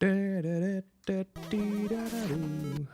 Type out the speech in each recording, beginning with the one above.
Da-da-da-da-dee-da-da-doo.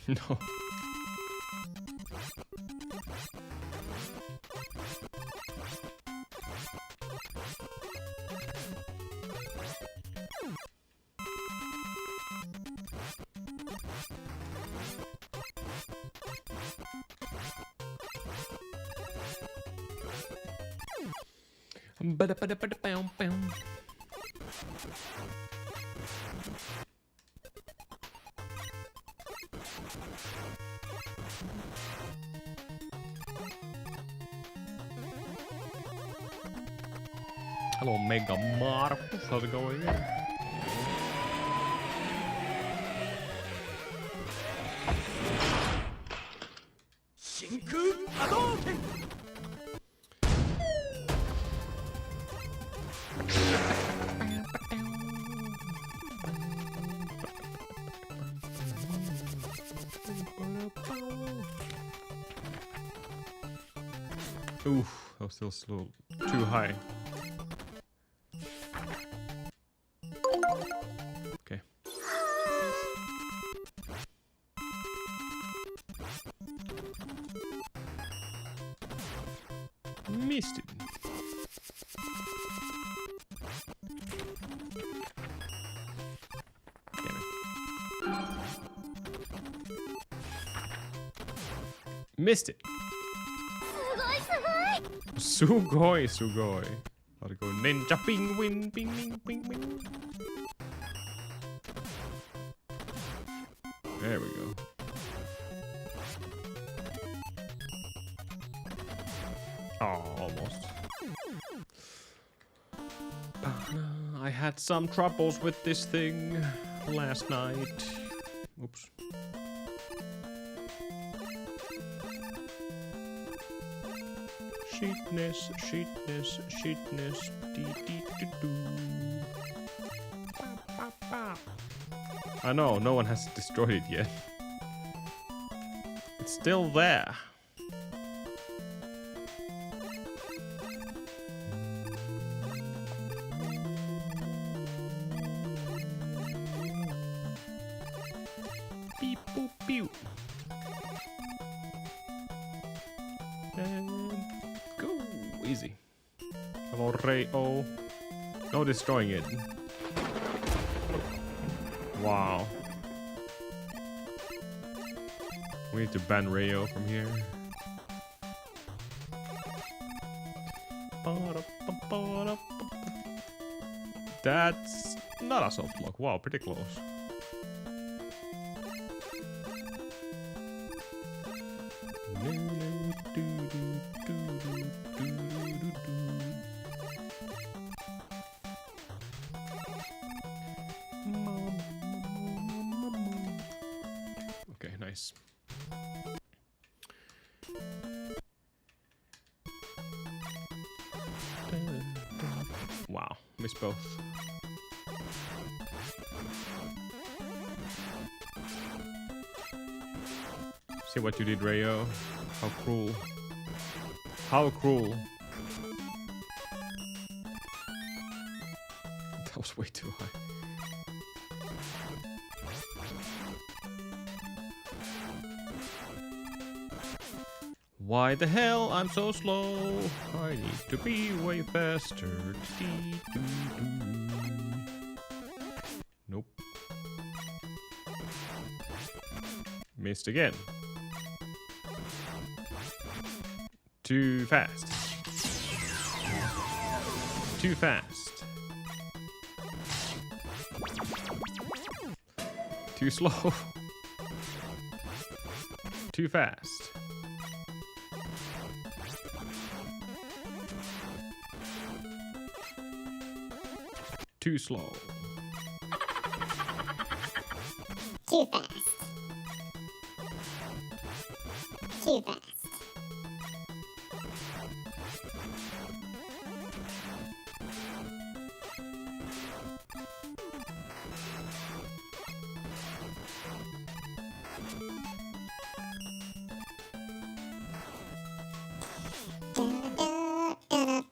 No. Ba-da-ba-da-ba-da-bow-bow. Hello, Megaman. How's it going? Oof, that was still slow. Too high. Okay. Missed it. Damn it. Missed it. Sugoi, sugoi. Gotta go ninja ping wing ping ping ping ping. There we go. Oh, almost. I had some troubles with this thing last night. Oops. Sheetness, sheetness, sheetness, dee-dee-doo-doo. I know, no one has destroyed it yet. It's still there. Beep boop pew. And go easy. Hello, Ray-O. No destroying it. Wow. We need to ban Ray-O from here. That's not a soft block. Wow, pretty close. Okay, nice. Wow, missed both. See what you did, Rayo. How cruel. How cruel. That was way too high. Why the hell I'm so slow? I need to be way faster. Nope. Missed again. Too fast. Too fast. Too slow. Too fast. Too slow. Too fast. Too fast.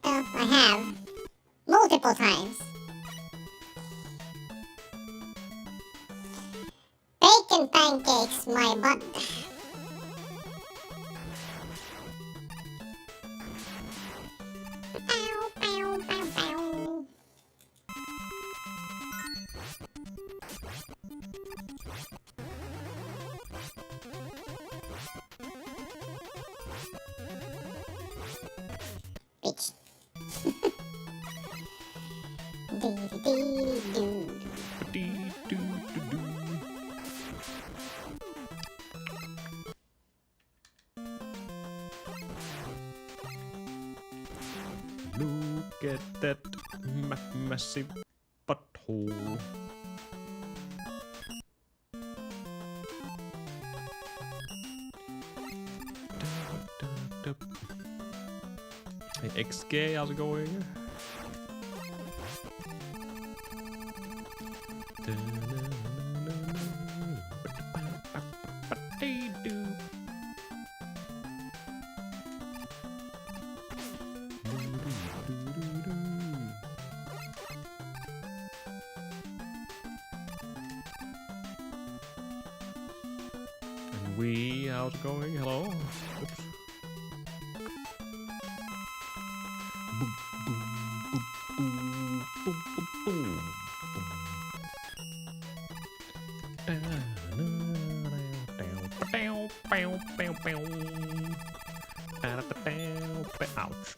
I have multiple times. Bacon pancakes, my butt. Bow, bow, bow, bow. Bitch. Look at that massive butthole. Hey XK, how's it going? And how's it going? Hello? Oops. Ouch.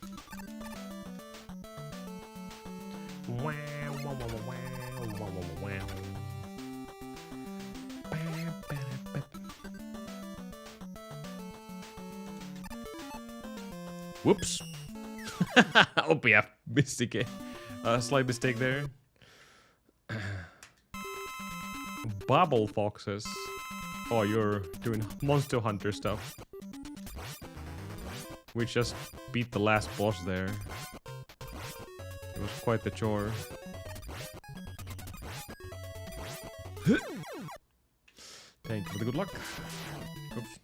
Whoops. Oh, yeah, mistake. Slight mistake there. Bubble foxes. Oh, you're doing Monster Hunter stuff. We just beat the last boss there. It was quite the chore. Thank you for the good luck. Oops.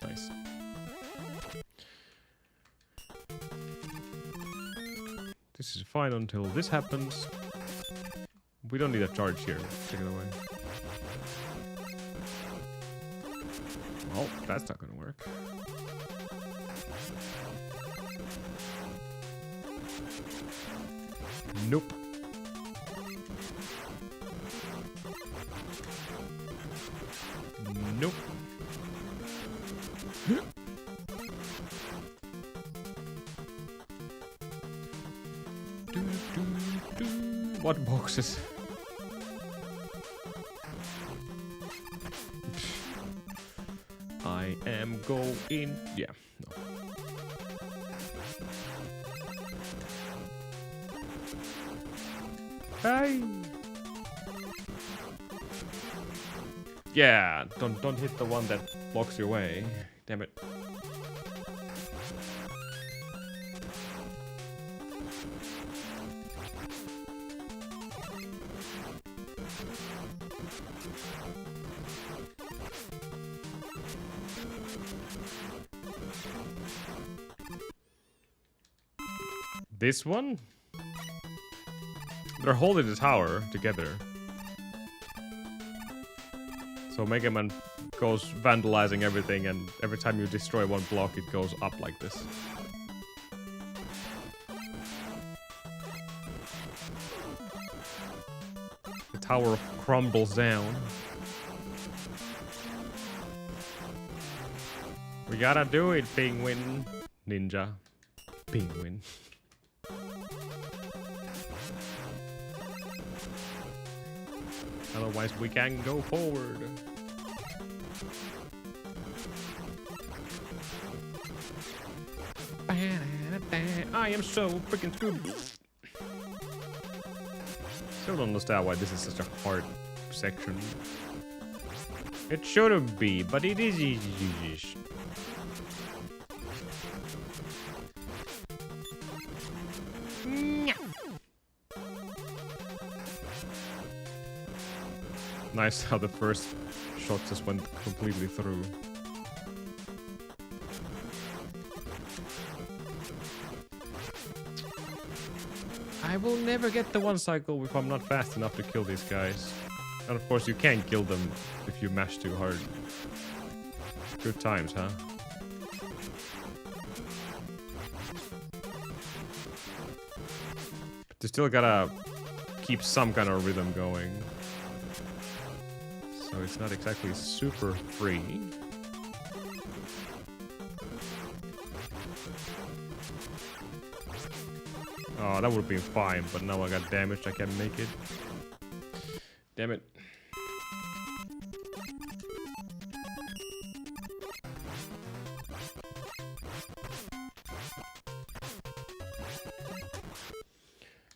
Nice. This is fine until this happens. We don't need a charge here. Take it away. Well, that's not gonna work. Nope. Nope. What boxes? I am going. Yeah. No. Hey. Yeah. Don't hit the one that blocks your way. Damn it. This one? They're holding the tower together. So Megaman goes vandalizing everything, and every time you destroy one block, it goes up like this. The tower crumbles down. We gotta do it, penguin. Ninja. Penguin. Otherwise, we can go forward. I am so freaking good. Still don't understand why this is such a hard section. It shouldn't be, but it is easy. Nice how the first shot just went completely through. I will never get the one cycle if I'm not fast enough to kill these guys. And of course you can't kill them if you mash too hard. Good times, huh? But you still gotta keep some kind of rhythm going. So it's not exactly super free. Oh, that would have been fine, but now I got damaged, I can't make it. Damn it.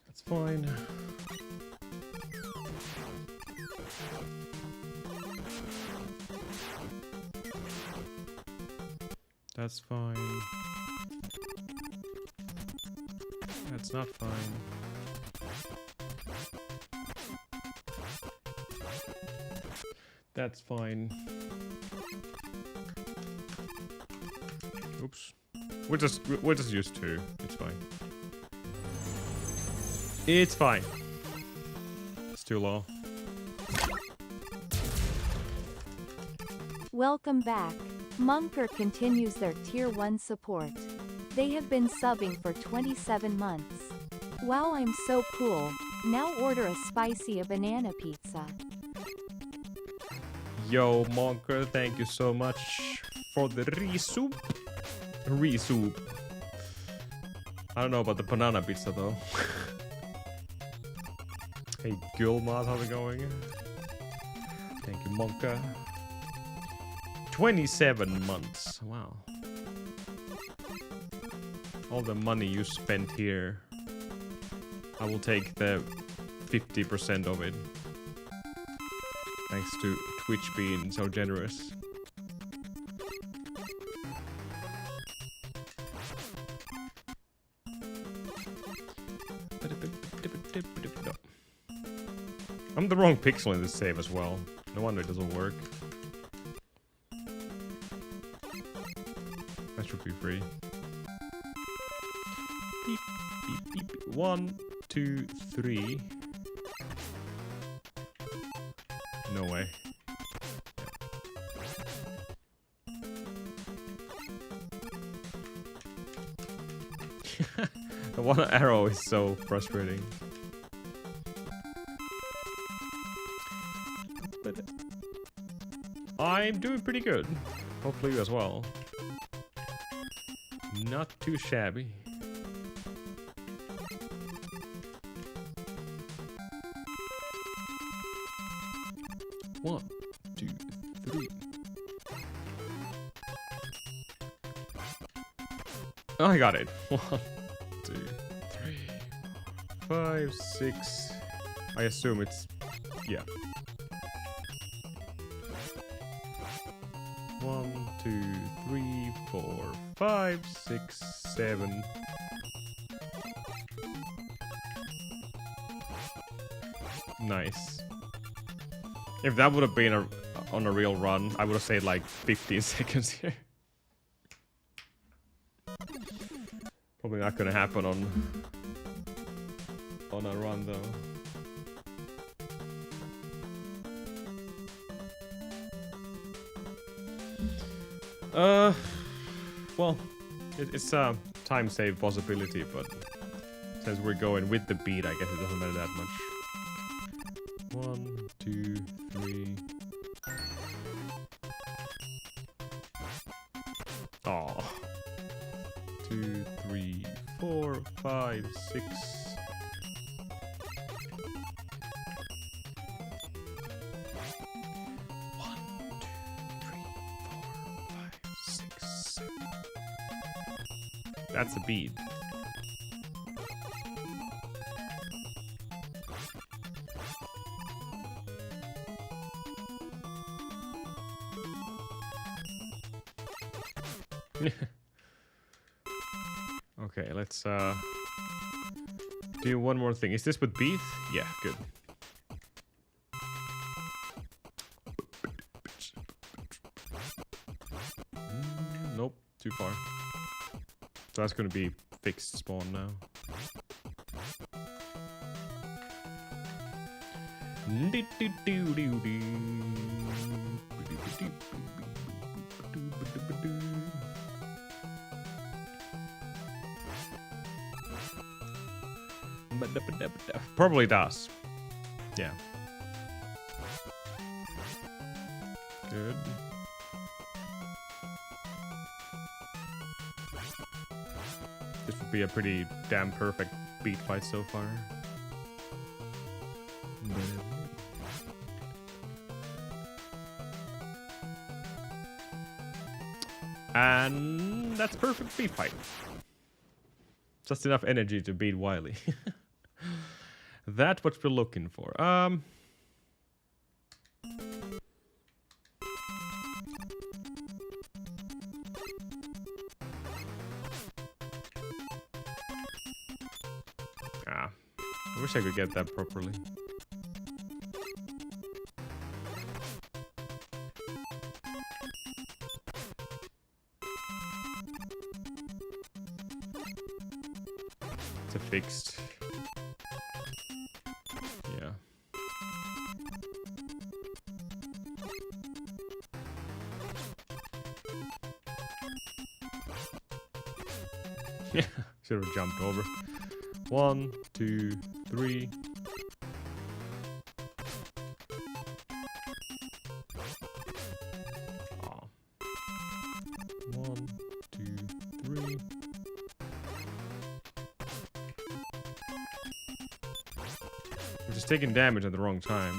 That's fine. That's fine. That's not fine. That's fine. Oops. We're just used to. It's fine. It's fine. It's too low. Welcome back. Monker continues their tier 1 support. They have been subbing for 27 months. Wow, I'm so cool. Now order a spicy banana pizza. Yo, Monker, thank you so much for the resoup. Resoup. I don't know about the banana pizza though. Hey, Gilmaz, how's it going? Thank you, Monker. 27 months. Wow. All the money you spent here. I will take the 50% of it. Thanks to Twitch being so generous. I'm the wrong pixel in this save as well. No wonder it doesn't work. That should be free. Beep, beep, beep. 1, 2, 3. No way. The one arrow is so frustrating. But I'm doing pretty good. Hopefully you as well. Not too shabby. One, 2, 3. Oh, I got it. 1, 2, 3, 5, 6. I assume it's, yeah. 1, 2, 3, 4, 5, 6, 7. Nice. If that would have been on a real run, I would have saved like 15 seconds here. Probably not gonna happen on a run though. Well, it's a time save possibility, but since we're going with the beat, I guess it doesn't matter that much. 1, 2, 3. Aw. 2, 3, 4, 5, 6. That's a bead. Okay, let's do one more thing. Is this with beef? Yeah, good. Nope, too far. So that's gonna be fixed spawn now. Probably does. Yeah. Good. This would be a pretty damn perfect beat fight so far. And that's perfect beat fight. Just enough energy to beat Wily. That's what we're looking for. I wish I could get that properly. It's a fixed. Yeah. Yeah, should have jumped over. 1, 2, 3. Oh. 1, 2, 3. We're just taking damage at the wrong time.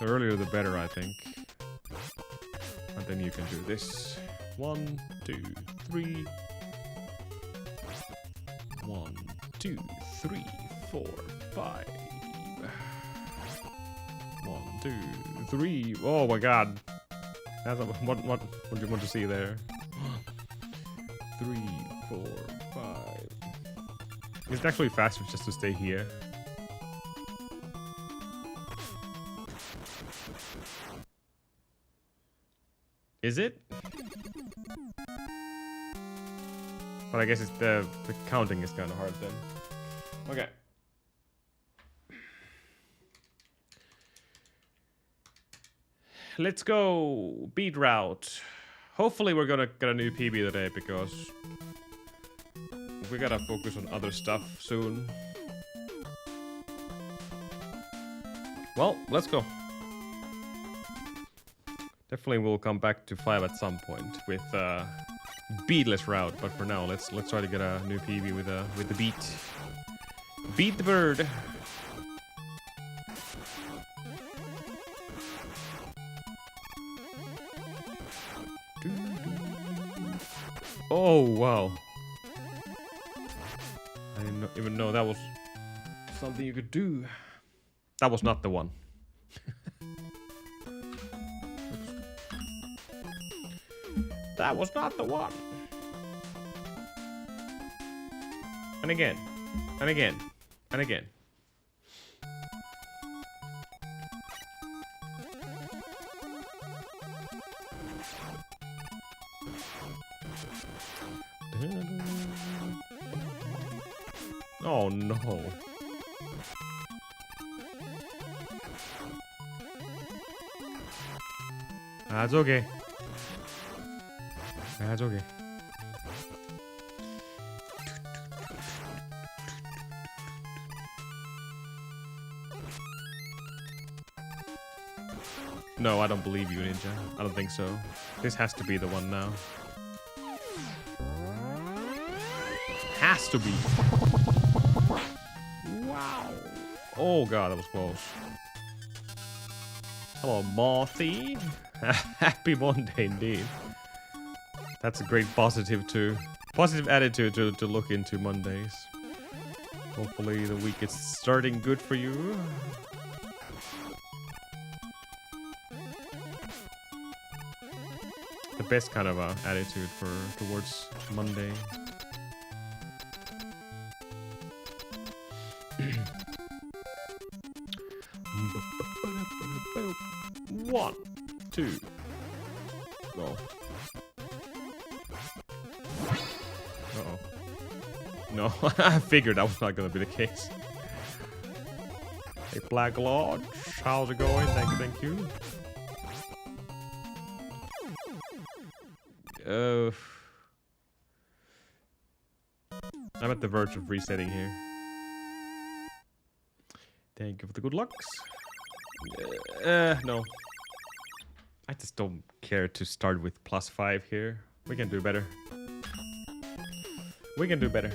The earlier the better, I think. And then you can do this. 1, 2, 3. 1, 2, 3, 4, 5. 1, 2, 3. Oh my god. That's a, what do you want to see there? 3, 4, 5. It's actually faster just to stay here. Is it? But I guess it's the counting is kind of hard then. Okay. Let's go beat route. Hopefully we're gonna get a new PB today because we gotta focus on other stuff soon. Well, let's go. Definitely we'll come back to 5 at some point with beatless route, but for now let's try to get a new PB with the beat. Beat the bird. Oh wow. I didn't even know that was something you could do. That was not the one. That was not the one. And again. And again. And again. Oh no. That's okay. That's okay. No, I don't believe you, Ninja. I don't think so. This has to be the one now. Has to be. Wow. Oh god, that was close. Hello, Mothy. Happy Monday indeed. That's a great positive attitude to look into Mondays. Hopefully the week is starting good for you. The best kind of attitude towards Monday. One, two, go. Uh-oh. No, I figured that was not gonna be the case. Hey, Black Lodge, how's it going? Thank you. I'm at the verge of resetting here. Thank you for the good lucks. No. I just don't care to start with +5 here. We can do better. We can do better.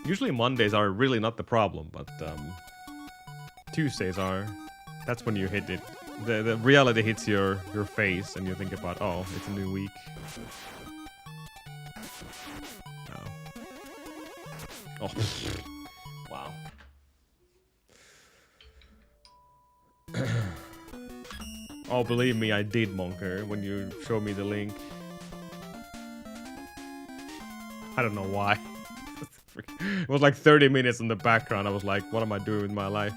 Usually Mondays are really not the problem, but Tuesdays are. That's when you hit it. The reality hits your face and you think about, oh, it's a new week. Oh. Wow. Oh, believe me, I did, Monker, when you showed me the link. I don't know why. It was like 30 minutes in the background. I was like, what am I doing with my life?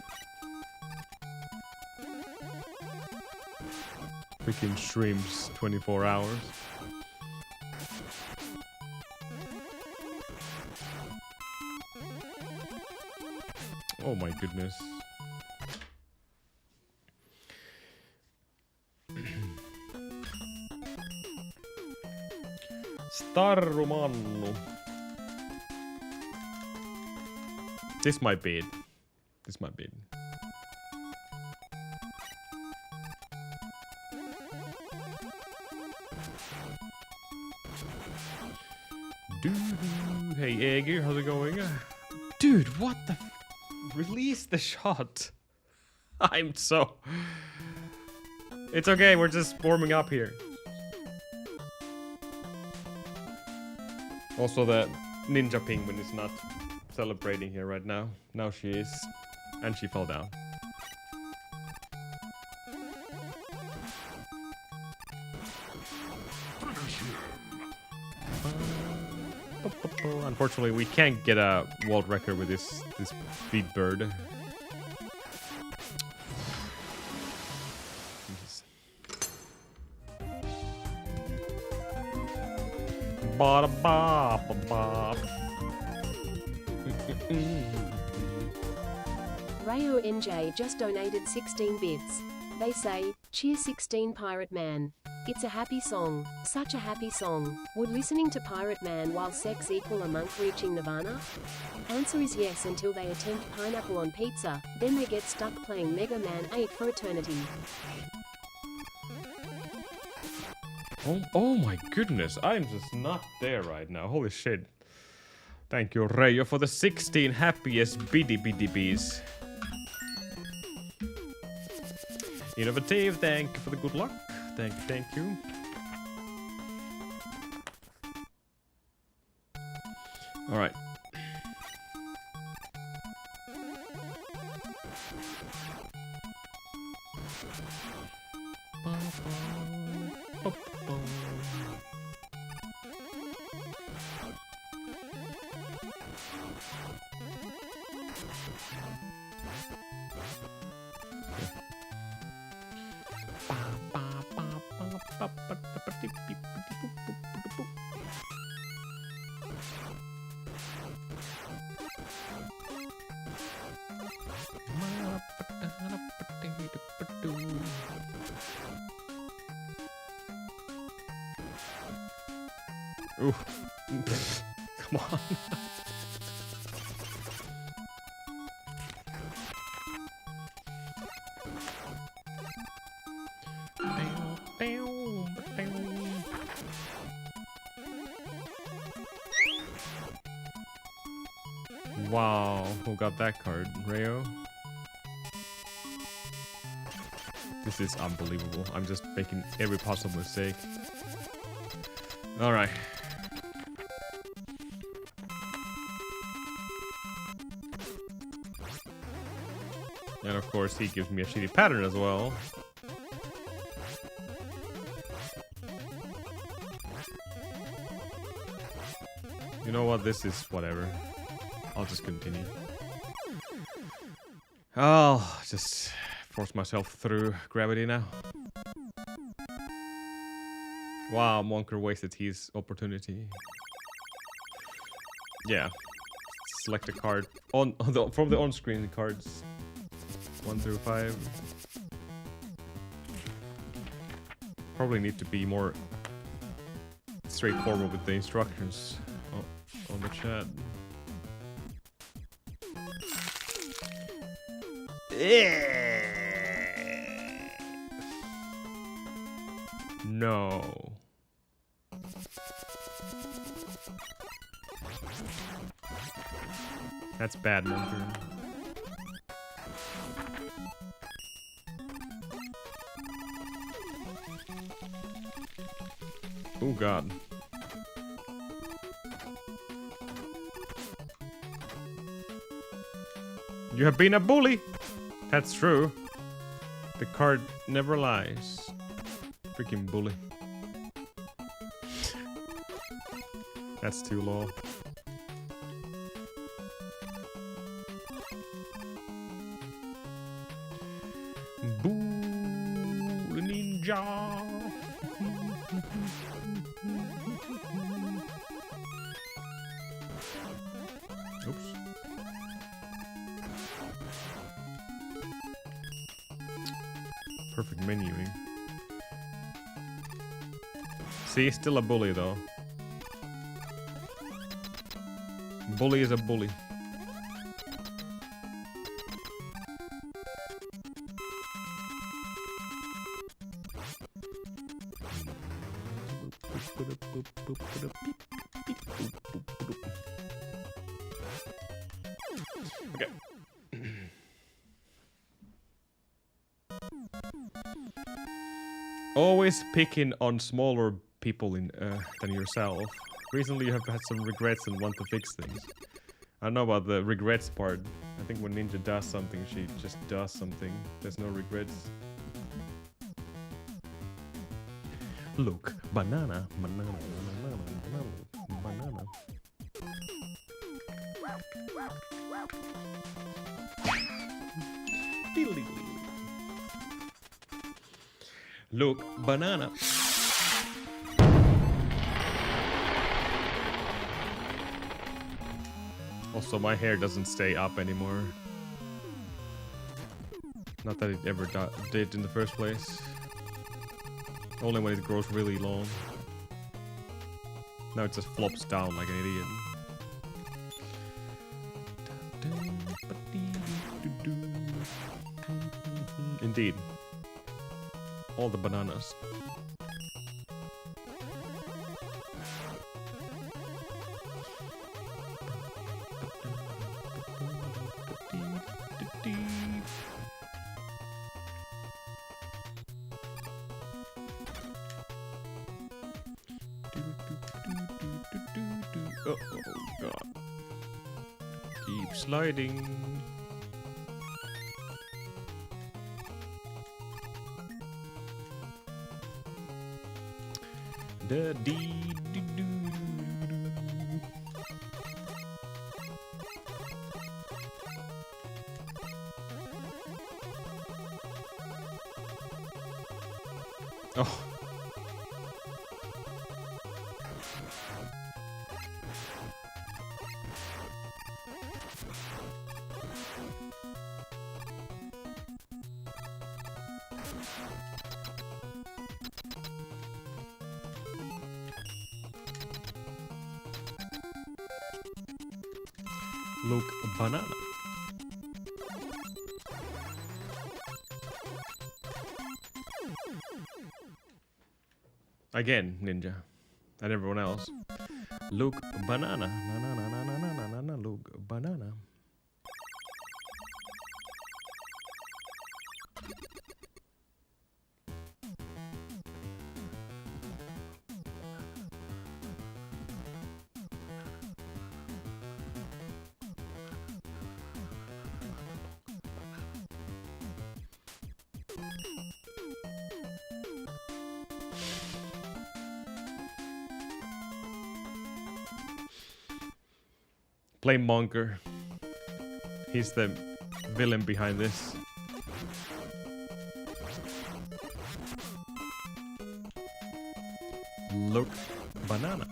Freaking streams 24 hours. Oh my goodness. Starrumannu. This might be it. This might be it. Hey Egger, how's it going? Dude, what the release the shot. I'm so... It's okay, we're just warming up here. Also, the Ninja Penguin is not celebrating here right now. Now she is. And she fell down. Unfortunately, we can't get a world record with this big bird. Jesus. Rayo NJ just donated 16 bits. They say, cheer 16 Pirate Man. It's a happy song. Such a happy song. Would listening to Pirate Man while sex equal a monk reaching nirvana? Answer is yes until they attempt pineapple on pizza, then they get stuck playing Megaman 8 for eternity. Oh my goodness, I'm just not there right now. Holy shit. Thank you, Rayo, for the 16 happiest bees. Innovative, thank you for the good luck. Thank you. All right. Ooh. Come on. Wow, who got that card? Rayo? This is unbelievable. I'm just making every possible mistake. Alright. And of course he gives me a shitty pattern as well. You know what? This is whatever. I'll just continue. I'll just force myself through gravity now. Wow, Monker wasted his opportunity. Yeah. Select a card from the on-screen cards. 1 through 5. Probably need to be more straightforward with the instructions on the chat. No. That's bad, Monker. Oh god. You have been a bully! That's true. The card never lies. Freaking bully. That's too low. Bully ninja! Oops. Perfect menuing. See, still a bully though. Bully is a bully. Okay. Always picking on smaller people than yourself. Recently you have had some regrets and want to fix things. I don't know about the regrets part. I think when Ninja does something, she just does something. There's no regrets. Look, banana, banana, banana, banana, banana. Look, banana. Also, my hair doesn't stay up anymore. Not that it ever did in the first place. Only when it grows really long. Now it just flops down like an idiot. Indeed. All the bananas. Oh god. Keep sliding. Da dee doo doo doo. Oh. Look, banana. Again, Ninja. And everyone else. Look, banana. Na na na na na na na na. Look, banana. Blame Monker. He's the villain behind this. Look, banana.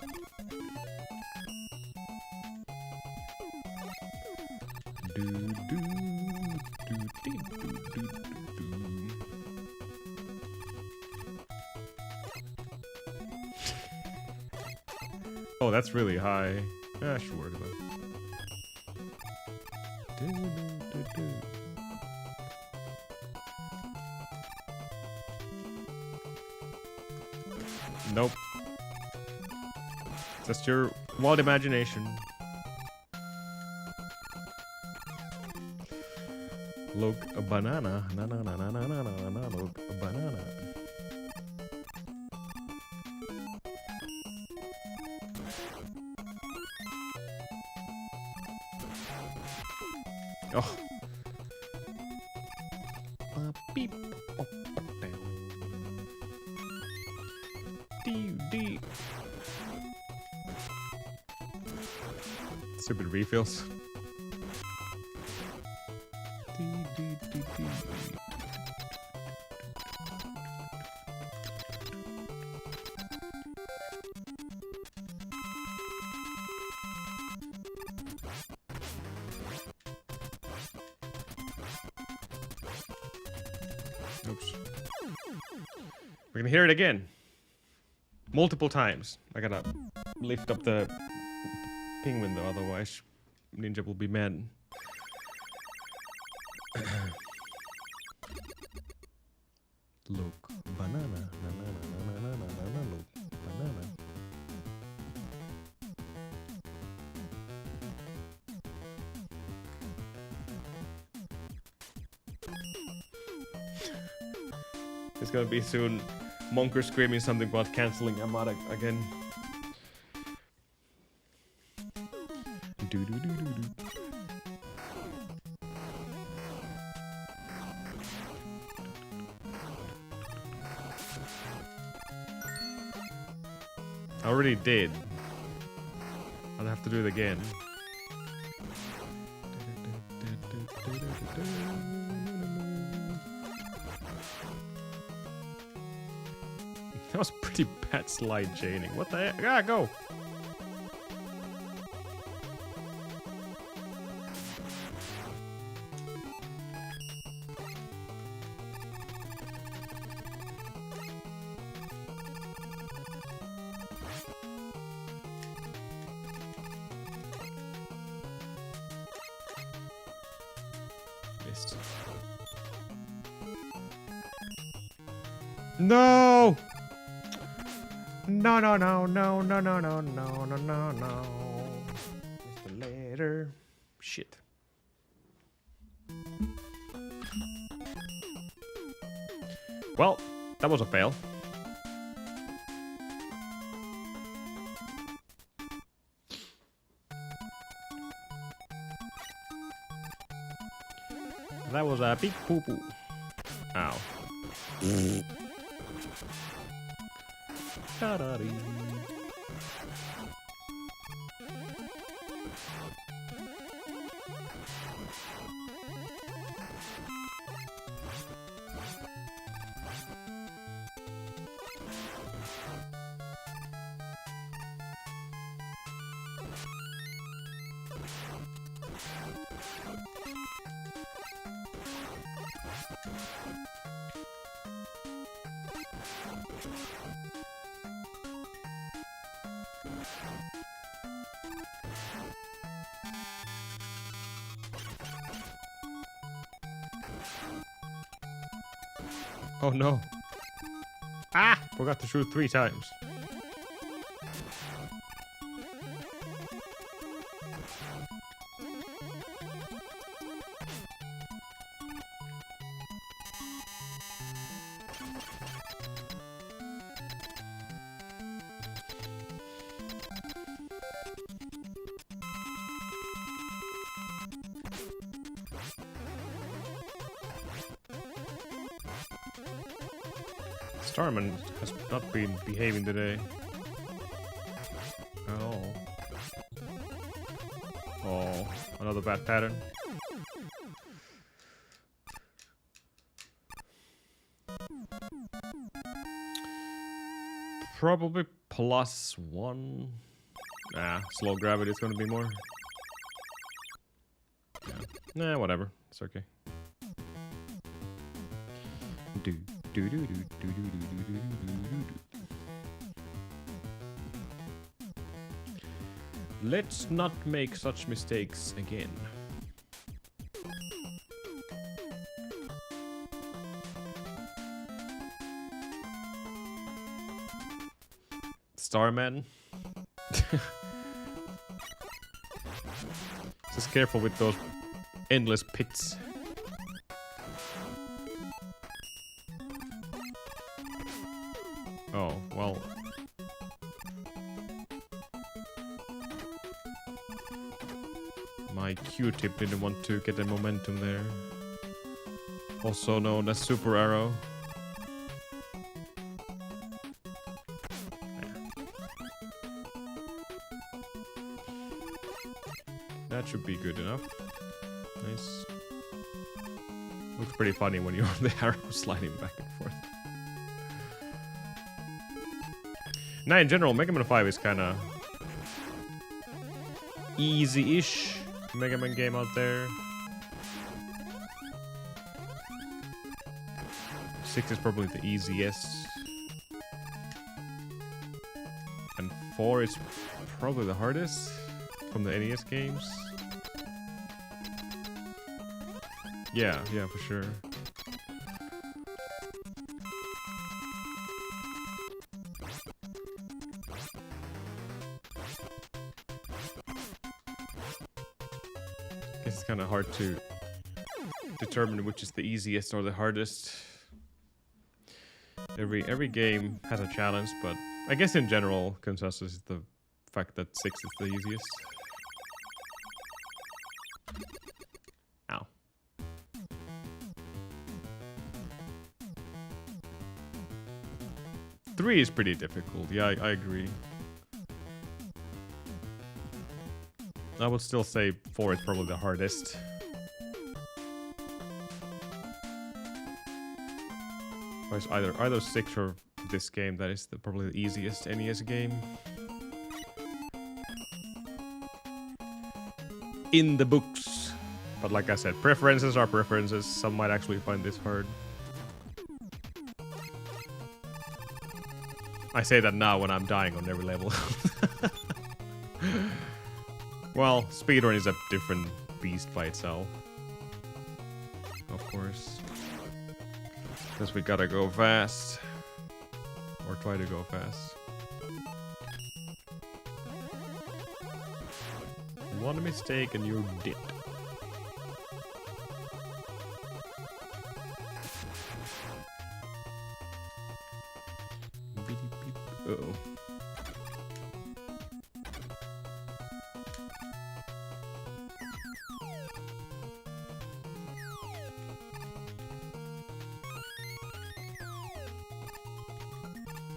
Do, do, do, do, do, do, do. Oh, that's really high. Ah, sure. Do, do, do, do. Nope. Just your wild imagination. Look, a banana. Na na na na na na na na. Look, a banana. Oh. Beep. Oh, down. Dee. Stupid refills. Oops. We're gonna hear it again. Multiple times. I gotta lift up the penguin though, otherwise Ninja will be mad. Look, banana. Na, na, na, na, na, na, na, na, look, banana. It's gonna be soon Monker screaming something about canceling Amada again. Do do do do do. I already did. I'll have to do it again. That was pretty bad slide chaining. What the heck? Ah, go! Missed. No! No, no, no, no, no, no, no, no, no, no, no. Mr. Later. Shit. Well, that was a fail. That was a big poo-poo. Ow. Da-da-dee. Oh no. Ah! Forgot to shoot 3 times. Starman has not been behaving today. At all. Oh, another bad pattern. Probably +1. Nah, slow gravity is gonna be more. Yeah. Nah, whatever. It's okay. Let's not make such mistakes again. Starman. Just careful with those endless pits. Oh, well. My Q-tip didn't want to get the momentum there. Also known as Super Arrow. That should be good enough. Nice. Looks pretty funny when you're on the arrow sliding back and forth. Now, in general, Mega Man 5 is kind of easy-ish Mega Man game out there. 6 is probably the easiest. And 4 is probably the hardest from the NES games. Yeah, for sure. It's kind of hard to determine which is the easiest or the hardest. Every game has a challenge, but I guess in general consensus is the fact that 6 is the easiest. Ow. Three is pretty difficult. Yeah, I agree. I would still say 4 is probably the hardest. Or it's either 6 or this game that is probably the easiest NES game. In the books. But like I said, preferences are preferences. Some might actually find this hard. I say that now when I'm dying on every level. Well, speedrun is a different beast by itself. Of course. Because we gotta go fast. Or try to go fast. One mistake and you're dead. Uh-oh.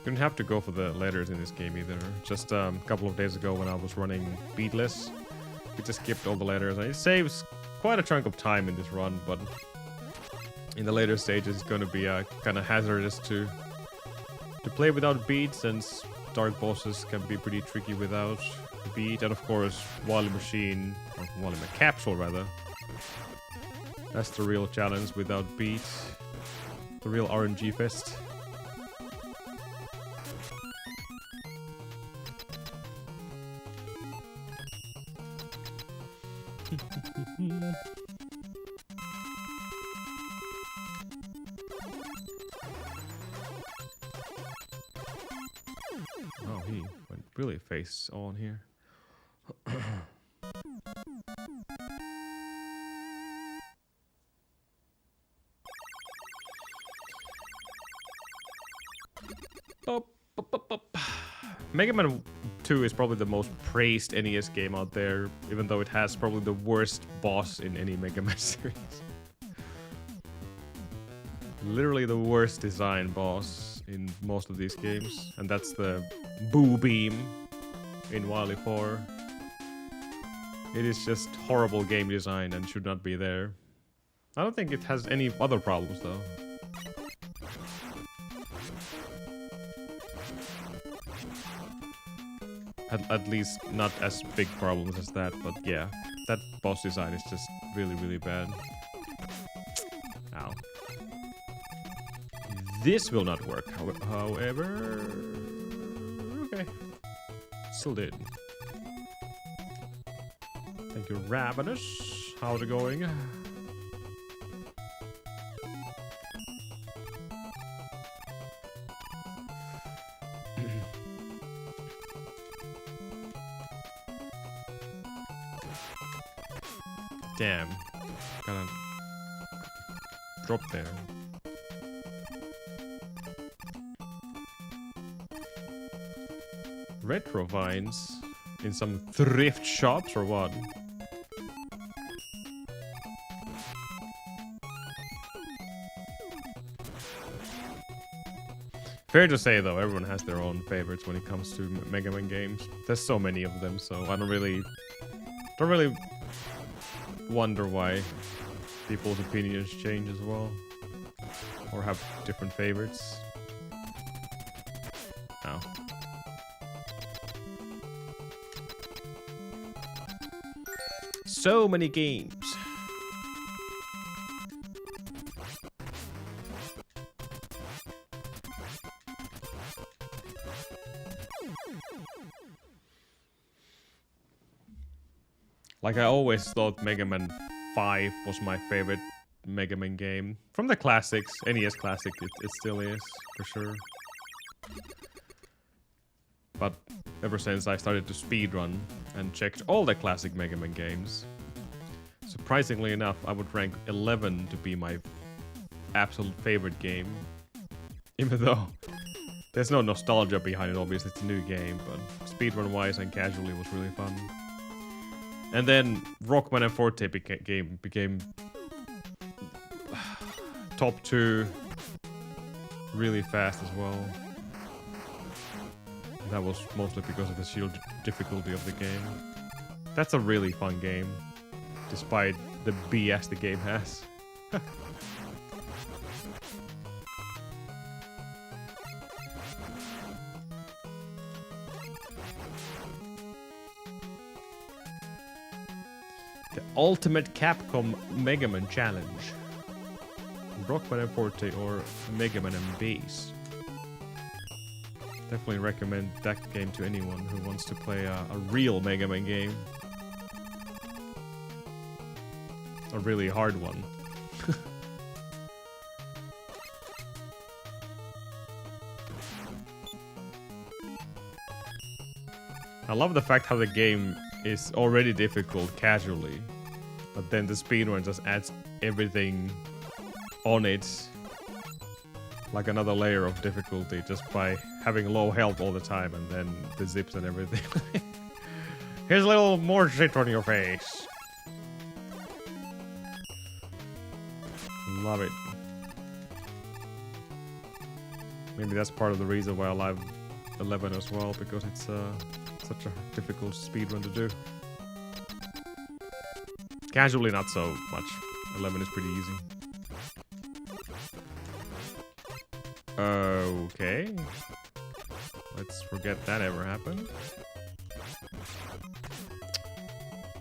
Didn't have to go for the letters in this game either. Just a couple of days ago when I was running beatless, we just skipped all the letters. And it saves quite a chunk of time in this run, but in the later stages it's going to be kind of hazardous to play without beat, since dark bosses can be pretty tricky without beat. And of course, Wally Machine, or Wally Capsule rather, that's the real challenge without beat. The real RNG fest. Oh, he went really face on here. Mega Man 2 is probably the most praised NES game out there, even though it has probably the worst boss in any Mega Man series. literally the worst design boss in most of these games, and that's the Boo Beam in Wily 4. It is just horrible game design and should not be there. I don't think it has any other problems though. At least not as big problems as that, but yeah, that boss design is just really, really bad. Ow. This will not work, however... Okay. Still did. Thank you, Ravenous. How's it going? Damn. Gotta drop there. Retro vines in some thrift shops or what? Fair to say though, everyone has their own favorites when it comes to Megaman games. There's so many of them, so I don't really wonder why people's opinions change as well, or have different favorites. Ow. So many games. Like, I always thought Mega Man 5 was my favorite Mega Man game. From the classics, NES Classic, it still is, for sure. But ever since I started to speedrun and checked all the classic Mega Man games, surprisingly enough, I would rank 11 to be my absolute favorite game. Even though there's no nostalgia behind it, obviously it's a new game, but speedrun-wise and casually was really fun. And then Rockman and Forte became top 2 really fast as well. That was mostly because of the sheer difficulty of the game. That's a really fun game, despite the BS the game has. The Ultimate Capcom Megaman Challenge. Rockman and Forte or Megaman and Bass. Definitely recommend that game to anyone who wants to play a real Mega Man game. A really hard one. I love the fact how the game is already difficult casually, but then the speedrun just adds everything on it. Like another layer of difficulty just by having low health all the time, and then the zips and everything. Here's a little more shit on your face. Love it. Maybe that's part of the reason why I love 11 as well, because it's such a difficult speedrun to do. Casually not so much. 11 is pretty easy. Okay. Let's forget that ever happened.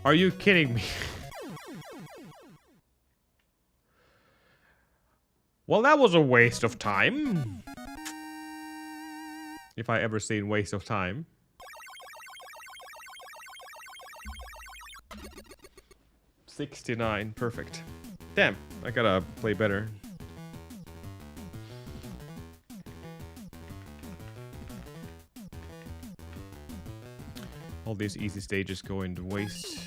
Are you kidding me? Well, that was a waste of time. If I ever seen waste of time. $69, perfect. Damn, I gotta play better. All these easy stages go into waste.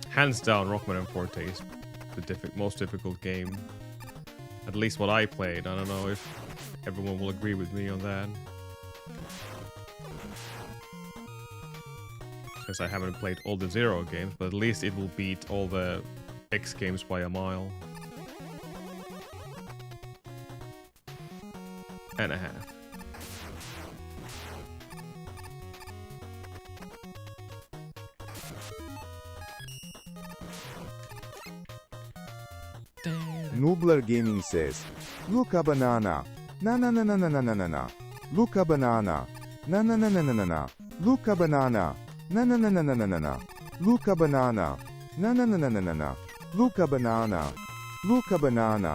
Hands down, Rockman and Forte is the most difficult game. least what I played. I don't know if everyone will agree with me on that. Because I haven't played all the Zero games, but at least it will beat all the X games by a mile. And a half. Noobler Gaming says, "Look a banana. Na na na na na na na na na. Look a banana. Na na na na na na na. Look a banana. Na na na na na na na na. Look a banana. Na na na na na na na. Look a banana. Look a banana.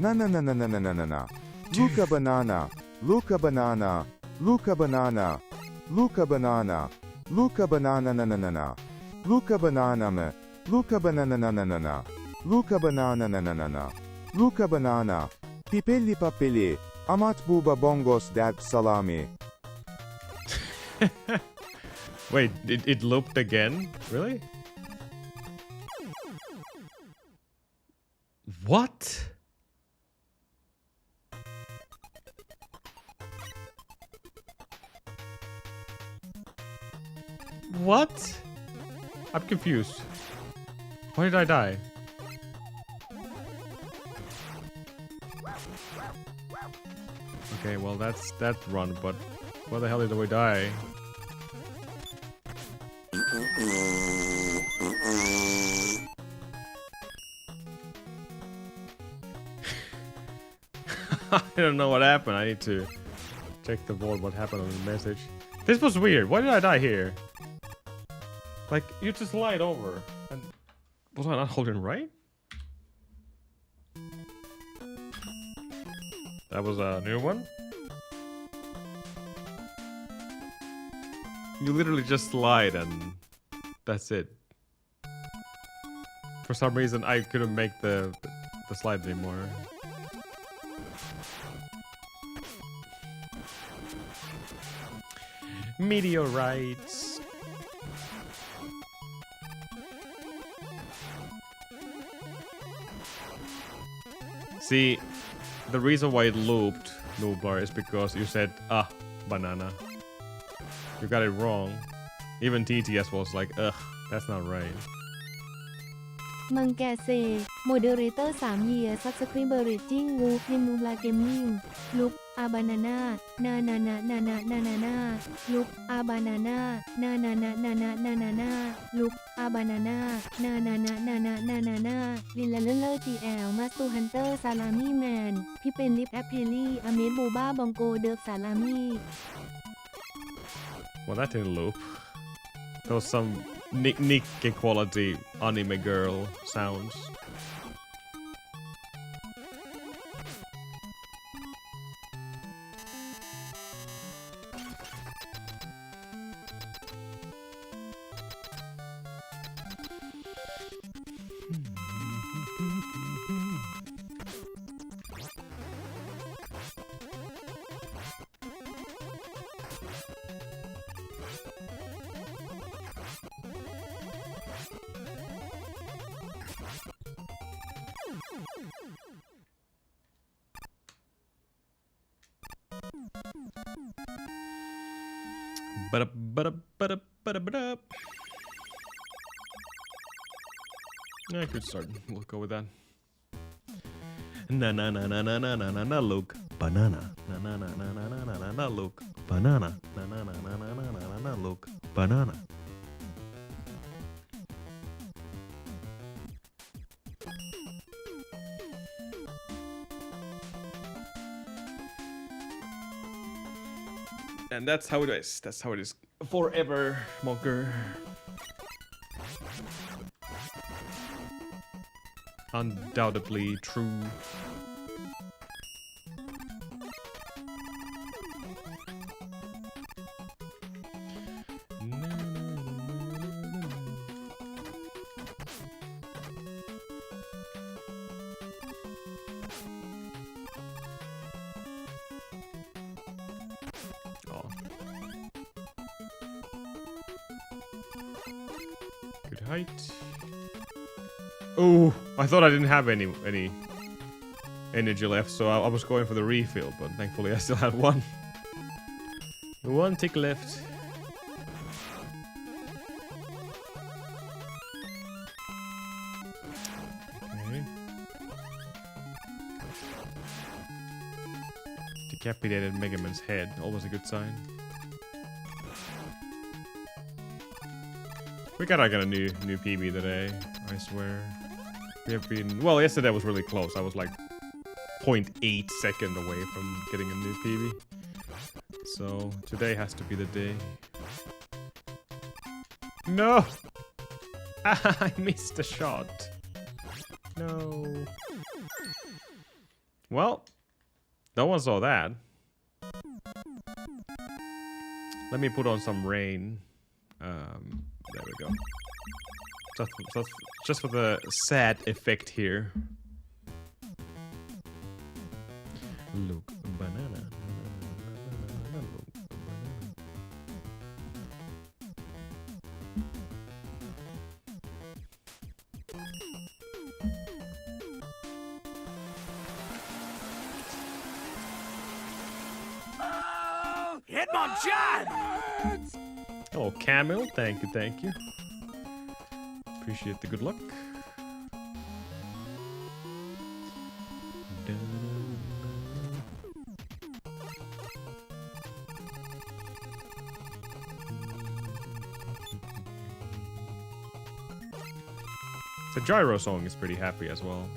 Na na na na na na na na na. Look a banana. Look a banana. Look a banana. Look a banana. Look a banana na na na na. Look a banana me. Look a banana na na na na. Look a banana na na na na. Look a banana. Pipelli papelli. Amat buba bongos dad salami. Wait, it looped again? Really? What? What? I'm confused. Why did I die? Okay, well that's that run, but why the hell did we die? I don't know what happened. I need to check the board what happened on the message. This was weird. Why did I die here? Like, you just slide over. And was I not holding right? That was a new one? You literally just slide and that's it. For some reason I couldn't make the slide anymore. Meteorites. See, the reason why it looped, Noobler, is because you said, banana. You got it wrong. Even TTS was like, that's not right. มังแกเซ Moderator 3 year Subscriber Rating Wolf Nubla Gaming Look A Banana Na Na Na Na Na Na Na Na Look A Banana Na Na Na Na Na Na Na Na Look A Banana Na Na Na Na Na Na Na Na ลินละเลอร์ TL มาสตูฮันเตอร์ซาลามี่แมนพี่เป็นลิฟแอปเพลี่อเมดบูบ้าบองโกเดิร์ฟซาลามี่ Well, that didn't loop. There was some Nick quality anime girl sounds. I could start. We'll go with that. Na na na na na na na na na look banana. Na na na na na na na na na look banana. Na na na na na na na na na look banana. And that's how it is. That's how it is forever, Monker. Undoubtedly true. Good height. Oh, I thought I didn't have any energy left, so I was going for the refill, but thankfully I still had one. One tick left. Okay. Decapitated Megaman's head, always a good sign. We gotta get a new PB today, I swear. We have been... Well, yesterday was really close. I was like 0.8 second away from getting a new PB. So, today has to be the day. No! I missed the shot. No. Well, no one saw that. Let me put on some rain. There we go. Just for the sad effect here. Look, banana. Hit my John! Oh, Camel, thank you, thank you. Appreciate the good luck. The gyro song is pretty happy as well.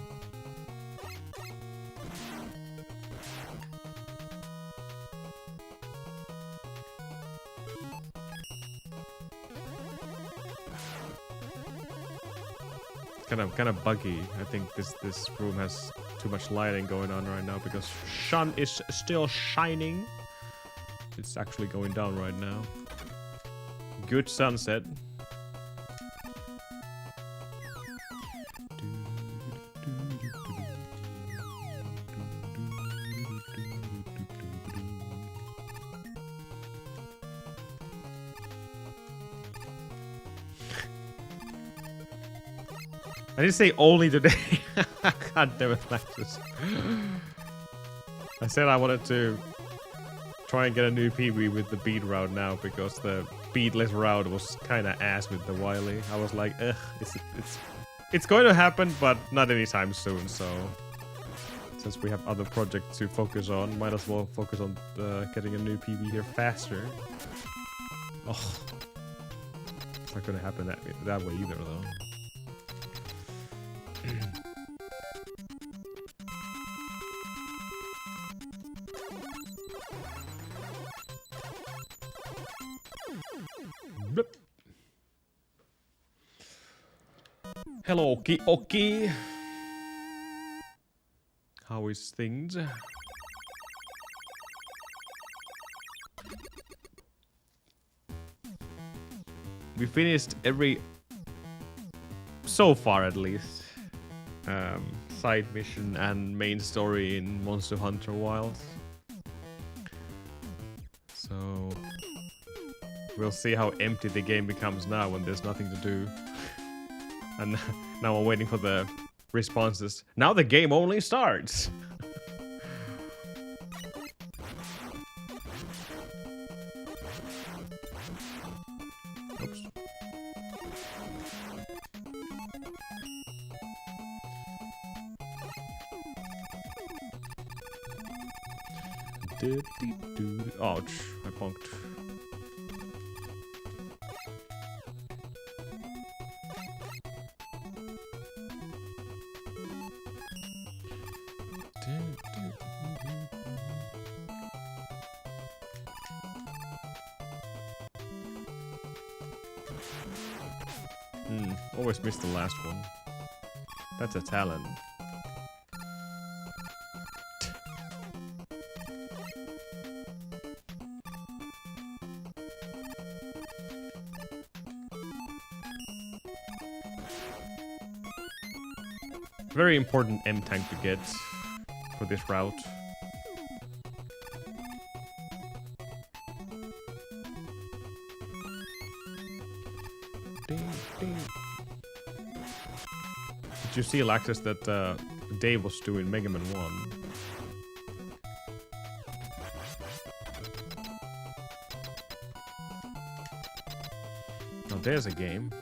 Kind of buggy. I think this room has too much lighting going on right now because sun is still shining. It's actually going down right now. Good sunset. I didn't say only today. God damn it, Lexus. I said I wanted to try and get a new PB with the bead route now because the beadless route was kind of ass with the Wily. I was like, ugh, it's going to happen, but not anytime soon. So since we have other projects to focus on, might as well focus on getting a new PB here faster. Oh, it's not going to happen that way either, though. Hello, Oki. How is things? We finished every, so far at least, side mission and main story in Monster Hunter Wilds. So we'll see how empty the game becomes now when there's nothing to do. And now I'm waiting for the responses. Now the game only starts. Oops. Ouch, I bonked. Always missed the last one. That's a talent. Very important M tank to get for this route. Did you see, Alexis, that Dave was doing Megaman 1. Now there's a game.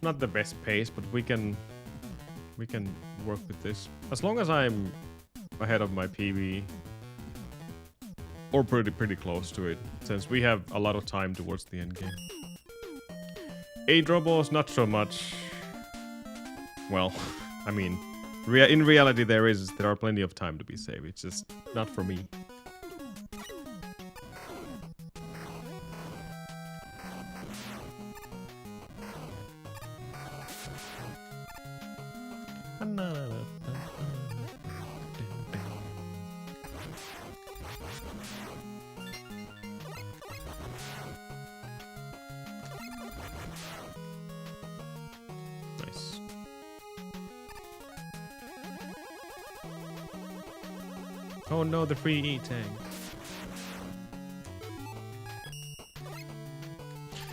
Not the best pace, but we can work with this. As long as I'm ahead of my PB. Or pretty close to it, since we have a lot of time towards the end game. 8 robots, not so much. Well, I mean, in reality there are plenty of time to be saved. It's just not for me. Nice. Oh no, the free E-Tank.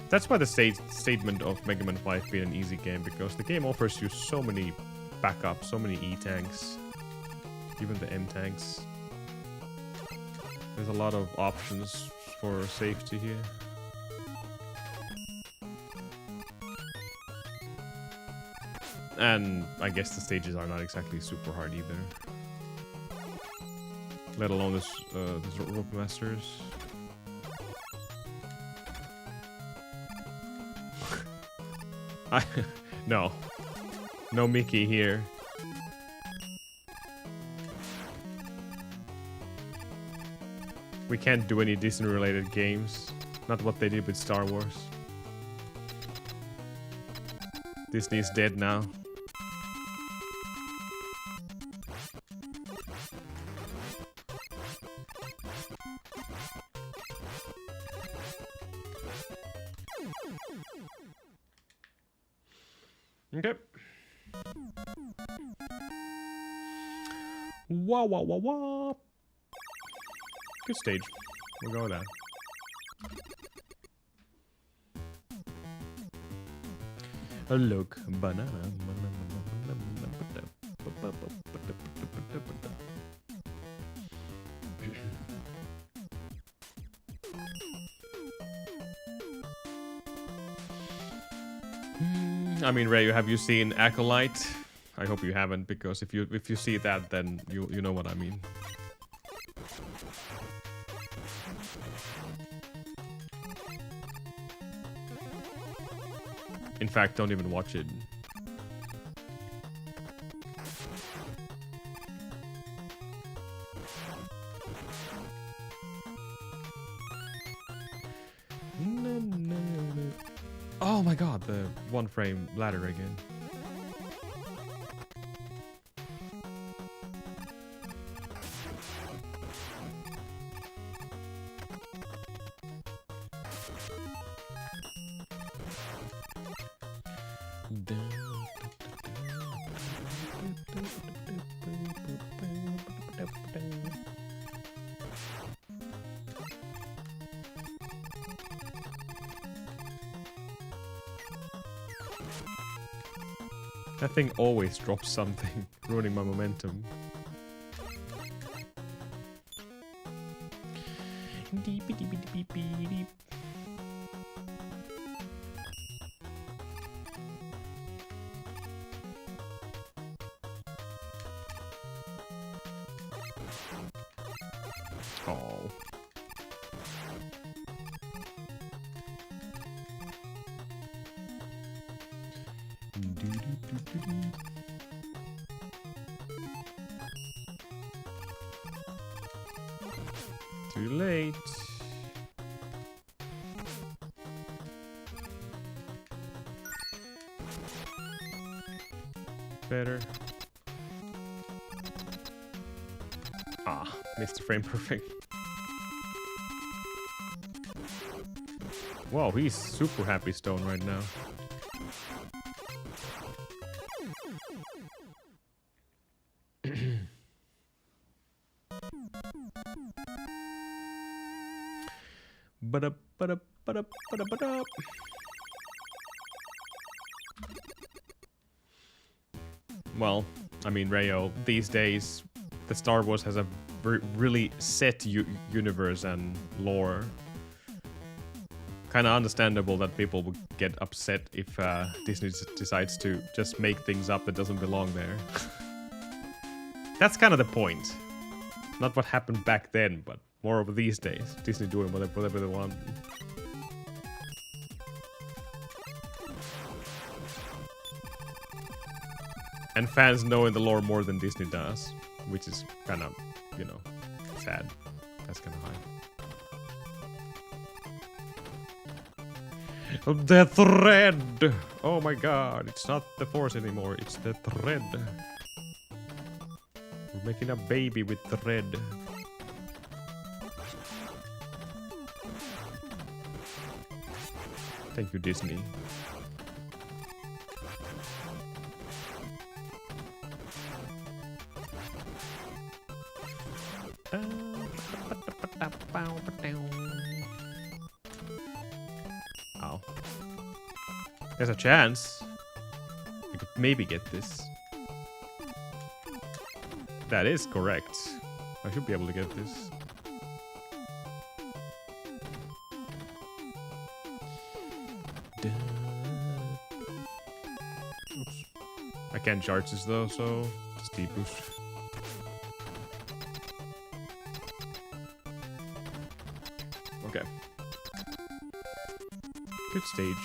That's why the statement of Mega Man 5 being an easy game, because the game offers you so many backups, so many E-Tanks, even the M-Tanks. There's a lot of options for safety here. And I guess the stages are not exactly super hard either. Let alone this Rope Masters. No. No Mickey here. We can't do any Disney-related games. Not what they did with Star Wars. Disney's dead now. Okay. Wah wah wah wah. Good stage. We'll go with that. Oh, look, banana. I mean, Ray, have you seen Acolyte? I hope you haven't, because if you see that, then you know what I mean. In fact, don't even watch it. Oh my god, the one frame ladder again. That thing always drops something, ruining my momentum. Oh. Too late. Better. Ah, missed the frame perfect. Wow, he's super happy stone right now. Ba-da-ba-da-ba-da-ba-da-ba-da. Well, I mean, Rayo, these days, the Star Wars has a really set universe and lore. Kind of understandable that people would get upset if Disney decides to just make things up that doesn't belong there. That's kind of the point. Not what happened back then, but more over these days. Disney doing whatever they want. And fans knowing the lore more than Disney does, which is kind of, you know, sad. That's kind of high. The thread! Oh my god, it's not the force anymore, it's the thread. We're making a baby with thread. Thank you, Disney. Oh. There's a chance. We could maybe get this. That is correct. I should be able to get this. Oops. I can't charge this though, so just deboost. Okay. Good stage.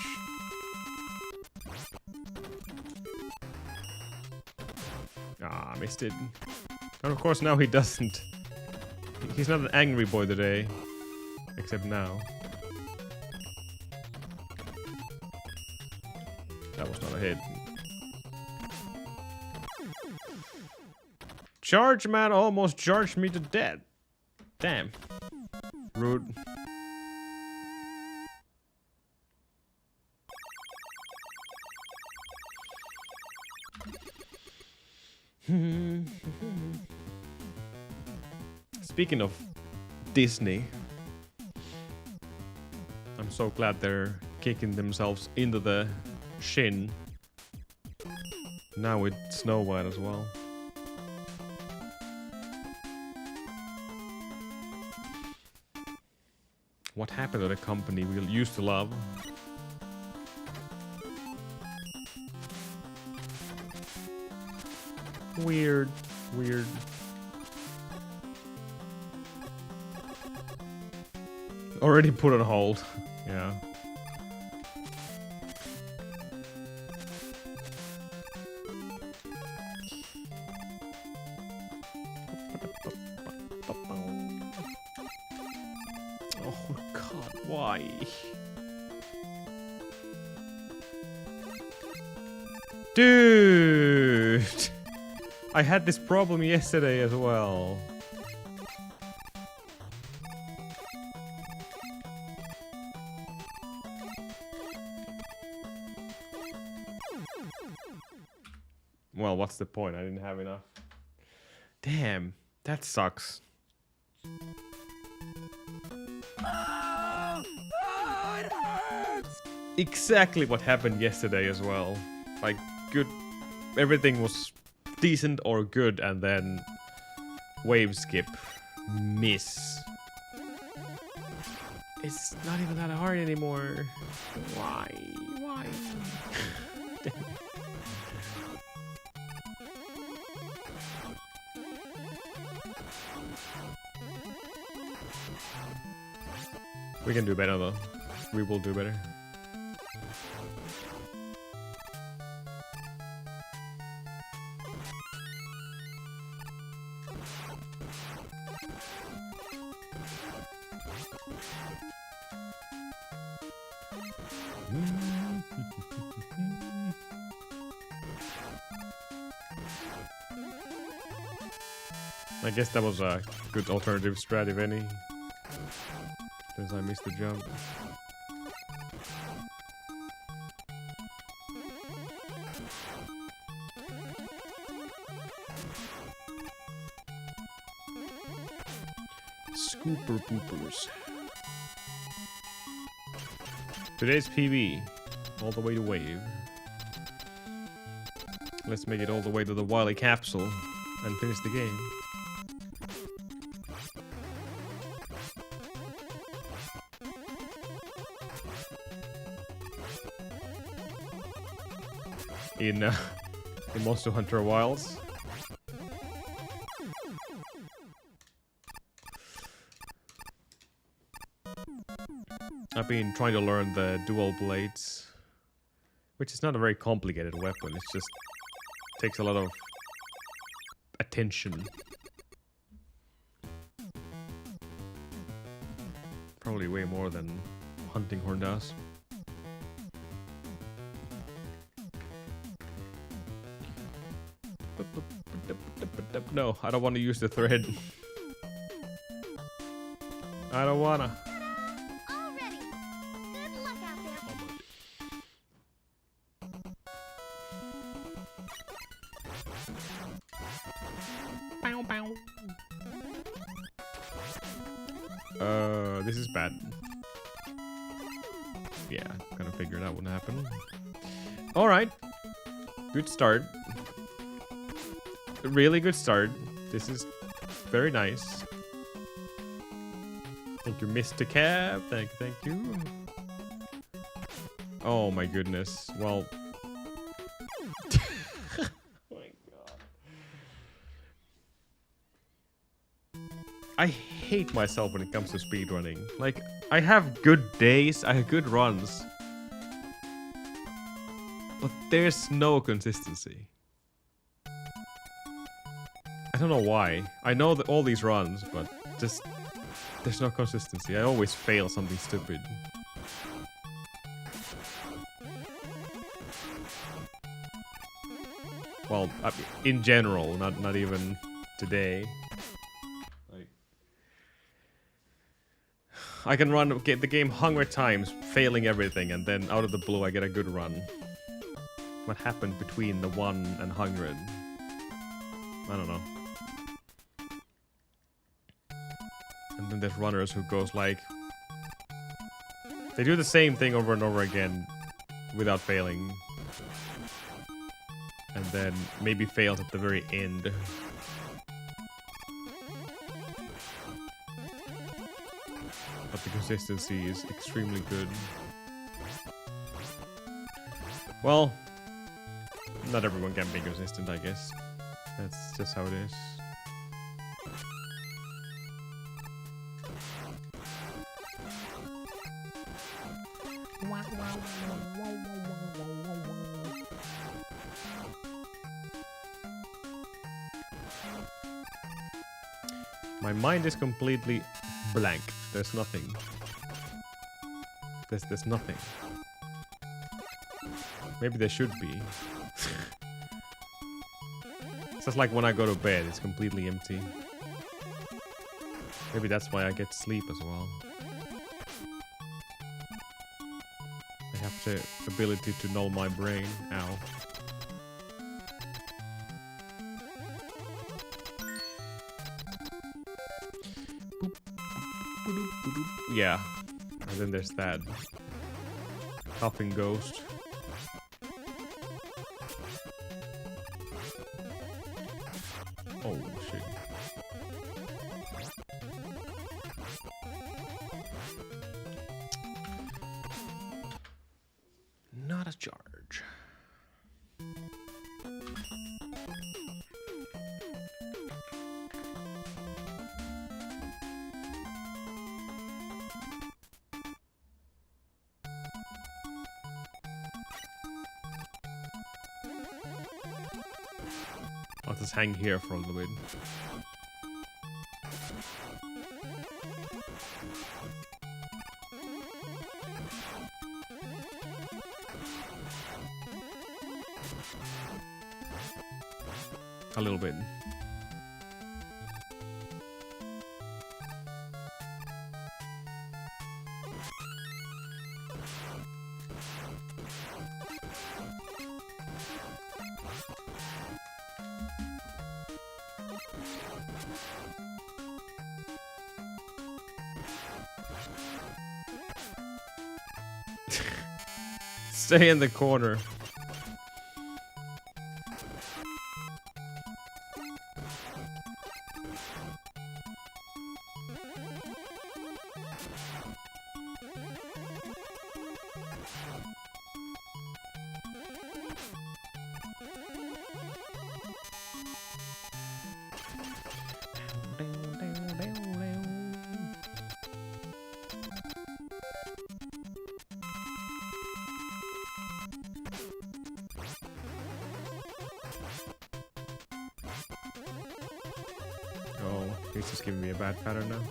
Ah, missed it. And of course now he doesn't. He's not an angry boy today. Except now. That was not a hit. Charge man almost charged me to death. Damn. Rude. Speaking of Disney, I'm so glad they're kicking themselves into the shin. Now with Snow White as well. What happened to the company we used to love? Weird, weird. Already put on hold. Yeah. Oh god, why? Dude! I had this problem yesterday as well. Well, what's the point? I didn't have enough. Damn, that sucks. It hurts! Exactly what happened yesterday as well. Like, good. Everything was decent or good, and then wave skip. Miss. It's not even that hard anymore. Why? Why? We can do better though. We will do better. I guess that was a good alternative strat if any. Since I missed the jump. Scooper poopers. Today's PB. All the way to Wave. Let's make it all the way to the Wily capsule and finish the game. In Monster Hunter Wilds. I've been trying to learn the dual blades, which is not a very complicated weapon. It just takes a lot of attention. Probably way more than Hunting Horn does. No, I don't want to use the thread. I don't wanna. Already. Good luck out there. This is bad. Yeah, kind of figured that wouldn't happen. Alright. Good start. A really good start. This is very nice. Thank you, Mr. Cab. Thank you. Oh my goodness. Well. Oh my god. I hate myself when it comes to speedrunning. Like, I have good days, I have good runs. But there's no consistency. I don't know why. I know that all these runs, but just there's no consistency. I always fail something stupid. Well, in general, not even today. Like, I can get the game 100 times, failing everything, and then out of the blue I get a good run. What happened between the 1 and 100? I don't know. And then there's runners who goes like... They do the same thing over and over again without failing. And then maybe fails at the very end. But the consistency is extremely good. Well, not everyone can be consistent, I guess. That's just how it is. My mind is completely blank. There's nothing. There's nothing. Maybe there should be. It's just like when I go to bed, it's completely empty. Maybe that's why I get sleep as well. I have the ability to null my brain. Ow. Yeah. And then there's that. Huffing Ghost. Oh, shit. Not a charge. I'll just hang here for a little bit. A little bit. Stay in the corner. Oh, he's just giving me a bad pattern now.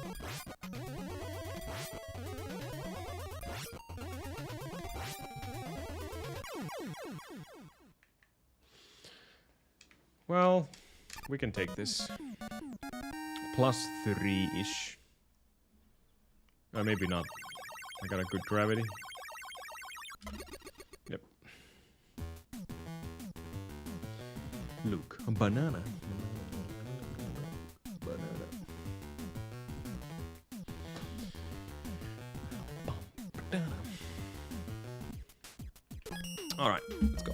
Well, we can take this. Plus 3-ish. Maybe not. I got a good gravity. Yep. Look, a banana. Banana. Banana. All right, let's go.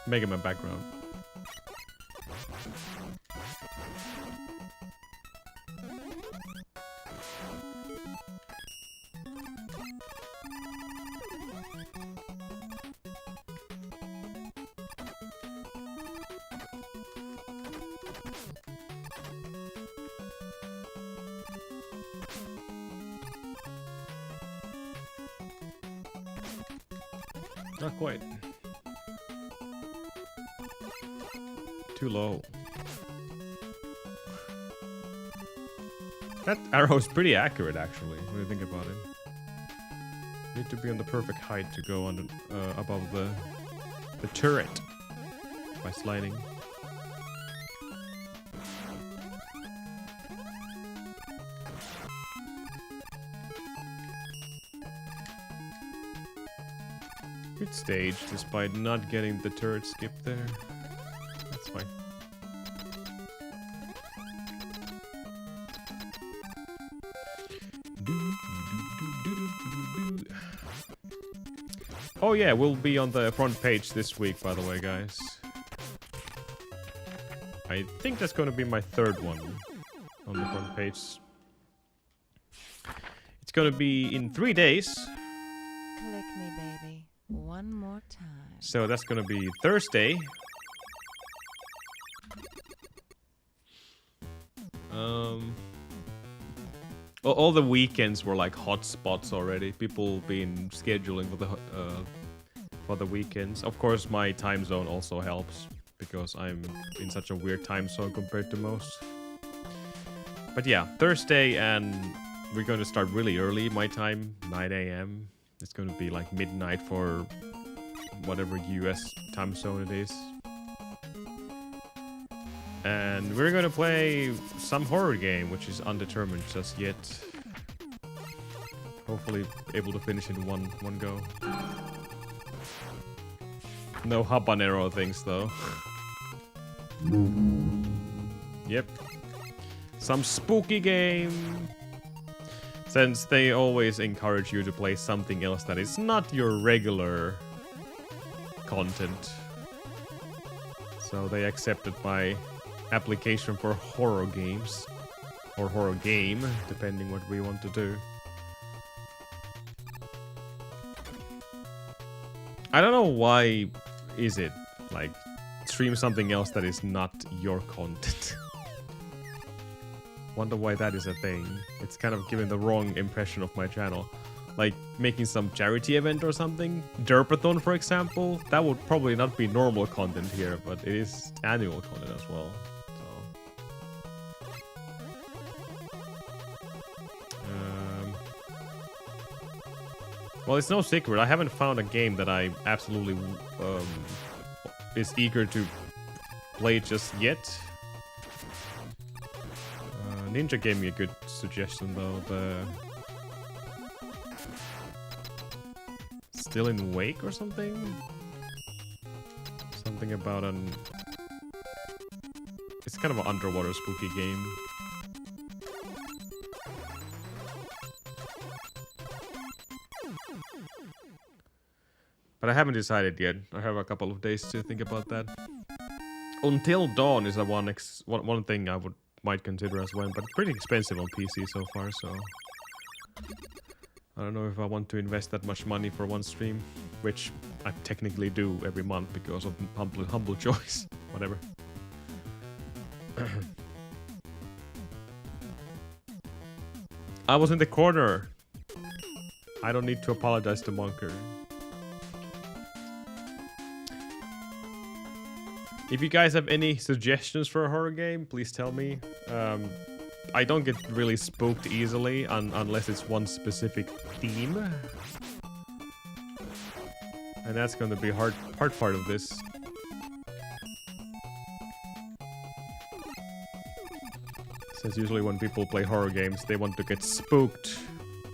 Megaman background. Not quite. Too low. That arrow is pretty accurate, actually, when you think about it. Need to be on the perfect height to go on above the turret by sliding. Good stage, despite not getting the turret skip there. That's fine. Oh yeah, we'll be on the front page this week, by the way, guys. I think that's gonna be my third one on the front page. It's gonna be in 3 days. Click me, baby. One more time. So that's gonna be Thursday. All the weekends were like hot spots already. People been scheduling for the weekends. Of course, my time zone also helps because I'm in such a weird time zone compared to most. But yeah, Thursday, and we're going to start really early. My time, 9 a.m. It's going to be like midnight for whatever US time zone it is. And we're gonna play some horror game, which is undetermined just yet. Hopefully able to finish in one go. No habanero things though. Yep. Some spooky game. Since they always encourage you to play something else that is not your regular content. So they accepted my application for horror games. Or horror game, depending what we want to do. I don't know why is it, like, stream something else that is not your content. Wonder why that is a thing. It's kind of giving the wrong impression of my channel. Like, making some charity event or something. Derpathon, for example. That would probably not be normal content here, but it is annual content as well. Well, it's no secret. I haven't found a game that I absolutely is eager to play just yet. Ninja gave me a good suggestion though. The Still in Wake or something? Something about an... It's kind of an underwater spooky game. But I haven't decided yet. I have a couple of days to think about that. Until Dawn is a one thing I might consider as well, but pretty expensive on PC so far, so I don't know if I want to invest that much money for one stream, which I technically do every month because of humble choice. Whatever. I was in the corner. I don't need to apologize to Monker. If you guys have any suggestions for a horror game, please tell me. I don't get really spooked easily unless it's one specific theme. And that's going to be hard part of this. Since usually when people play horror games, they want to get spooked.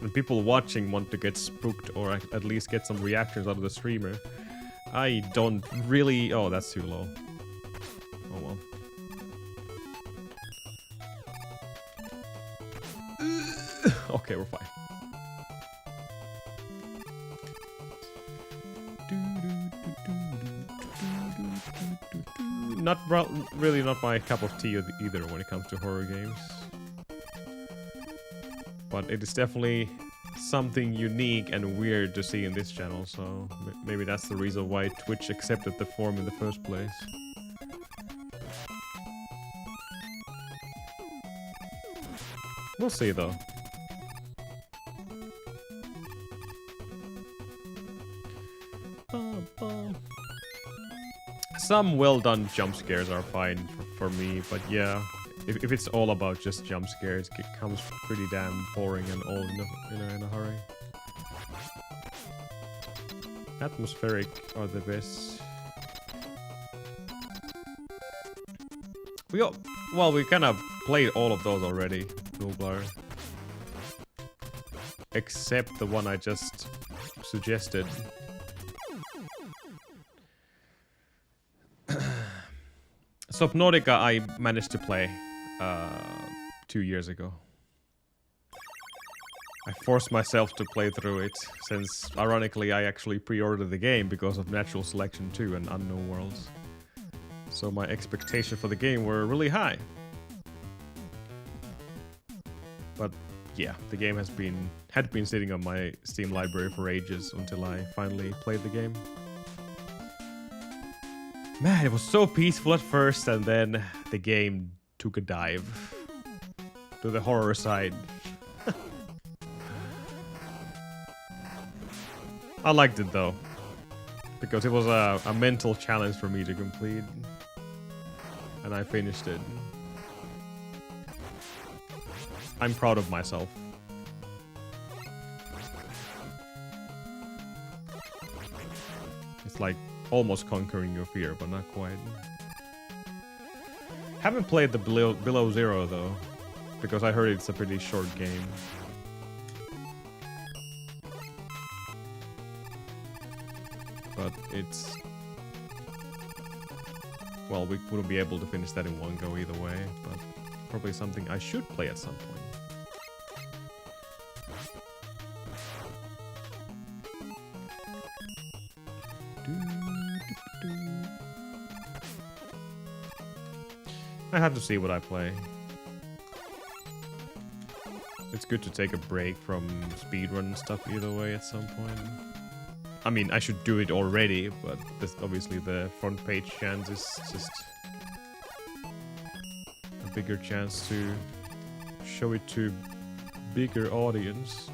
And people watching want to get spooked or at least get some reactions out of the streamer. I don't really... Oh, that's too low. Oh well. Okay, we're fine. Really not my cup of tea either when it comes to horror games. But it is definitely something unique and weird to see in this channel, so maybe that's the reason why Twitch accepted the form in the first place. We'll see though. Some well done jump scares are fine for me, but yeah, if it's all about just jump scares, it becomes pretty damn boring and all in a hurry. Atmospheric are the best. Well, we kind of played all of those already, Nublar. Except the one I just suggested. Subnautica I managed to play 2 years ago. I forced myself to play through it, since ironically I actually pre-ordered the game because of Natural Selection 2 and Unknown Worlds. So my expectations for the game were really high. But yeah, the game had been sitting on my Steam library for ages until I finally played the game. Man, it was so peaceful at first, and then the game took a dive to the horror side. I liked it though, because it was a mental challenge for me to complete, and I finished it. I'm proud of myself. It's like almost conquering your fear, but not quite. Haven't played the Below Zero though, because I heard it's a pretty short game. But it's... Well, we wouldn't be able to finish that in one go either way, but probably something I should play at some point. I have to see what I play. It's good to take a break from speedrun stuff either way at some point. I mean, I should do it already, but obviously the front page chance is just a bigger chance to show it to bigger audience.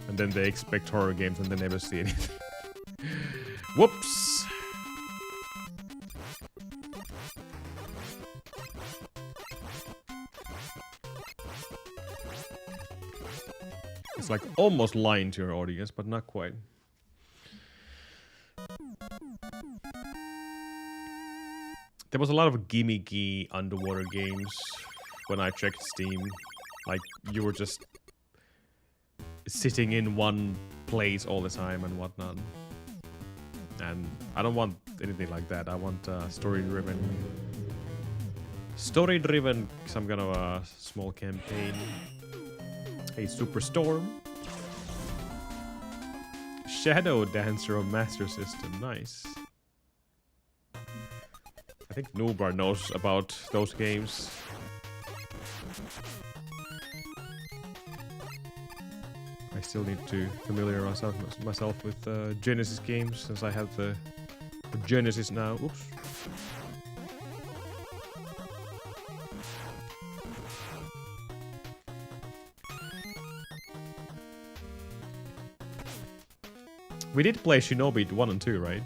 And then they expect horror games and they never see anything. Whoops! It's like almost lying to your audience, but not quite. There was a lot of gimmicky underwater games when I checked Steam. Like, you were just sitting in one place all the time and whatnot. And I don't want anything like that. I want story-driven, some kind of a small campaign. Hey, Superstorm. Shadow Dancer on Master System. Nice. I think Noobar knows about those games. I still need to familiarize myself with Genesis games since I have the Genesis now. Oops. We did play Shinobi 1 and 2, right?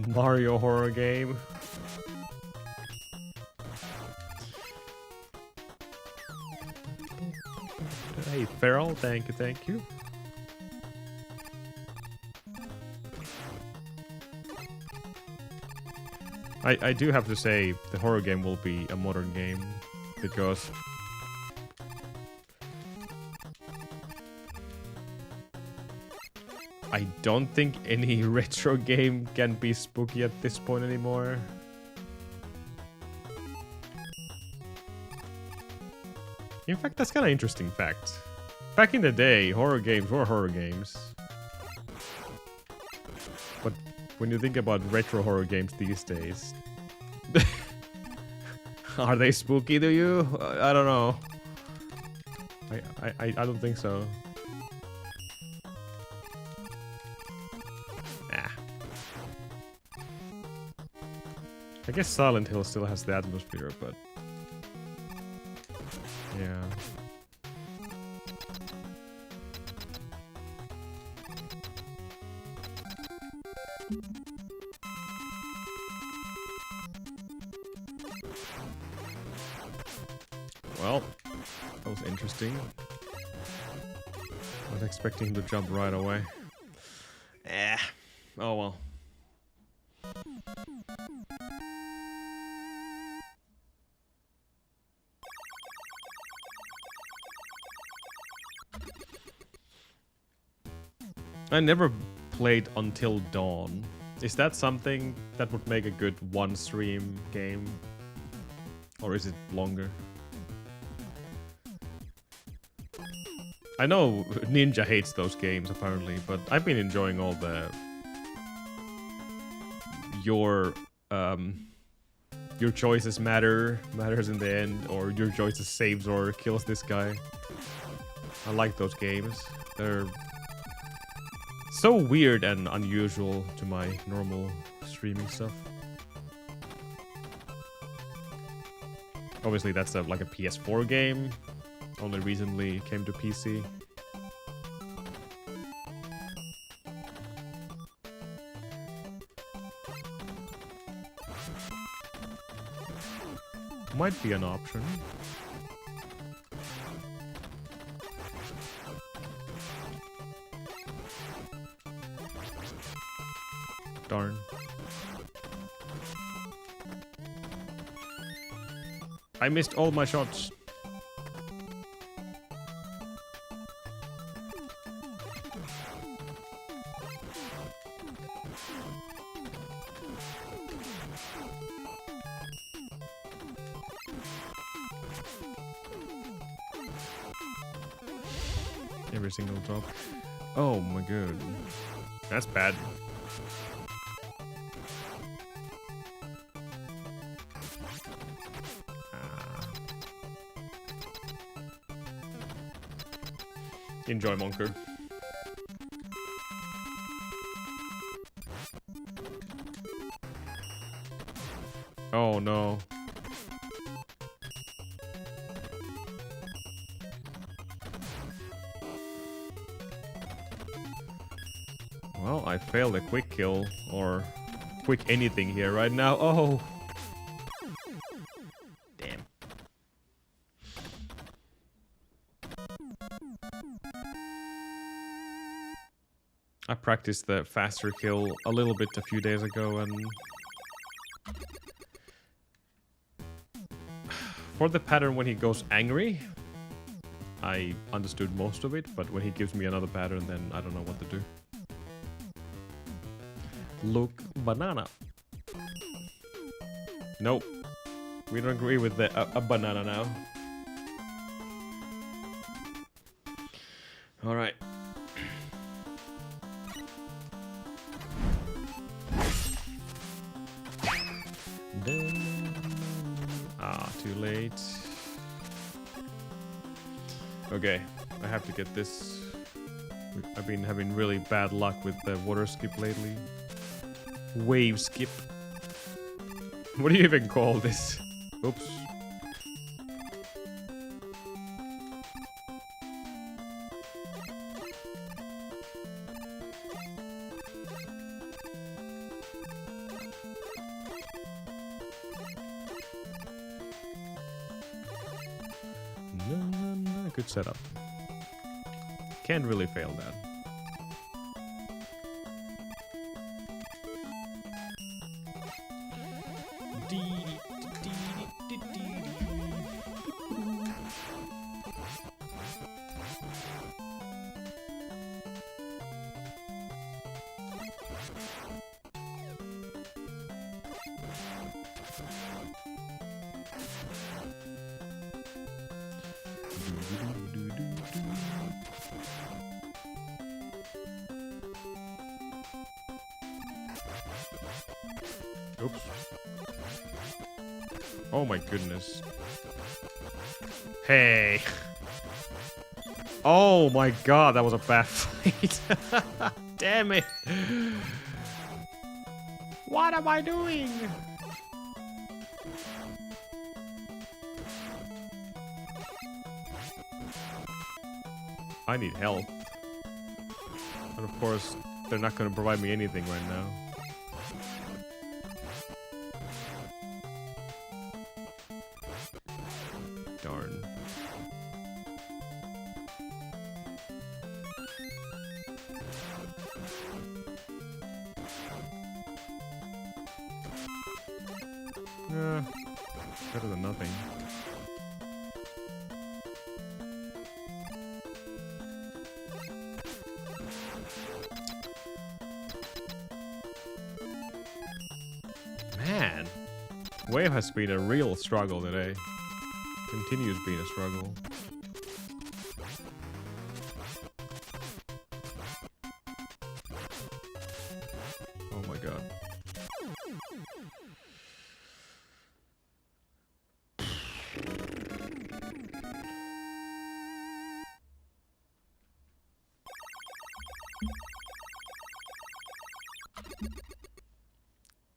Mario horror game. Hey, Feral, thank you, thank you. I do have to say the horror game will be a modern game because I don't think any retro game can be spooky at this point anymore. In fact, that's kind of interesting fact. Back in the day, horror games were horror games. But when you think about retro horror games these days, are they spooky to you? I don't know. I don't think so. Ah. I guess Silent Hill still has the atmosphere, but yeah. Well, that was interesting. I was expecting him to jump right away. Oh well. I never played Until Dawn. Is that something that would make a good one-stream game? Or is it longer? I know Ninja hates those games apparently, but I've been enjoying all the your choices matters in the end, or your choices saves or kills this guy. I like those games. They're so weird and unusual to my normal streaming stuff. Obviously that's like a PS4 game. Only recently came to PC. Might be an option. Darn. I missed all my shots. Every single drop. Oh my god. That's bad. Enjoy, Monker. Oh no. Well, I failed a quick kill, or quick anything here right now. Oh! Damn. I practiced the faster kill a little bit a few days ago, and for the pattern when he goes angry, I understood most of it, but when he gives me another pattern, then I don't know what to do. Look, banana. Nope. We don't agree with the a banana now. All right. Too late. Okay, I have to get this. I've been having really bad luck with the water skip lately. Wave skip. What do you even call this? Oops. No, good setup. Can't really fail that. Oops. Oh my goodness. Hey. Oh my god, that was a bad fight. Damn it. What am I doing? I need help. And of course, they're not going to provide me anything right now. Darn. Better than nothing. Man, Wave has been a real struggle today. Continues being a struggle. Oh my god.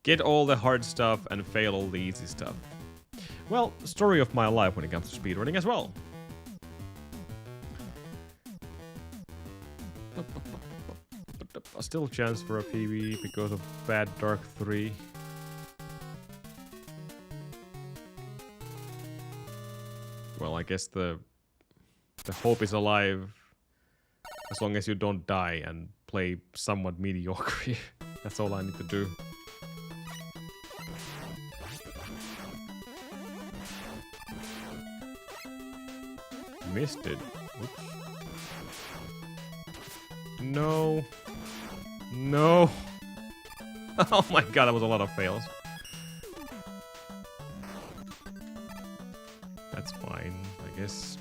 Get all the hard stuff and fail all the easy stuff. Well, story of my life when it comes to speedrunning as well. Still a chance for a PB because of Bad Dark 3. Well, I guess the hope is alive as long as you don't die and play somewhat mediocre. That's all I need to do. Missed it. Oops. No. No. Oh my god, that was a lot of fails. That's fine, I guess.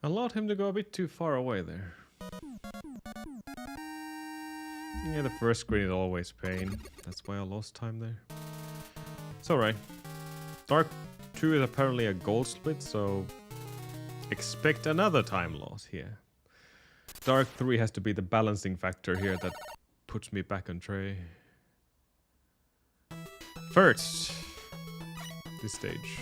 Allowed him to go a bit too far away there. Yeah, the first screen is always pain. That's why I lost time there. It's alright. Dark 2 is apparently a gold split, so expect another time loss here. Dark 3 has to be the balancing factor here that puts me back on tray. First, this stage.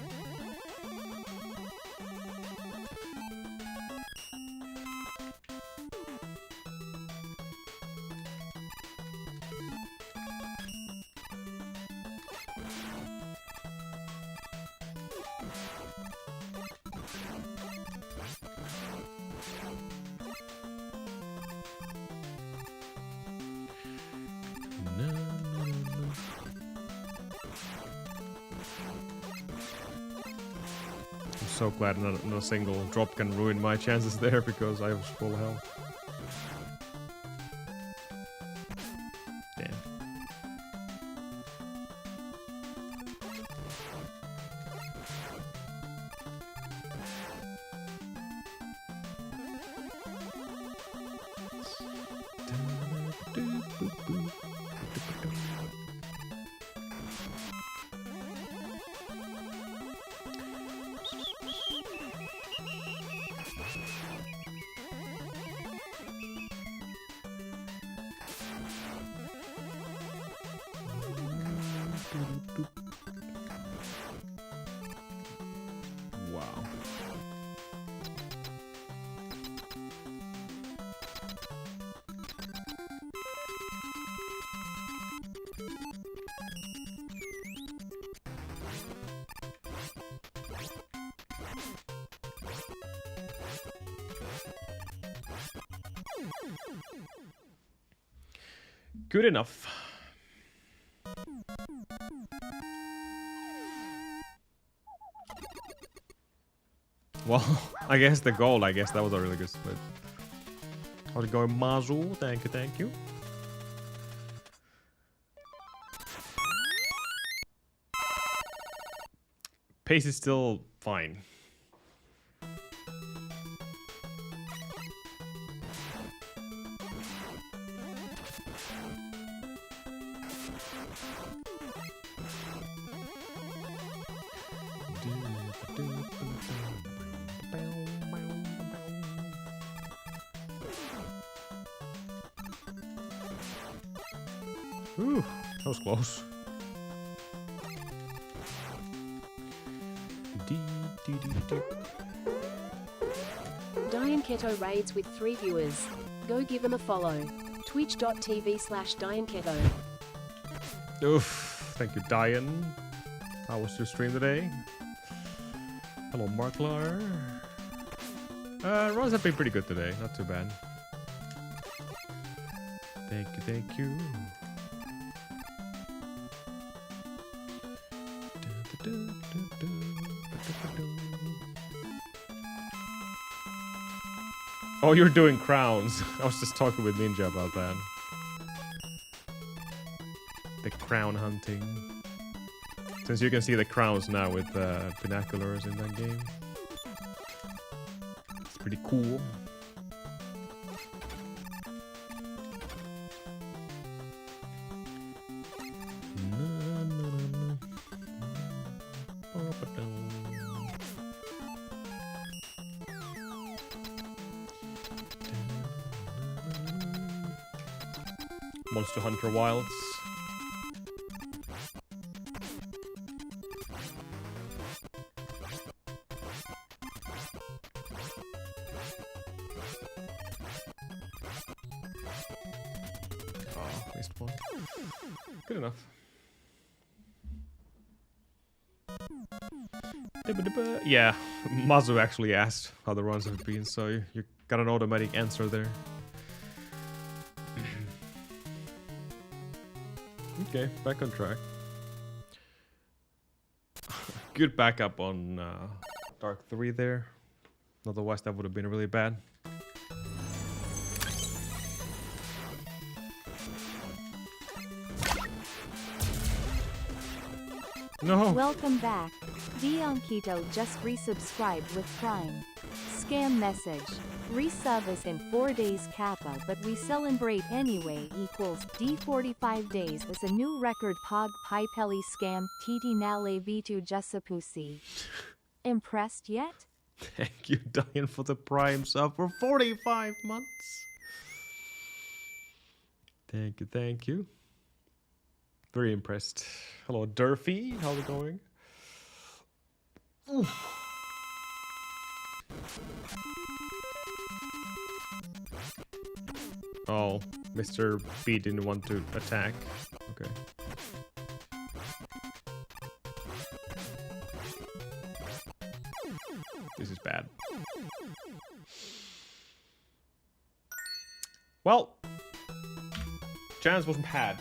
I'm so glad not a single drop can ruin my chances there because I have full health. Damn. Wow. Good enough. Well, I guess the goal, that was a really good split. How's it going, Mazu? Thank you, thank you. Pace is still fine. Ooh, that was close. Diane Keto raids with 3 viewers. Go give him a follow. Twitch.tv/DianeKeto. Oof, thank you, Diane. How was your stream today? Hello, Marklar. Runs have been pretty good today, not too bad. Thank you, thank you. Oh, you're doing crowns. I was just talking with Ninja about that. The crown hunting. Since you can see the crowns now with binoculars in that game. It's pretty cool. Monster Hunter Wilds. Oh, missed one. Good enough. Yeah, Mazu actually asked how the runs have been, so you got an automatic answer there. Okay, back on track. Good backup on Dark 3 there. Otherwise that would have been really bad. No. Welcome back. Dionkito just resubscribed with Prime. Scam message. Resub is in 4 days kappa but we celebrate anyway equals D45 days is a new record pog pipeli scam titi nale vitu jusapusi. Impressed yet? Thank you, Diane, for the Prime sub for 45 months. Thank you, thank you. Very impressed. Hello, Durfee. How's it going? Oof. Oh, Mr. B didn't want to attack. Okay. This is bad. Well, chance wasn't bad.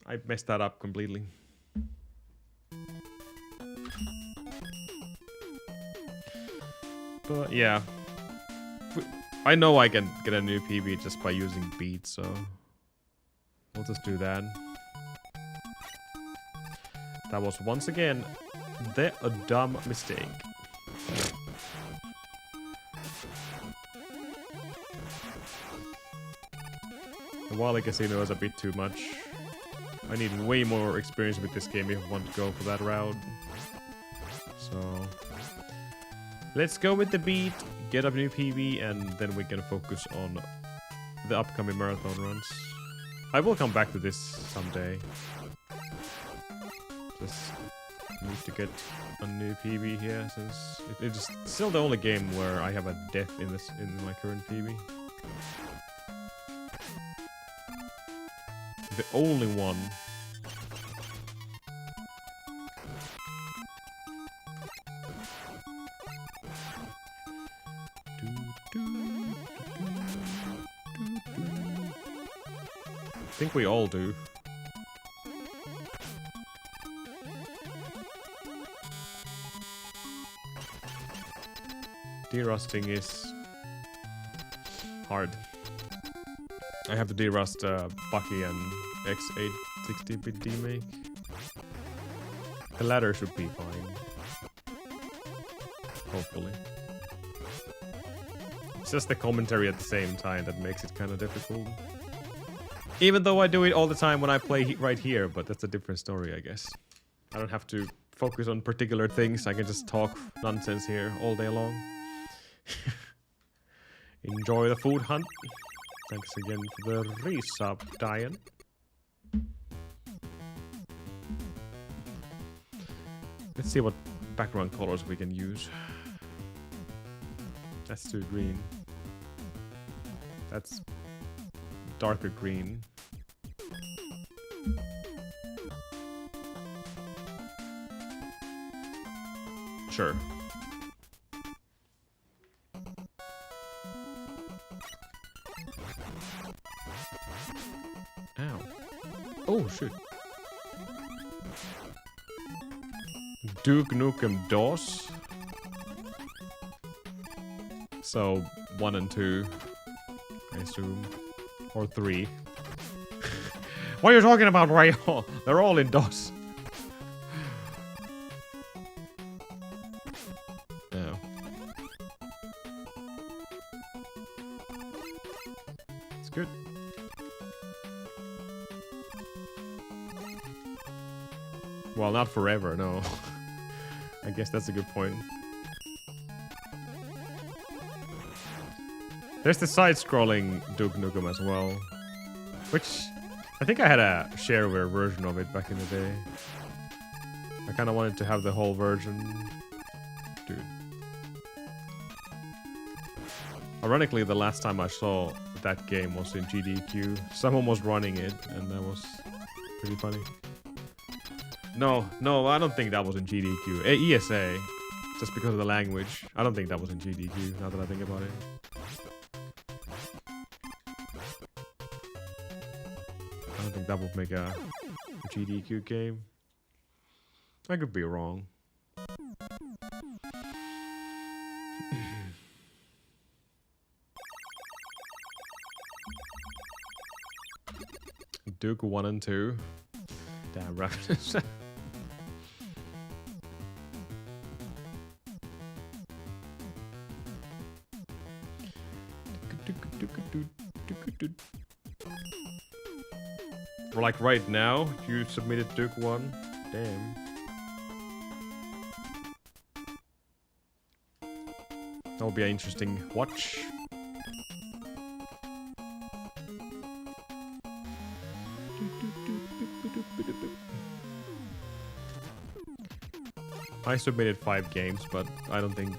I messed that up completely. But yeah. I know I can get a new PB just by using beats, so we'll just do that. That was once again a dumb mistake. The Wally Casino is a bit too much. I need way more experience with this game if I want to go for that route. So let's go with the beat, get a new PB, and then we can focus on the upcoming marathon runs. I will come back to this someday. Just need to get a new PB here, since it's still the only game where I have a death in my current PB. The only one. I think we all do. Derusting is hard. I have to derust Bucky and X860-bit demake. The latter should be fine. Hopefully. It's just the commentary at the same time that makes it kind of difficult. Even though I do it all the time when I play right here, but that's a different story, I guess. I don't have to focus on particular things. I can just talk nonsense here all day long. Enjoy the food hunt. Thanks again for the resub, Diane. Let's see what background colors we can use. That's too green. That's darker green. Sure. Ow. Oh, shit. Duke Nukem DOS. So, 1 and 2, I assume. Or 3. What are you talking about, Rayo? They're all in DOS. Oh. It's good. Well, not forever, no. I guess that's a good point. There's the side-scrolling Duke Nukem as well. Which, I think I had a shareware version of it back in the day. I kind of wanted to have the whole version. Dude. Ironically, the last time I saw that game was in GDQ. Someone was running it, and that was pretty funny. No, I don't think that was in GDQ. ESA, just because of the language. I don't think that was in GDQ, now that I think about it. I don't think that would make a GDQ game. I could be wrong. Duke 1 and 2. Damn reference. Like right now, you submitted Duke 1. Damn. That will be an interesting watch. I submitted 5 games, but I don't think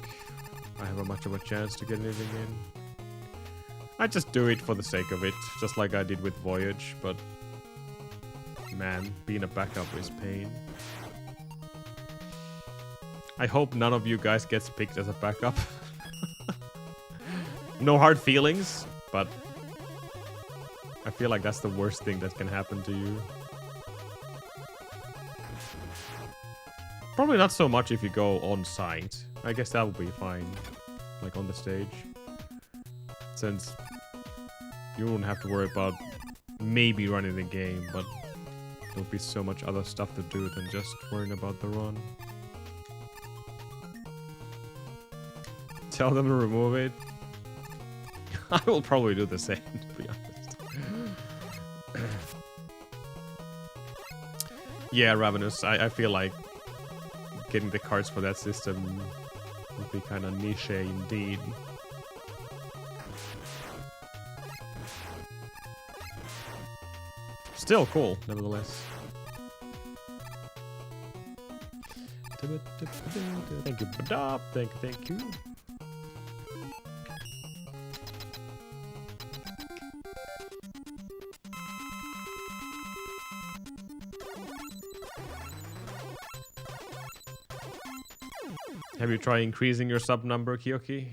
I have much of a chance to get anything in. I just do it for the sake of it, just like I did with Voyage, but man, being a backup is pain. I hope none of you guys gets picked as a backup. No hard feelings, but I feel like that's the worst thing that can happen to you. Probably not so much if you go on site. I guess that would be fine, like on the stage. Since you wouldn't have to worry about maybe running the game, but there'll be so much other stuff to do than just worrying about the run. Tell them to remove it. I will probably do the same, to be honest. Yeah, Ravenous, I feel like getting the cards for that system would be kind of niche indeed. Still cool, nevertheless. Thank you, Badop. Thank you. Have you tried increasing your sub number, Kyoki?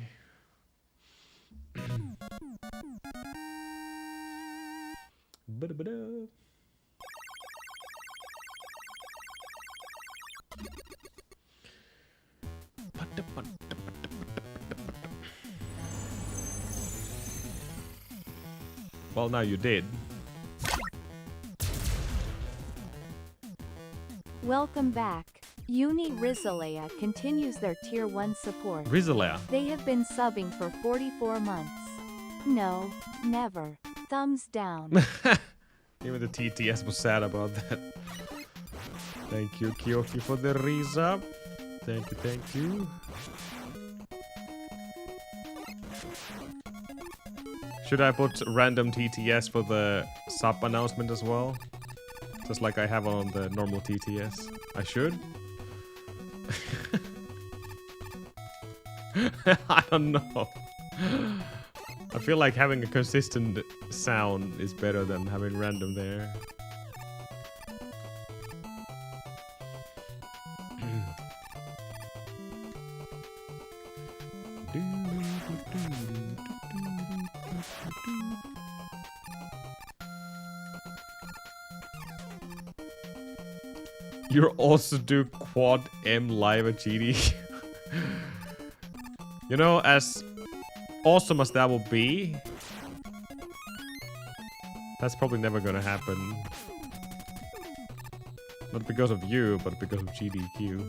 Well, now you did. Welcome back. Uni Rizalea continues their Tier 1 support. Rizalea. They have been subbing for 44 months. No, never. Thumbs down. Even the TTS was sad about that. Thank you, Kyoki, for the resub. Thank you. Should I put random TTS for the sub announcement as well? Just like I have on the normal TTS. I should? I don't know. I feel like having a consistent sound is better than having random there. You also do quad M live at GD. You know, as awesome as that will be, that's probably never gonna happen. Not because of you, but because of GDQ.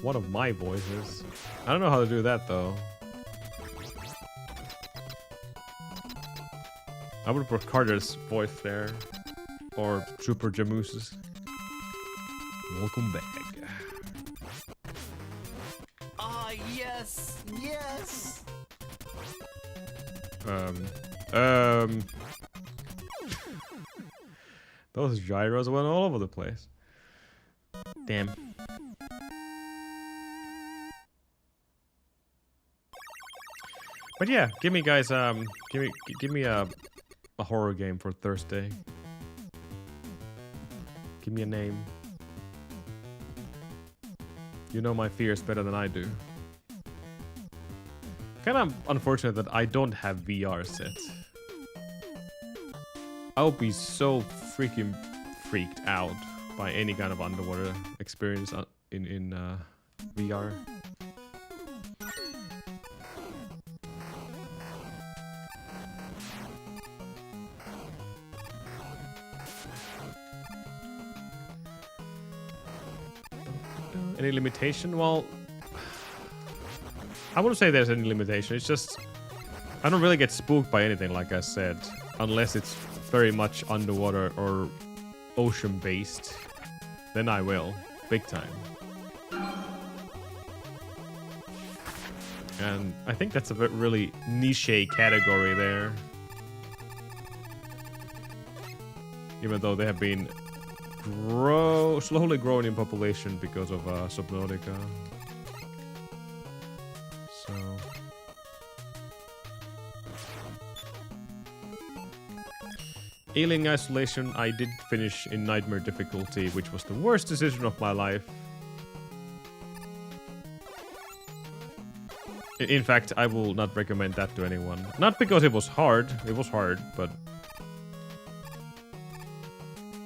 One of my voices. I don't know how to do that though. I would put Carter's voice there. Or Super Jamoose's. Welcome back. Ah, yes! Yes! Those gyros went all over the place. Damn. But yeah, give me guys, give me a horror game for Thursday. Give me a name. You know my fears better than I do. Kind of unfortunate that I don't have VR set. I would be so freaking freaked out by any kind of underwater experience in VR. Any limitation? Well, I wouldn't say there's any limitation. It's just I don't really get spooked by anything, like I said, unless it's very much underwater or ocean based. Then I will, big time. And I think that's a really niche category there. Even though they have been slowly growing in population because of Subnautica. So... Alien Isolation I did finish in Nightmare difficulty, which was the worst decision of my life. In fact, I will not recommend that to anyone. Not because it was hard, but...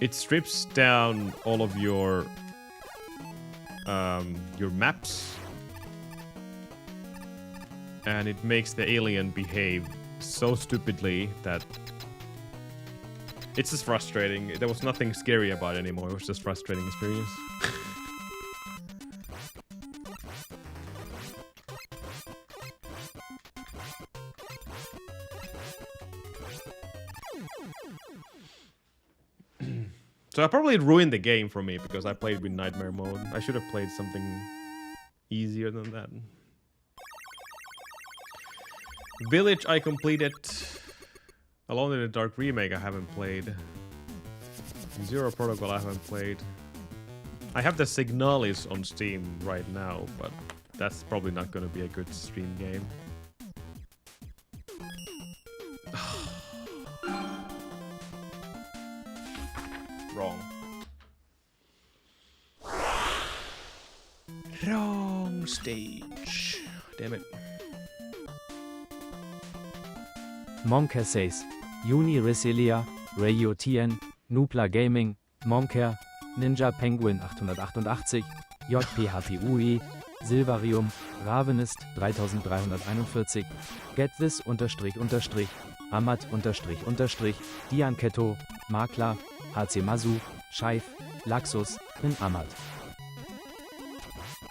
It strips down all of your maps. And it makes the alien behave so stupidly that... It's just frustrating. There was nothing scary about it anymore. It was just frustrating experience. So I probably ruined the game for me because I played with Nightmare mode. I should have played something easier than that. Village I completed. Alone in the Dark remake I haven't played. Zero Protocol I haven't played. I have the Signalis on Steam right now, but that's probably not gonna be a good stream game. Wrong. Wrong stage. Damn it. Monker says, Juni Resilia, Rayo Tien, Nubla Gaming, Monker, Ninja Penguin 888, JPHPUE, Silvarium, Ravenist 3341, Get This Amat Dianketto, Makler, HC Masu, Scheif, Laxus, in Amat.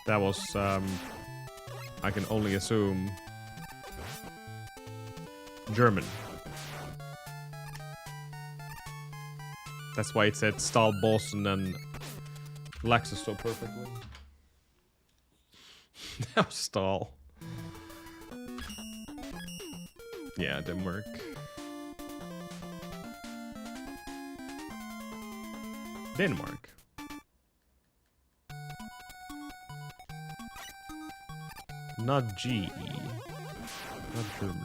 That was, I can only assume, German. That's why it said Stahl Bossen and Laxus so perfectly. That was Stahl. Yeah, didn't work. Denmark. Not GE. Not Germany.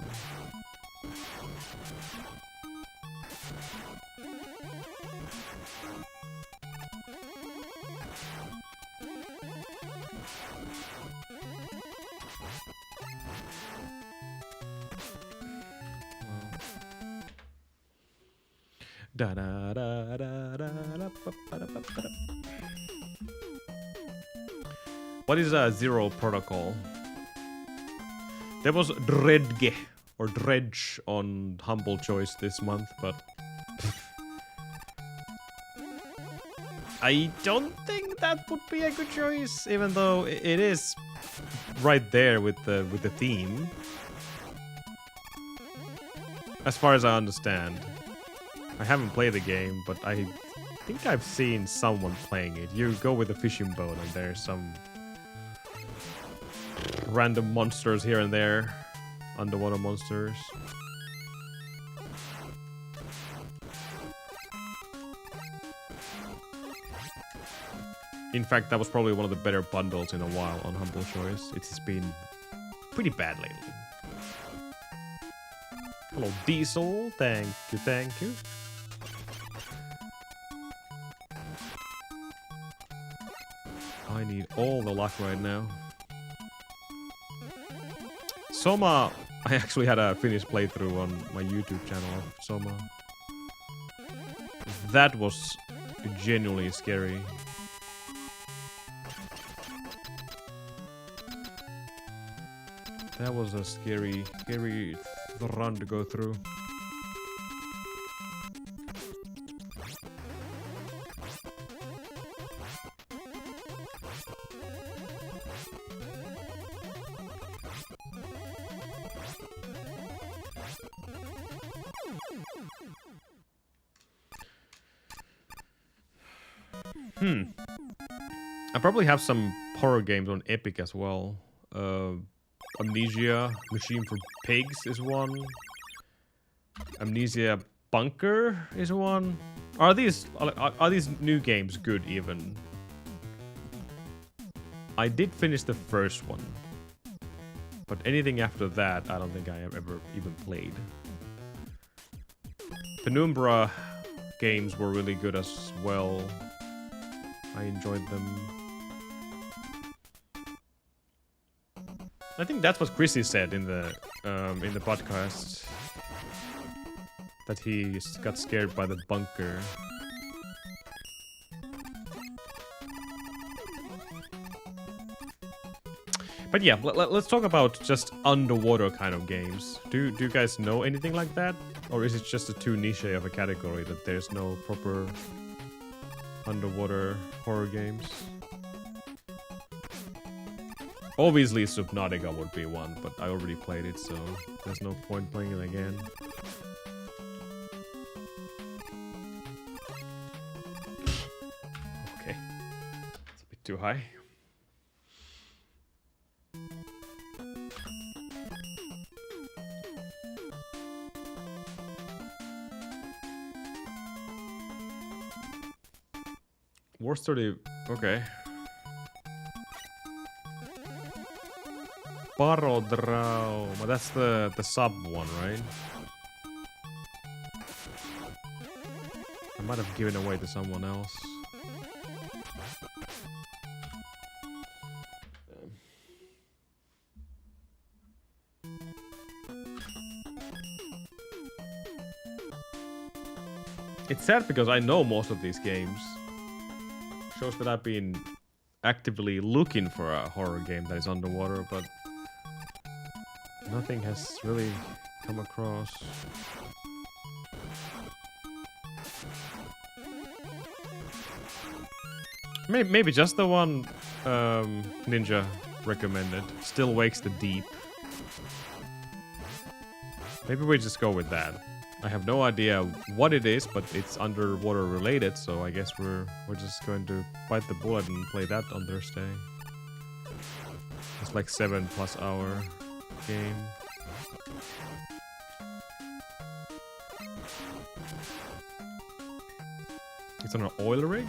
Da da da da da da ba da ba da. What is a Zero Protocol? There was Dredge or Dredge on Humble Choice this month, but I don't think that would be a good choice, even though it is right there with the theme, as far as I understand. I haven't played the game, but I think I've seen someone playing it. You go with a fishing boat and there's some random monsters here and there. Underwater monsters. In fact, that was probably one of the better bundles in a while on Humble Choice. It's been pretty bad lately. Hello, Diesel. Thank you, thank you. I need all the luck right now. Soma, I actually had a finished playthrough on my YouTube channel of Soma. That was genuinely scary. That was a scary run to go through. I probably have some horror games on Epic as well. Amnesia, Machine for Pigs is one. Amnesia Bunker is one. Are these new games good even? I did finish the first one. But anything after that, I don't think I have ever even played. Penumbra games were really good as well. I enjoyed them. I think that's what Chrissy said in the podcast. That he got scared by the bunker. But yeah, let's talk about just underwater kind of games. Do you guys know anything like that? Or is it just a too niche of a category that there's no proper underwater horror games? Obviously Subnautica would be one, but I already played it, so there's no point playing it again. Okay. It's a bit too high. War Story, okay. Parodrauma, that's the sub one, right? I might have given away to someone else. It's sad because I know most of these games. Shows that I've been actively looking for a horror game that is underwater, but nothing has really come across. Maybe just the one Ninja recommended. Still Wakes the Deep. Maybe we just go with that. I have no idea what it is, but it's underwater related, so I guess we're just going to bite the bullet and play that on Thursday. It's like 7+ hour game. It's on an oil rig?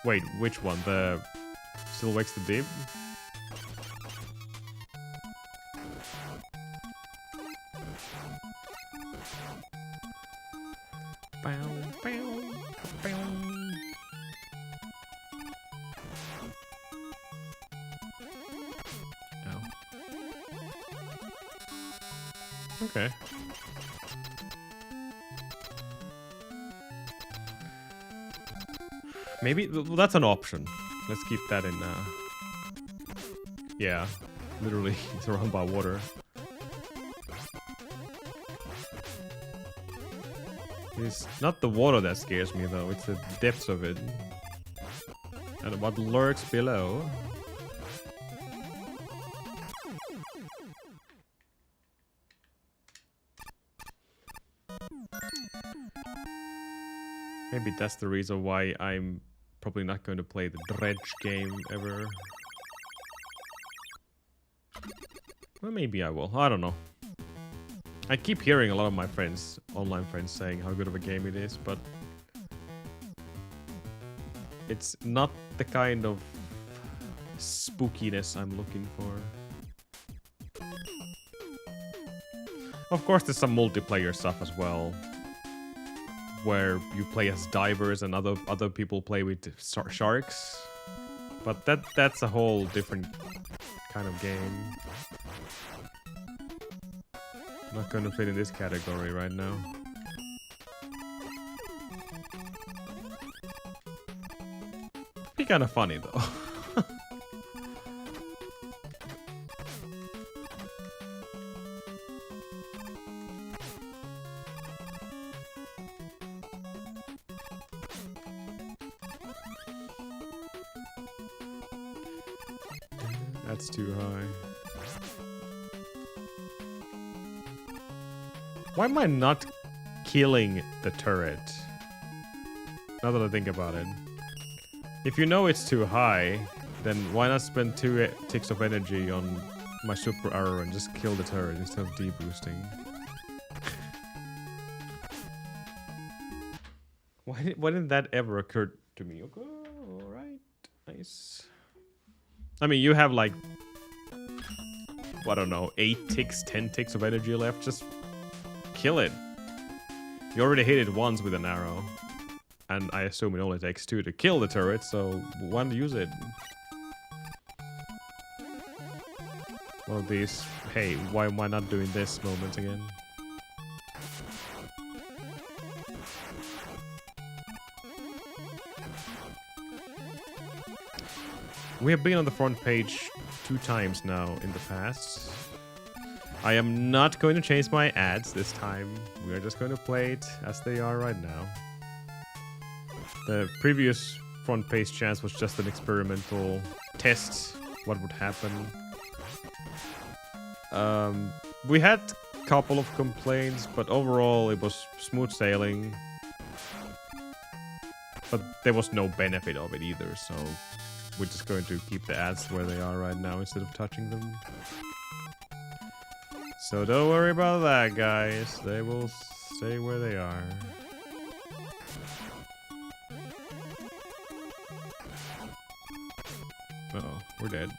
Wait, which one? The Still Wakes the Deep? Okay. Maybe that's an option. Let's keep that in. Yeah, literally surrounded by water. It's not the water that scares me though, it's the depths of it. And what lurks below. Maybe that's the reason why I'm probably not going to play the Dredge game ever. Well, maybe I will. I don't know. I keep hearing a lot of my friends, online friends, saying how good of a game it is, but it's not the kind of spookiness I'm looking for. Of course, there's some multiplayer stuff as well, where you play as divers and other people play with sharks, but that's a whole different kind of game. Not gonna fit in this category right now. Be kind of funny though. That's too high. Why am I not killing the turret? Now that I think about it. If you know it's too high, then why not spend 2 ticks of energy on my super arrow and just kill the turret instead of deboosting? Why didn't that ever occur to me? Okay, alright, nice. I mean, you have like, I don't know, 8 ticks, 10 ticks of energy left. Just kill it. You already hit it once with an arrow. And I assume it only takes 2 to kill the turret, so why not use it? One of these, hey, why am I not doing this moments again? We have been on the front page 2 times now in the past. I am not going to change my ads this time. We are just going to play it as they are right now. The previous front page chance was just an experimental test what would happen. We had a couple of complaints, but overall it was smooth sailing. But there was no benefit of it either, so we're just going to keep the ads where they are right now instead of touching them. So don't worry about that, guys. They will stay where they are. Uh-oh, we're dead.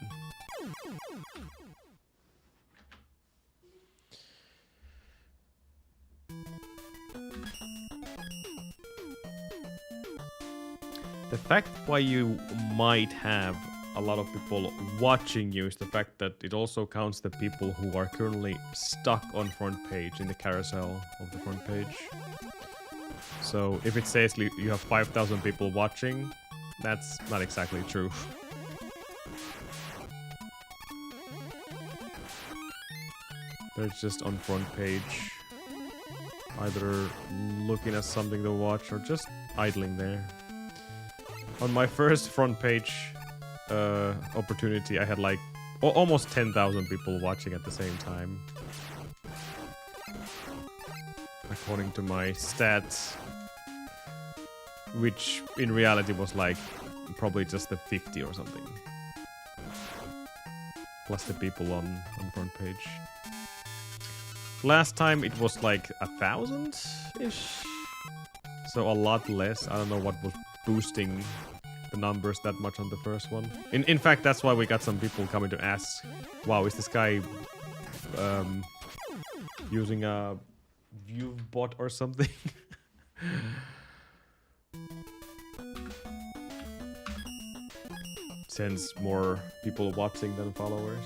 The fact why you might have a lot of people watching you is the fact that it also counts the people who are currently stuck on front page in the carousel of the front page. So if it says you have 5,000 people watching, that's not exactly true. They're just on front page, either looking at something to watch or just idling there. On my first front page opportunity, I had like almost 10,000 people watching at the same time. According to my stats, which in reality was like probably just the 50 or something. Plus the people on front page. Last time it was like 1,000-ish. So a lot less. I don't know what was boosting the numbers that much on the first one. In fact, that's why we got some people coming to ask, wow, is this guy using a view bot or something? Sends more people watching than followers.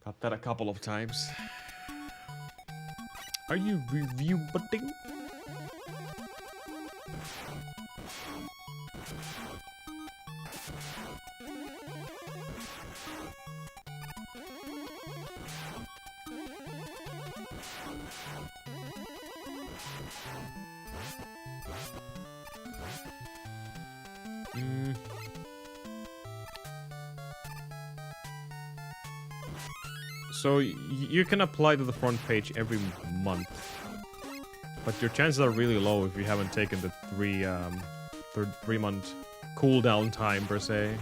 Got that a couple of times. Are you review butting? So you can apply to the front page every month, but your chances are really low if you haven't taken the three-month cooldown time per se.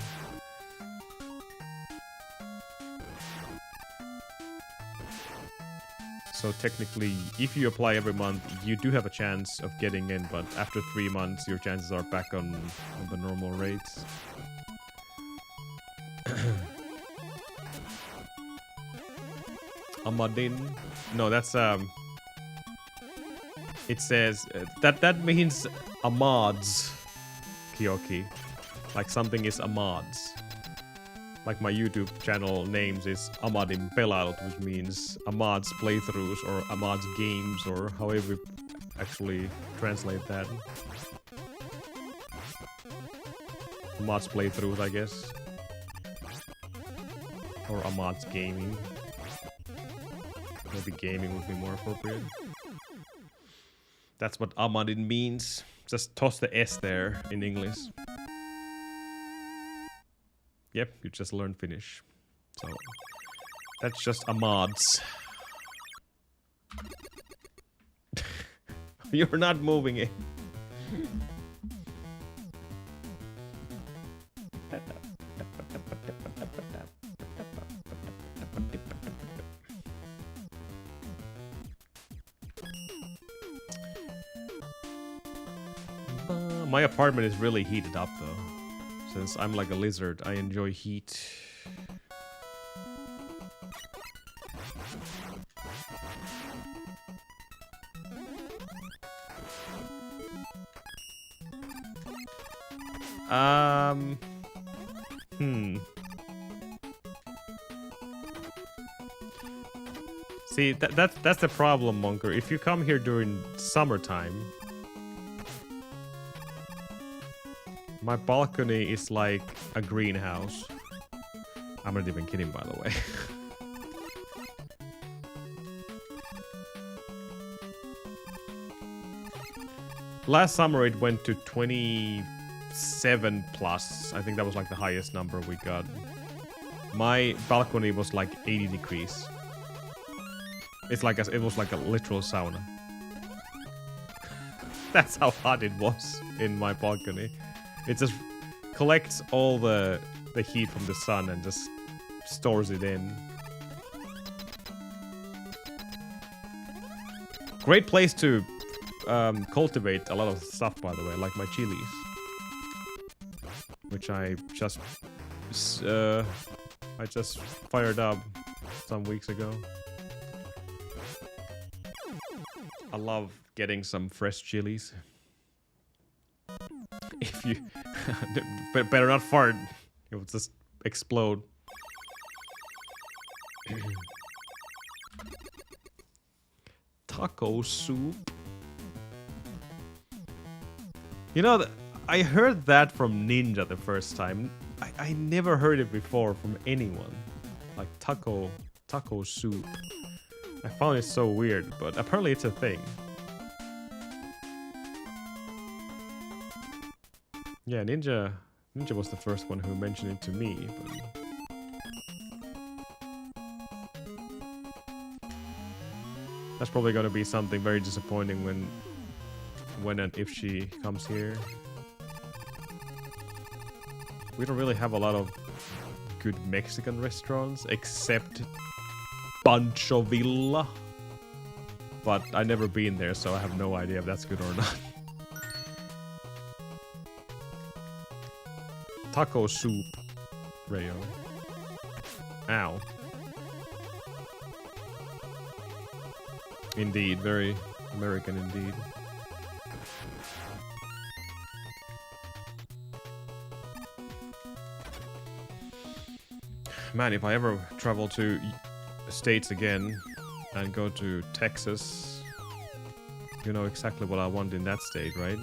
So technically, if you apply every month, you do have a chance of getting in, but after 3 months, your chances are back on the normal rates. Amadin? No, that's it says that means Amad's Kyoki. Like something is Amad's. Like my YouTube channel names is Amadin Pelailut, which means Amad's playthroughs or Amad's games, or however we actually translate that. Amad's playthroughs, I guess. Or Amad's gaming. Maybe gaming would be more appropriate. That's what Amadin means. Just toss the S there in English. Yep, you just learned Finnish. So that's just Amad's. You're not moving it. My apartment is really heated up though. Since I'm like a lizard, I enjoy heat. See, that's the problem, Monker. If you come here during summertime, my balcony is like a greenhouse. I'm not even kidding, by the way. Last summer it went to 27 plus. I think that was like the highest number we got. My balcony was like 80 degrees. It's like it was like a literal sauna. That's how hot it was in my balcony. It just collects all the heat from the sun and just stores it in. Great place to cultivate a lot of stuff, by the way, like my chilies, which I just fired up some weeks ago. I love getting some fresh chilies. If you better not fart, it will just explode. Taco soup. You know, I heard that from Ninja the first time. I never heard it before from anyone. Like taco soup. I found it so weird, but apparently it's a thing. Yeah, Ninja was the first one who mentioned it to me, but... That's probably gonna be something very disappointing when and if she comes here. We don't really have a lot of good Mexican restaurants, except Pancho Villa. But I've never been there, so I have no idea if that's good or not. Taco soup, Rayo. Ow. Indeed, very American indeed. Man, if I ever travel to States again and go to Texas, you know exactly what I want in that state, right?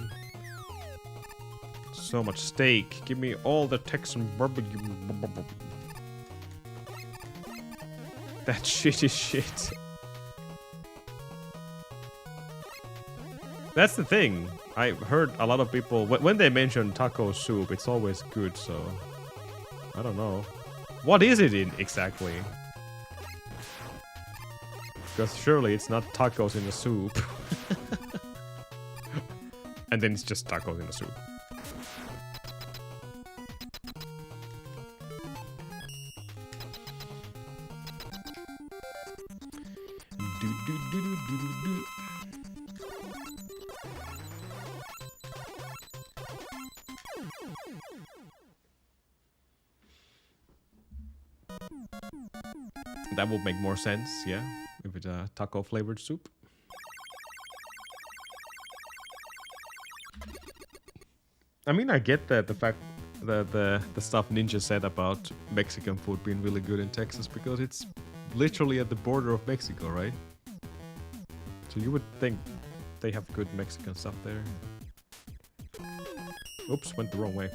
So much steak. Give me all the Texan barbecue. That shit is shit. That's the thing. I've heard a lot of people, when they mention taco soup, it's always good, so... I don't know. What is it in exactly? Because surely it's not tacos in a soup. And then it's just tacos in a soup. That would make more sense, yeah, if it's a taco flavored soup. I mean, I get that the fact that the stuff Ninja said about Mexican food being really good in Texas, because it's literally at the border of Mexico, right? So you would think they have good Mexican stuff there. Oops, went the wrong way.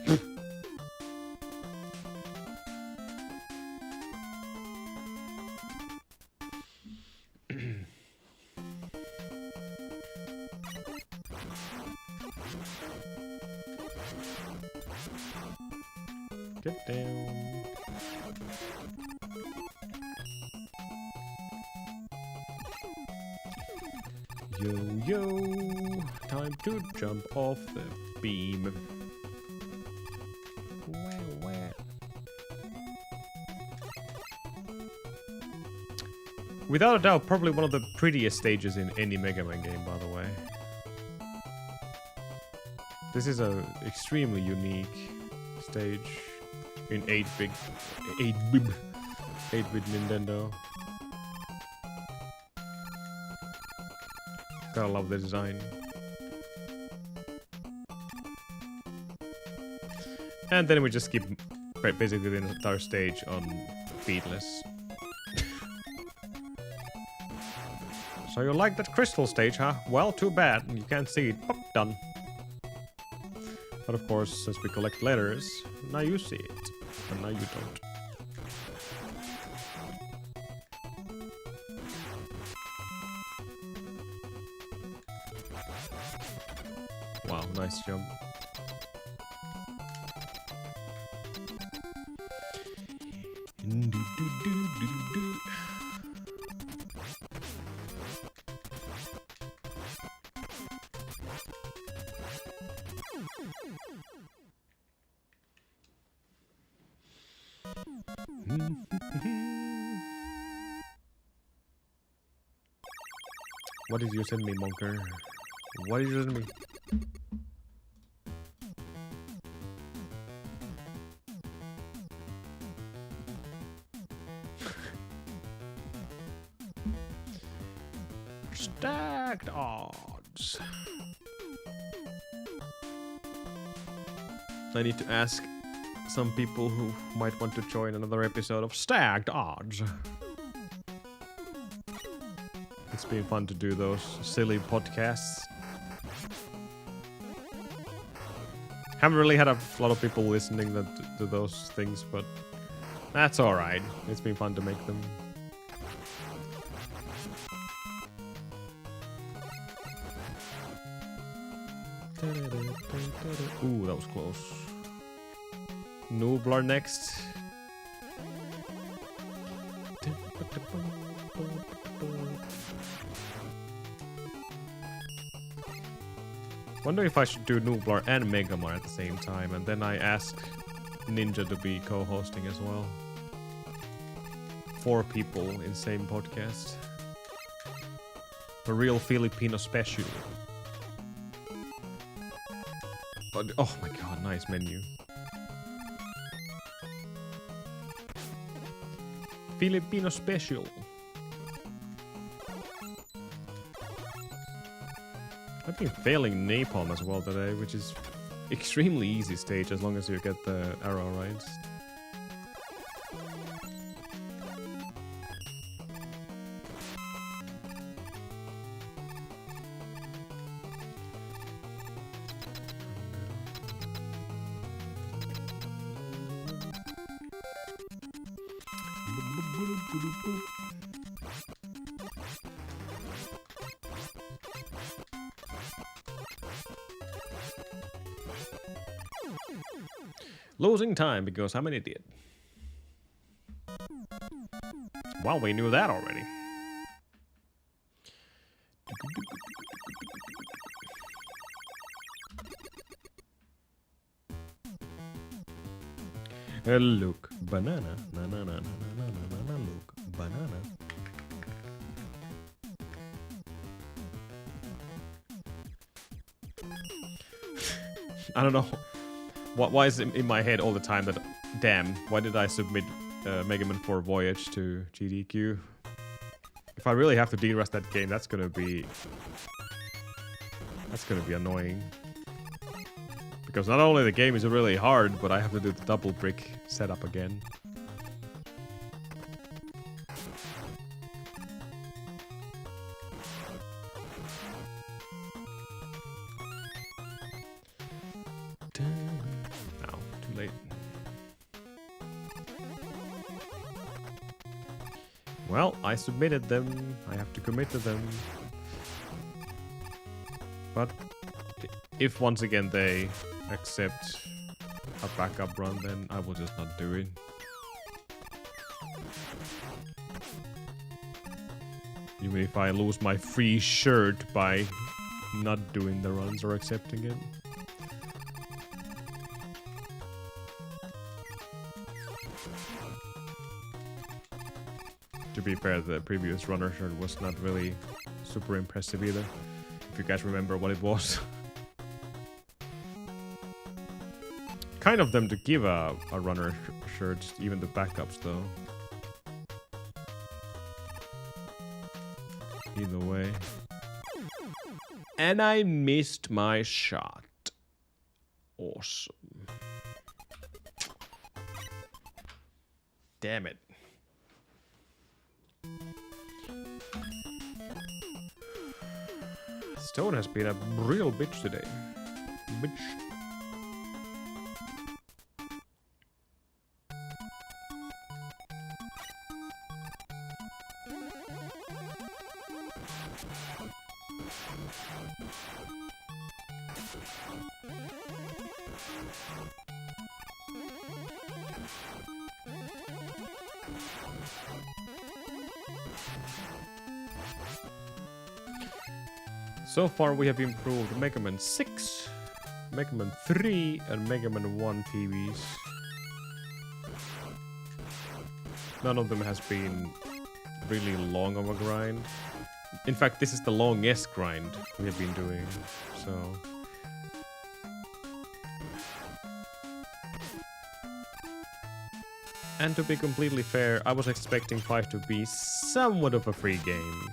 Get down. Yo, yo, time to jump off the beam. Without a doubt, probably one of the prettiest stages in any Mega Man game, by the way. This is a extremely unique stage in 8-bit Nintendo. Gotta love the design. And then we just skip basically the entire stage on beatless. So you like that crystal stage, huh? Well, too bad. You can't see it. Pop, done. But of course, since we collect letters, now you see it. And now you don't. Wow, nice jump. What did you send me, Monker? What did you send me? Stacked odds. I need to ask some people who might want to join another episode of Stacked Odds. It's been fun to do those silly podcasts. Haven't really had a lot of people listening to those things, but that's alright. It's been fun to make them. Ooh, that was close. Noobler next. Wonder if I should do Noobler and Megaman at the same time, and then I ask Ninja to be co-hosting as well. 4 people in same podcast. A real Filipino special. But, oh my god, nice menu. Filipino special. I've been failing Napalm as well today, which is extremely easy stage as long as you get the arrow right. Losing time because I'm an idiot. Well, we knew that already. Look, banana, na na na na na na na na. Look, banana. I don't know. Why is it in my head all the time that, damn, why did I submit Megaman 4 Voyage to GDQ? If I really have to de-rust that game, that's gonna be annoying. Because not only the game is really hard, but I have to do the double brick setup again. Now, too late. Well, I submitted them. I have to commit to them. But if once again they accept a backup run, then I will just not do it. Even if I lose my free shirt by not doing the runs or accepting it. To be fair, the previous runner shirt was not really super impressive either. If you guys remember what it was. Kind of them to give a runner shirt, even the backups though. Either way. And I missed my shot. Awesome. Damn it. Stone has been a real bitch today. Bitch. So far we have improved Megaman 6, Megaman 3 and Megaman 1 TVs. None of them has been really long of a grind. In fact, this is the longest grind we have been doing, so... And to be completely fair, I was expecting 5 to be somewhat of a free game.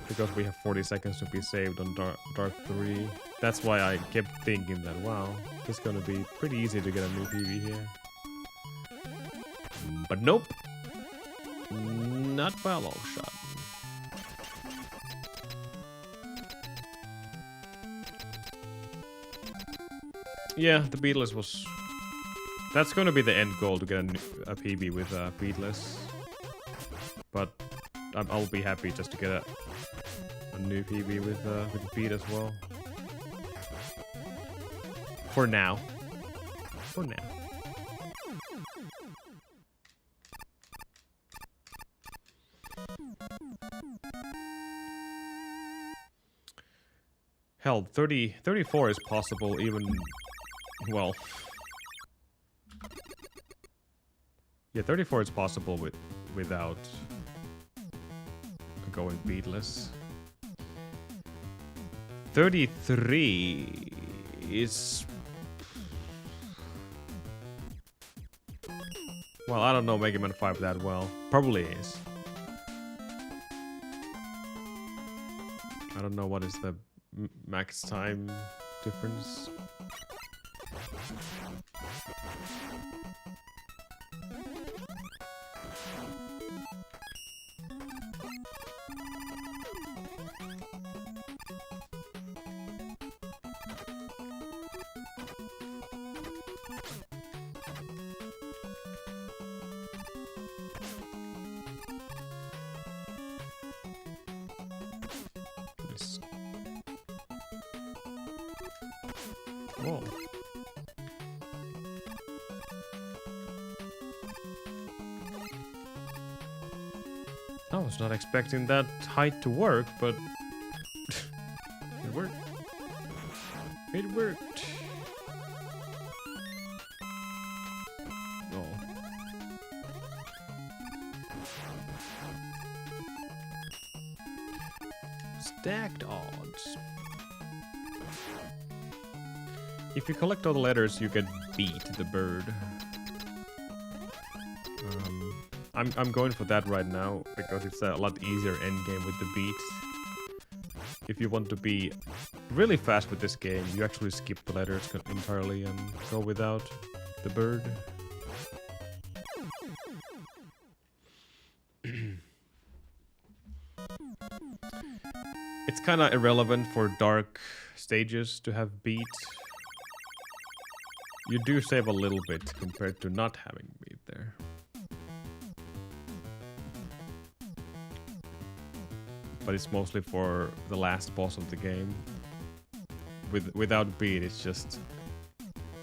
Because we have 40 seconds to be saved on Dark 3. That's why I kept thinking that, wow, it's gonna be pretty easy to get a new PV here. But nope. Not by a long shot. Yeah, the beatless was... That's gonna be the end goal, to get a PB with beatless. But I'll be happy just to get a new PB with beat as well. For now. For now. Hell, 34 is possible even, well... Yeah, 34 is possible without going beatless. 33 is... Well, I don't know Megaman 5 that well. Probably is. I don't know what is the max time difference. Whoa. I was not expecting that height to work, but it worked. It worked. Oh. Stacked odds. If you collect all the letters, you can beat the bird. I'm going for that right now because it's a lot easier endgame with the beats. If you want to be really fast with this game, you actually skip the letters entirely and go without the bird. It's kind of irrelevant for dark stages to have beat. You do save a little bit compared to not having beat there. But it's mostly for the last boss of the game. Without beat, it's just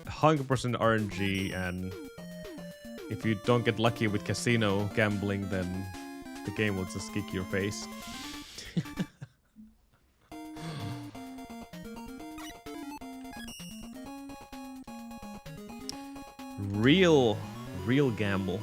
100% RNG, and if you don't get lucky with casino gambling, then the game will just kick your face. Real gamble.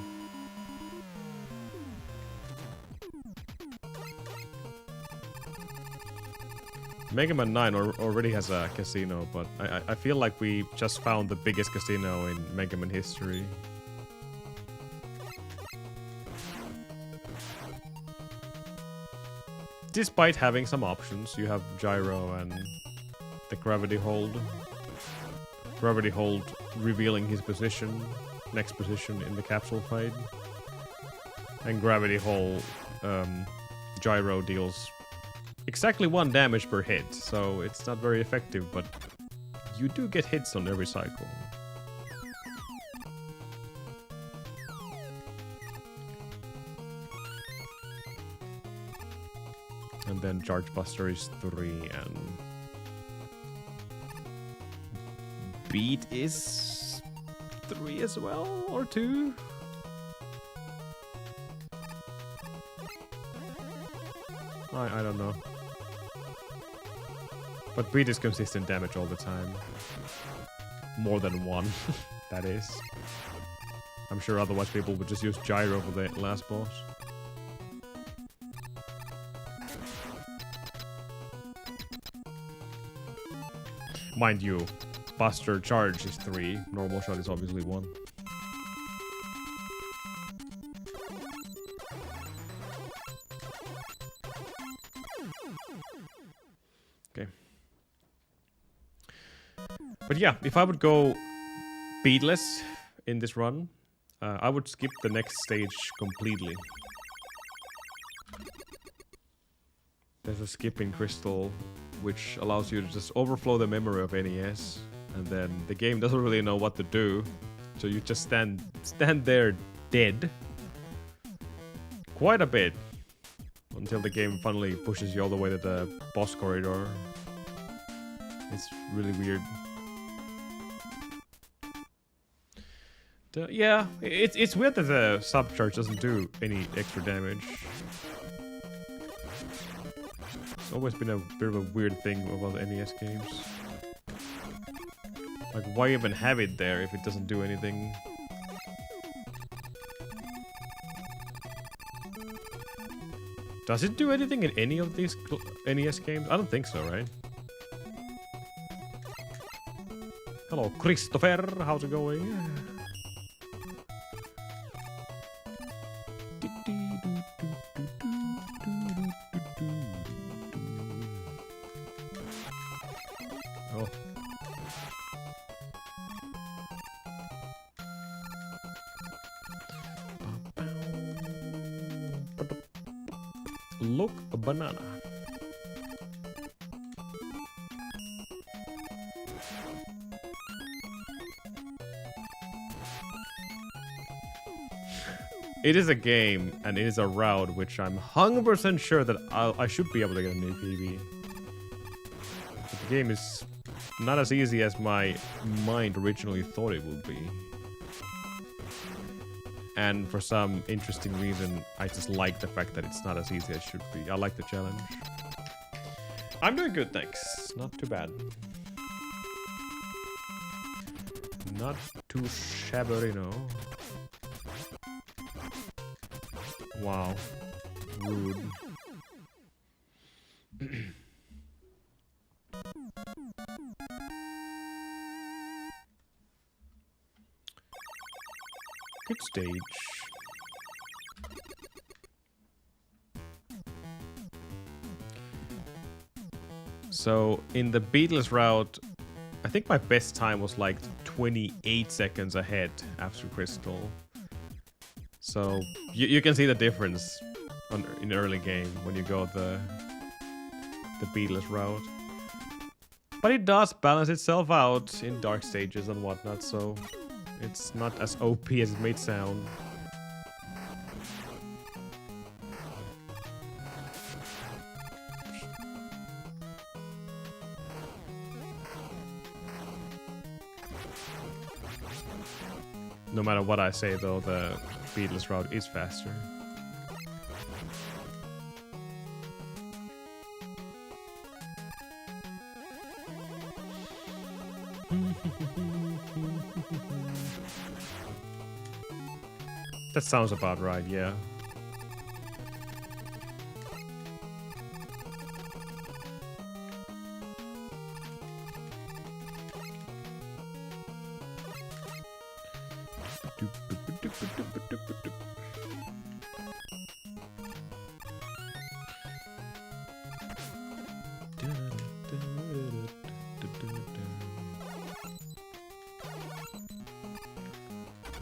Megaman 9 already has a casino, but I feel like we just found the biggest casino in Megaman history. Despite having some options, you have gyro and the gravity hold. Gravity hold revealing his position, next position in the capsule fight. And gravity hold gyro deals exactly 1 damage per hit, so it's not very effective, but you do get hits on every cycle. And then Charge Buster is 3 and Beat is 3 as well, or 2? I don't know. But Beat is consistent damage all the time. More than 1, that is. I'm sure otherwise people would just use Gyro for the last boss. Mind you, Buster Charge is 3, normal shot is obviously 1. Okay. But yeah, if I would go beatless in this run, I would skip the next stage completely. There's a skipping crystal which allows you to just overflow the memory of NES, and then the game doesn't really know what to do, so you just stand there dead quite a bit until the game finally pushes you all the way to the boss corridor. It's really weird. Yeah, it's weird that the subcharge doesn't do any extra damage. It's always been a bit of a weird thing about the NES games. Like, why even have it there if it doesn't do anything? Does it do anything in any of these NES games? I don't think so, right? Hello, Christopher. How's it going? Oh. Look, a banana. It is a game, and it is a route which I'm 100% sure that I should be able to get an APB. But the game is not as easy as my mind originally thought it would be. And for some interesting reason, I just like the fact that it's not as easy as it should be. I like the challenge. I'm doing good, thanks. Not too bad. Not too shabberino. Wow. Rude. Good stage. So in the beatless route, I think my best time was like 28 seconds ahead after Crystal. So you can see the difference in early game when you go the beatless route. But it does balance itself out in dark stages and whatnot, so it's not as OP as it may sound. No matter what I say though, the beatless route is faster. That sounds about right, yeah.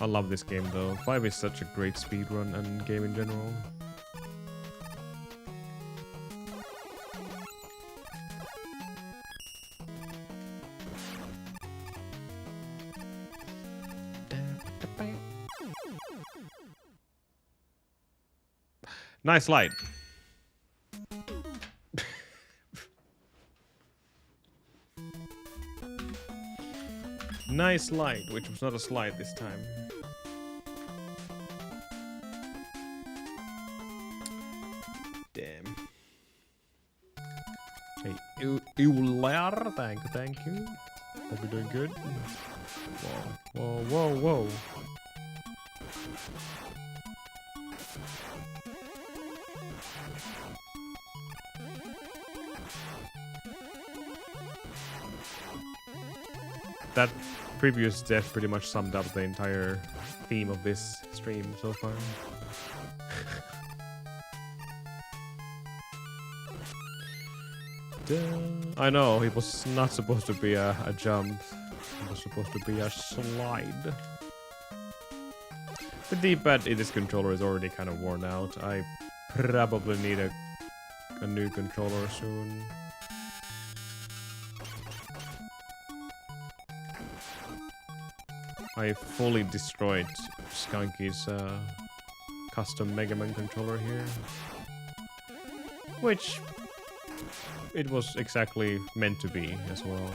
I love this game though. 5 is such a great speedrun and game in general. Nice light. Nice light, which was not a slide this time. Damn. Hey, Euler, thank you. Hope you're doing good. Whoa, whoa, whoa, whoa. That previous death pretty much summed up the entire theme of this stream so far. I know, it was not supposed to be a jump. It was supposed to be a slide. The D-pad in this controller is already kind of worn out. I probably need a new controller soon. I fully destroyed Skunky's custom Megaman controller here. Which it was exactly meant to be as well.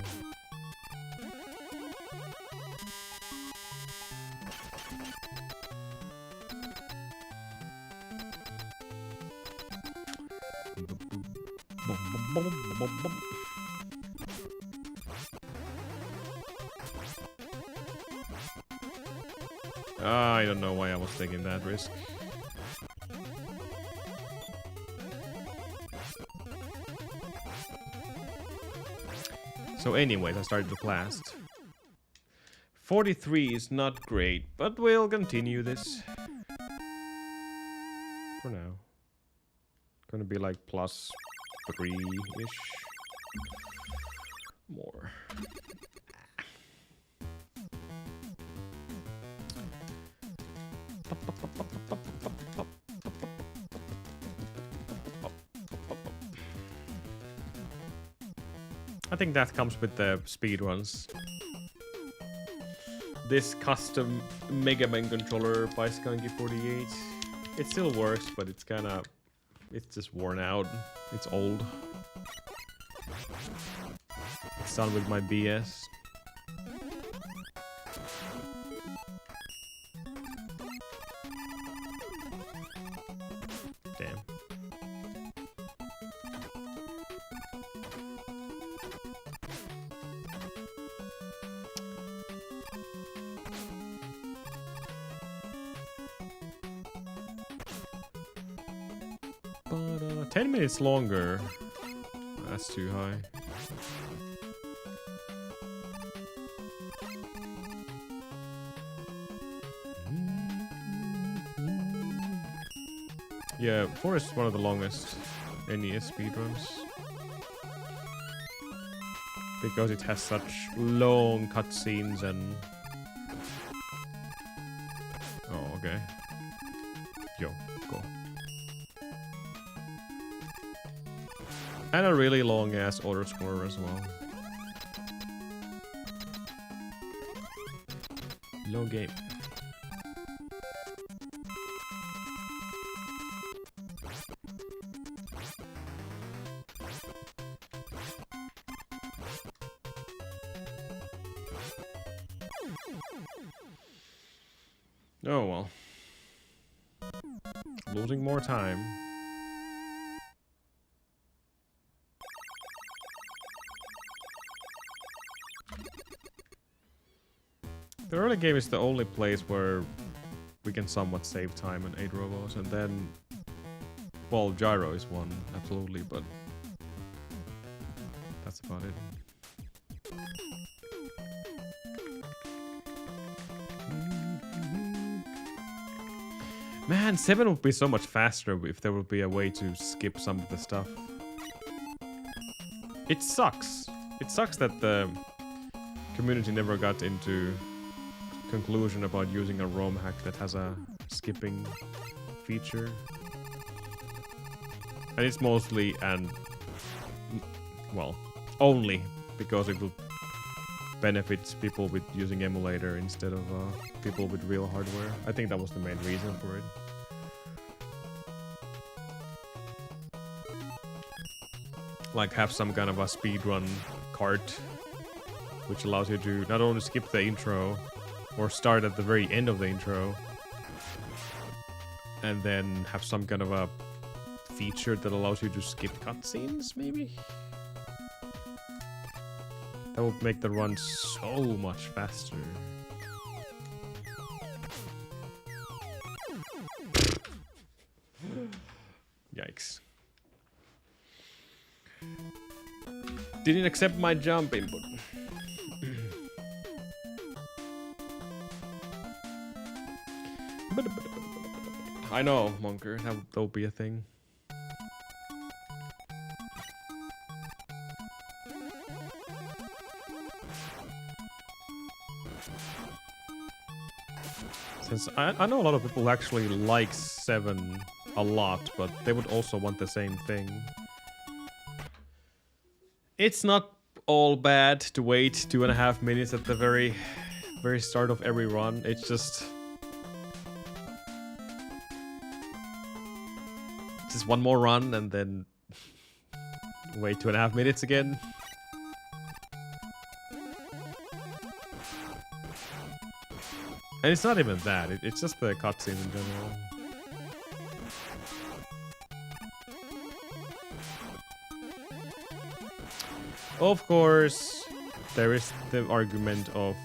I don't know why I was taking that risk. So anyways, I started the blast. 43 is not great, but we'll continue this. For now. Gonna be like plus 3-ish. More. I think that comes with the speedruns. This custom Megaman controller by Skunky48. It still works, but it's kinda... it's just worn out. It's old. It's done with my BS. Damn. But 10 minutes longer. That's too high. Yeah, 4 is one of the longest NES speedruns. Because it has such long cutscenes and... oh, okay. Yo, go. And a really long ass autoscorer as well. Long game. Oh well. Losing more time. early game is the only place where we can somewhat save time on 8 robos, and then, well, gyro is one, absolutely, but that's about it. Man, 7 would be so much faster if there would be a way to skip some of the stuff. It sucks. It sucks that the community never got into conclusion about using a ROM hack that has a skipping feature. And it's mostly well, only because it will benefit people with using emulator instead of people with real hardware. I think that was the main reason for it. Like have some kind of a speedrun cart which allows you to not only skip the intro or start at the very end of the intro and then have some kind of a feature that allows you to skip cutscenes, maybe? That would make the run so much faster. Yikes. Didn't accept my jump input. I know, Monker, that will be a thing. Since I know a lot of people actually like 7 a lot, but they would also want the same thing. It's not all bad to wait 2.5 minutes at the very start of every run. It's just one more run and then wait 2.5 minutes again. And it's not even that, it's just the cutscenes in general. Of course, there is the argument of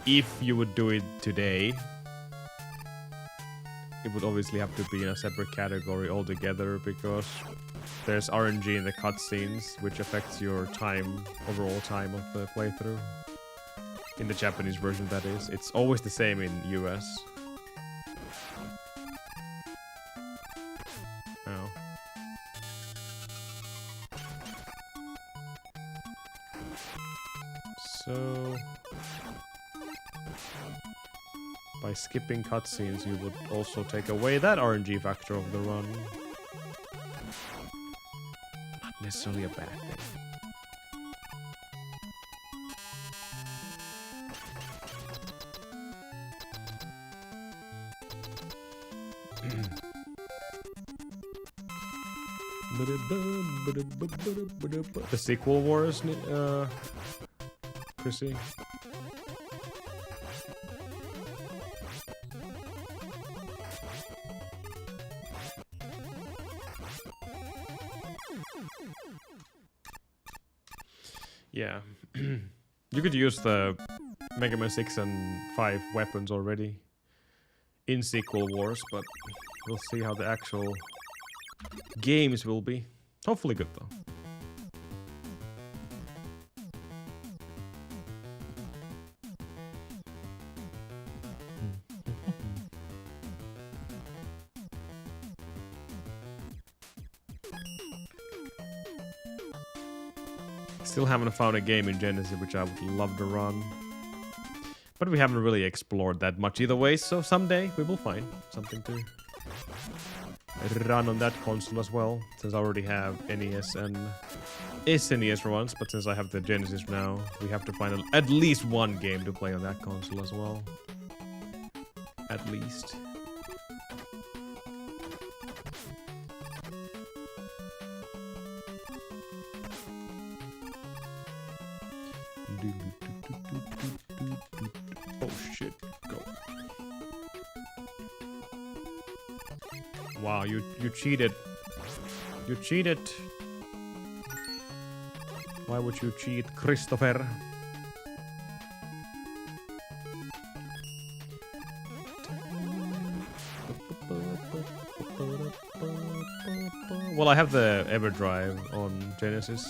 if you would do it today, it would obviously have to be in a separate category altogether because there's RNG in the cutscenes, which affects your time, overall time of the playthrough. In the Japanese version, that is. It's always the same in US. Oh. So by skipping cutscenes, you would also take away that RNG factor of the run. Not necessarily a bad thing. The sequel wars, Chrissy. Yeah. You could use the Megaman 6 and 5 weapons already in sequel wars, but we'll see how the actual games will be. Hopefully good though. Still haven't found a game in Genesis which I would love to run. But we haven't really explored that much either way, so someday we will find something to run on that console as well, since I already have NES and SNES ones, but since I have the Genesis now, we have to find at least one game to play on that console as well. At least. Oh shit, go. Wow, you cheated. You cheated. Why would you cheat, Christopher? Well, I have the EverDrive on Genesis.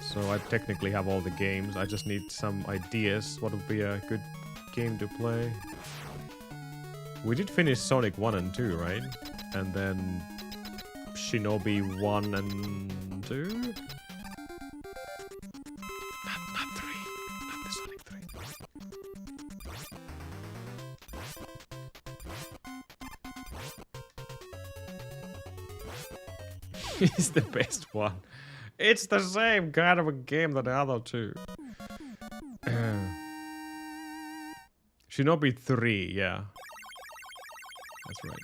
So I technically have all the games. I just need some ideas what would be a good game to play. We did finish Sonic 1 and 2, right? And then Shinobi 1 and 2? Not 3. Not the Sonic 3. It's the best one. It's the same kind of a game that the other two. Shinobi 3, yeah. That's right.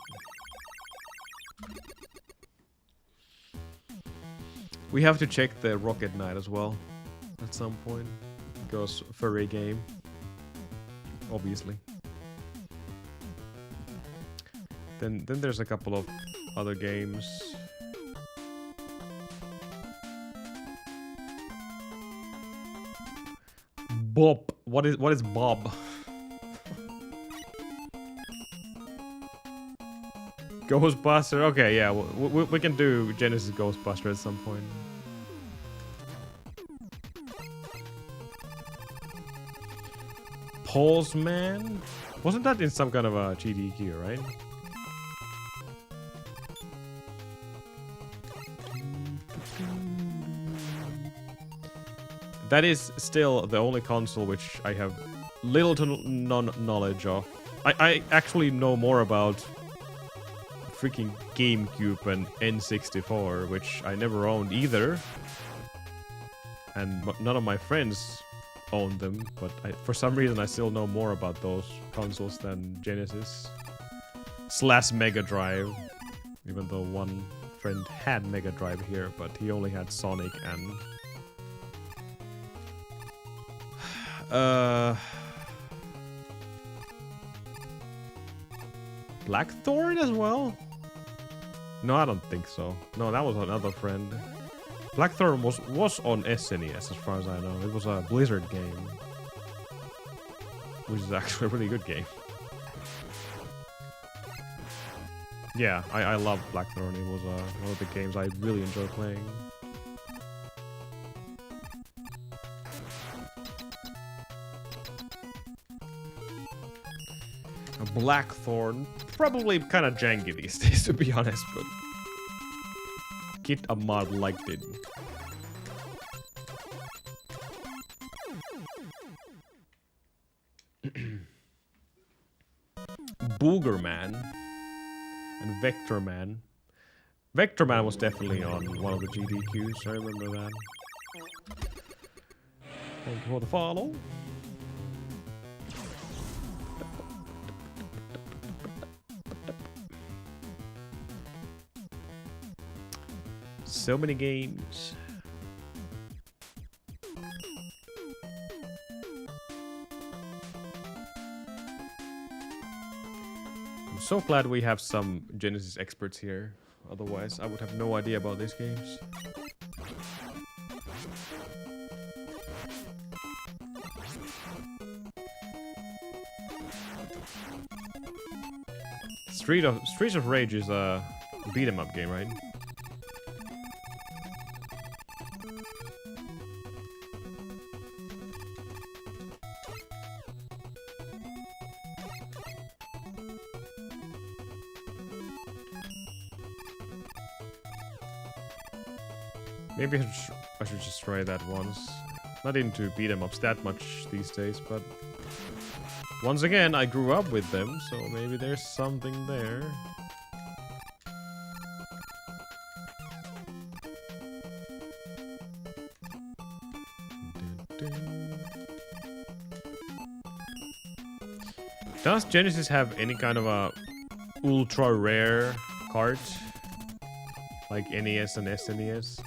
We have to check the Rocket Knight as well at some point. Because furry game. Obviously. Then there's a couple of other games. Bob. What is Bob? Ghostbuster. Okay, yeah, we can do Genesis Ghostbuster at some point. Pulse Man? Wasn't that in some kind of a GDQ, right? That is still the only console which I have little to none knowledge of. I actually know more about freaking GameCube and N64, which I never owned either. And none of my friends owned them, but for some reason I still know more about those consoles than Genesis. / Mega Drive. Even though one friend had Mega Drive here, but he only had Sonic and... Blackthorn as well? No, I don't think so. No, that was another friend. Blackthorn was on SNES as far as I know. It was a Blizzard game. Which is actually a really good game. Yeah, I love Blackthorn. It was one of the games I really enjoy playing. Blackthorn, probably kind of janky these days, to be honest, but Kid Ahmad liked it. Boogerman and Vectorman. Vectorman was definitely on one of the GDQs, I remember that. Thank you for the follow. So many games. I'm so glad we have some Genesis experts here. Otherwise, I would have no idea about these games. Streets of Rage is a beat 'em up game, right? Maybe I should just try that once. Not into beat 'em ups that much these days, but once again, I grew up with them, so maybe there's something there. Does Genesis have any kind of a ultra rare cart? Like NES and SNES?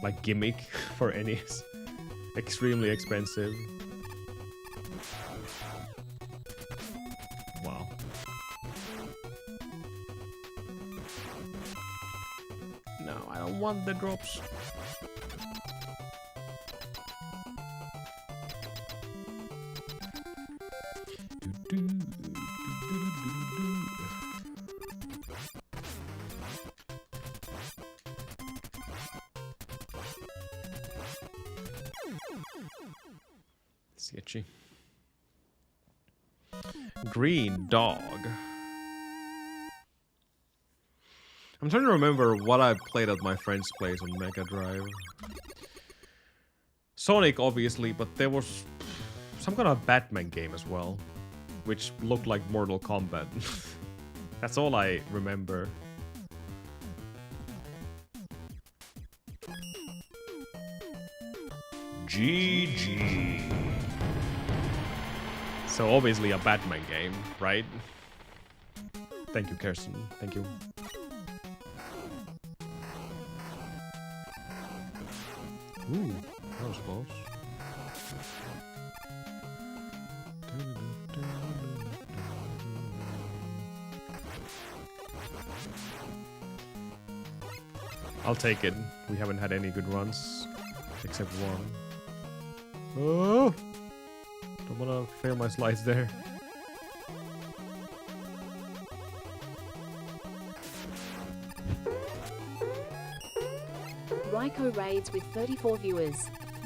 Like gimmick for NES? Extremely expensive. Wow. No, I don't want the drops. Sketchy. Green dog. I'm trying to remember what I played at my friend's place on Mega Drive. Sonic, obviously, but there was some kind of Batman game as well, which looked like Mortal Kombat. That's all I remember. GG. So obviously a Batman game, right? Thank you, Kirsten. Thank you. Ooh, that was close. I'll take it. We haven't had any good runs, except one. Oh! Don't wanna fail my slides there. Ryko raids with 34 viewers.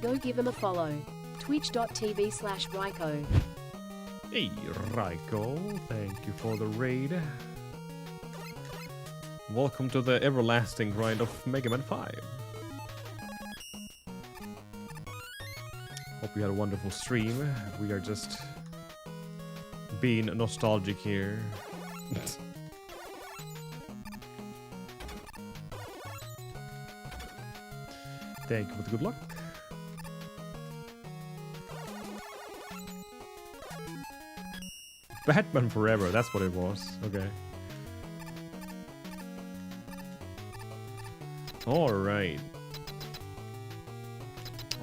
Go give him a follow. Twitch.tv/Ryko. Hey, Raiko, thank you for the raid. Welcome to the everlasting grind of Megaman 5. Hope you had a wonderful stream. We are just being nostalgic here. Thank you for the good luck. Batman Forever, that's what it was. Okay. Alright.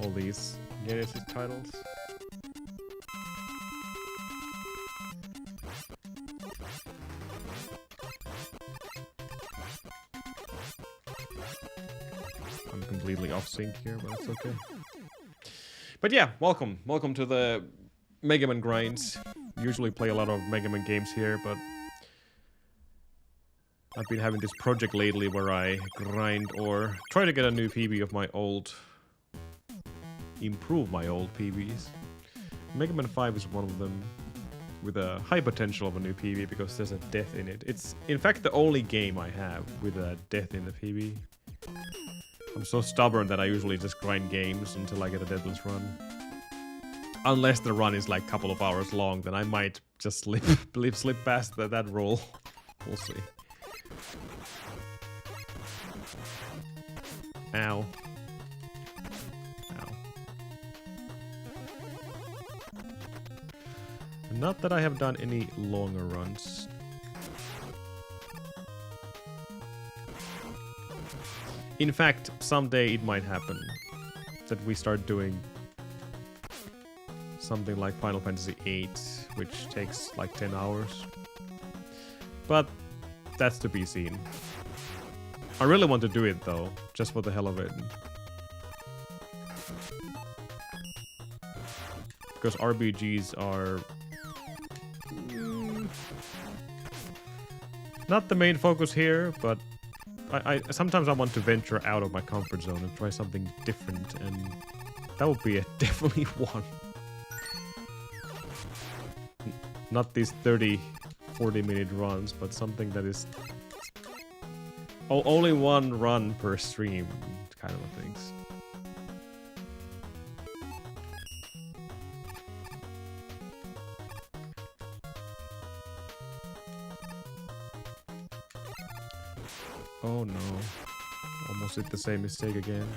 All these Genesis titles. I'm completely off sync here, but it's okay. But yeah, welcome. Welcome to the Megaman grinds. Usually play a lot of Megaman games here, but I've been having this project lately where I grind or try to get a new PB of my old... improve my old PBs. Megaman 5 is one of them with a high potential of a new PB because there's a death in it. It's in fact the only game I have with a death in the PB. I'm so stubborn that I usually just grind games until I get a deathless run. Unless the run is like a couple of hours long, then I might just slip past that rule. We'll see. Ow. Ow. Not that I have done any longer runs. In fact, someday it might happen that we start doing something like Final Fantasy VIII, which takes like 10 hours. But that's to be seen. I really want to do it though, just for the hell of it. Because RPGs are... not the main focus here, but I sometimes I want to venture out of my comfort zone and try something different, and that would be definitely one. Not these 30, 40-minute runs, but something that is only one run per stream, kind of things. Oh no. Almost did the same mistake again.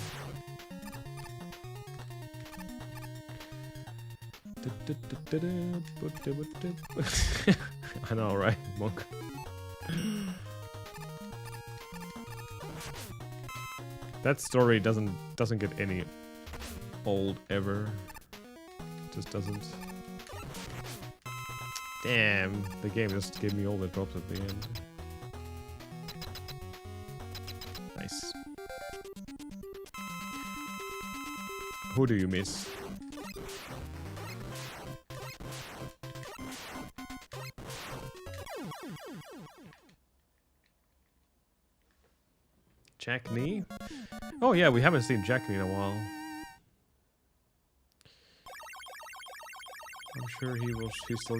I know, right, Monk? That story doesn't get any old ever. Just doesn't. Damn, the game just gave me all the drops at the end. Nice. Who do you miss? Jack Nee? Oh yeah, we haven't seen Jack Nee in a while. sure he's still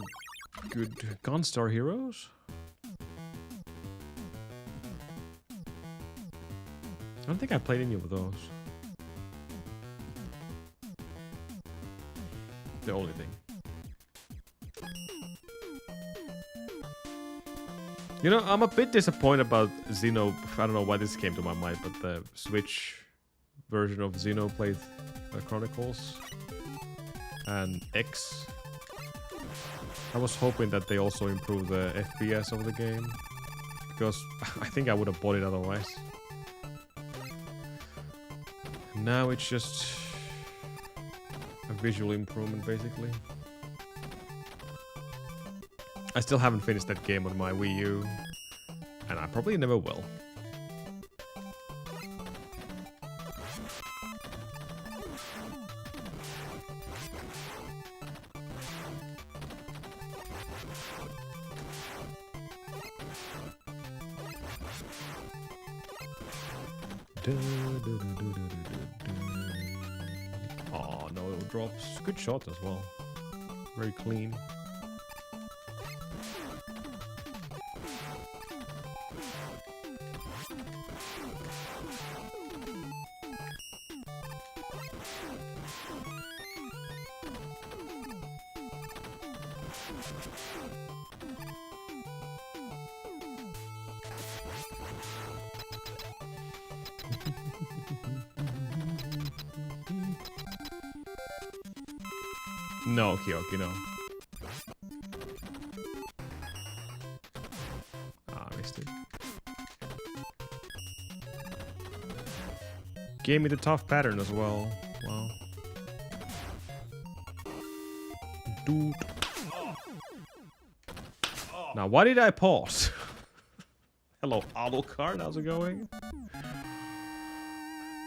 good. Gunstar Heroes? I don't think I played any of those. The only thing. You know, I'm a bit disappointed about Xeno. I don't know why this came to my mind, but the Switch version of Xenoblade Chronicles and X. I was hoping that they also improve the FPS of the game, because I think I would have bought it otherwise. Now it's just a visual improvement, basically. I still haven't finished that game on my Wii U, and I probably never will. Oh, no drops. Good shot as well. Very clean. No, Kyoki, no. Ah, I missed it. Gave me the tough pattern as well. Wow. Dude. Now, why did I pause? Hello, Alucard, how's it going?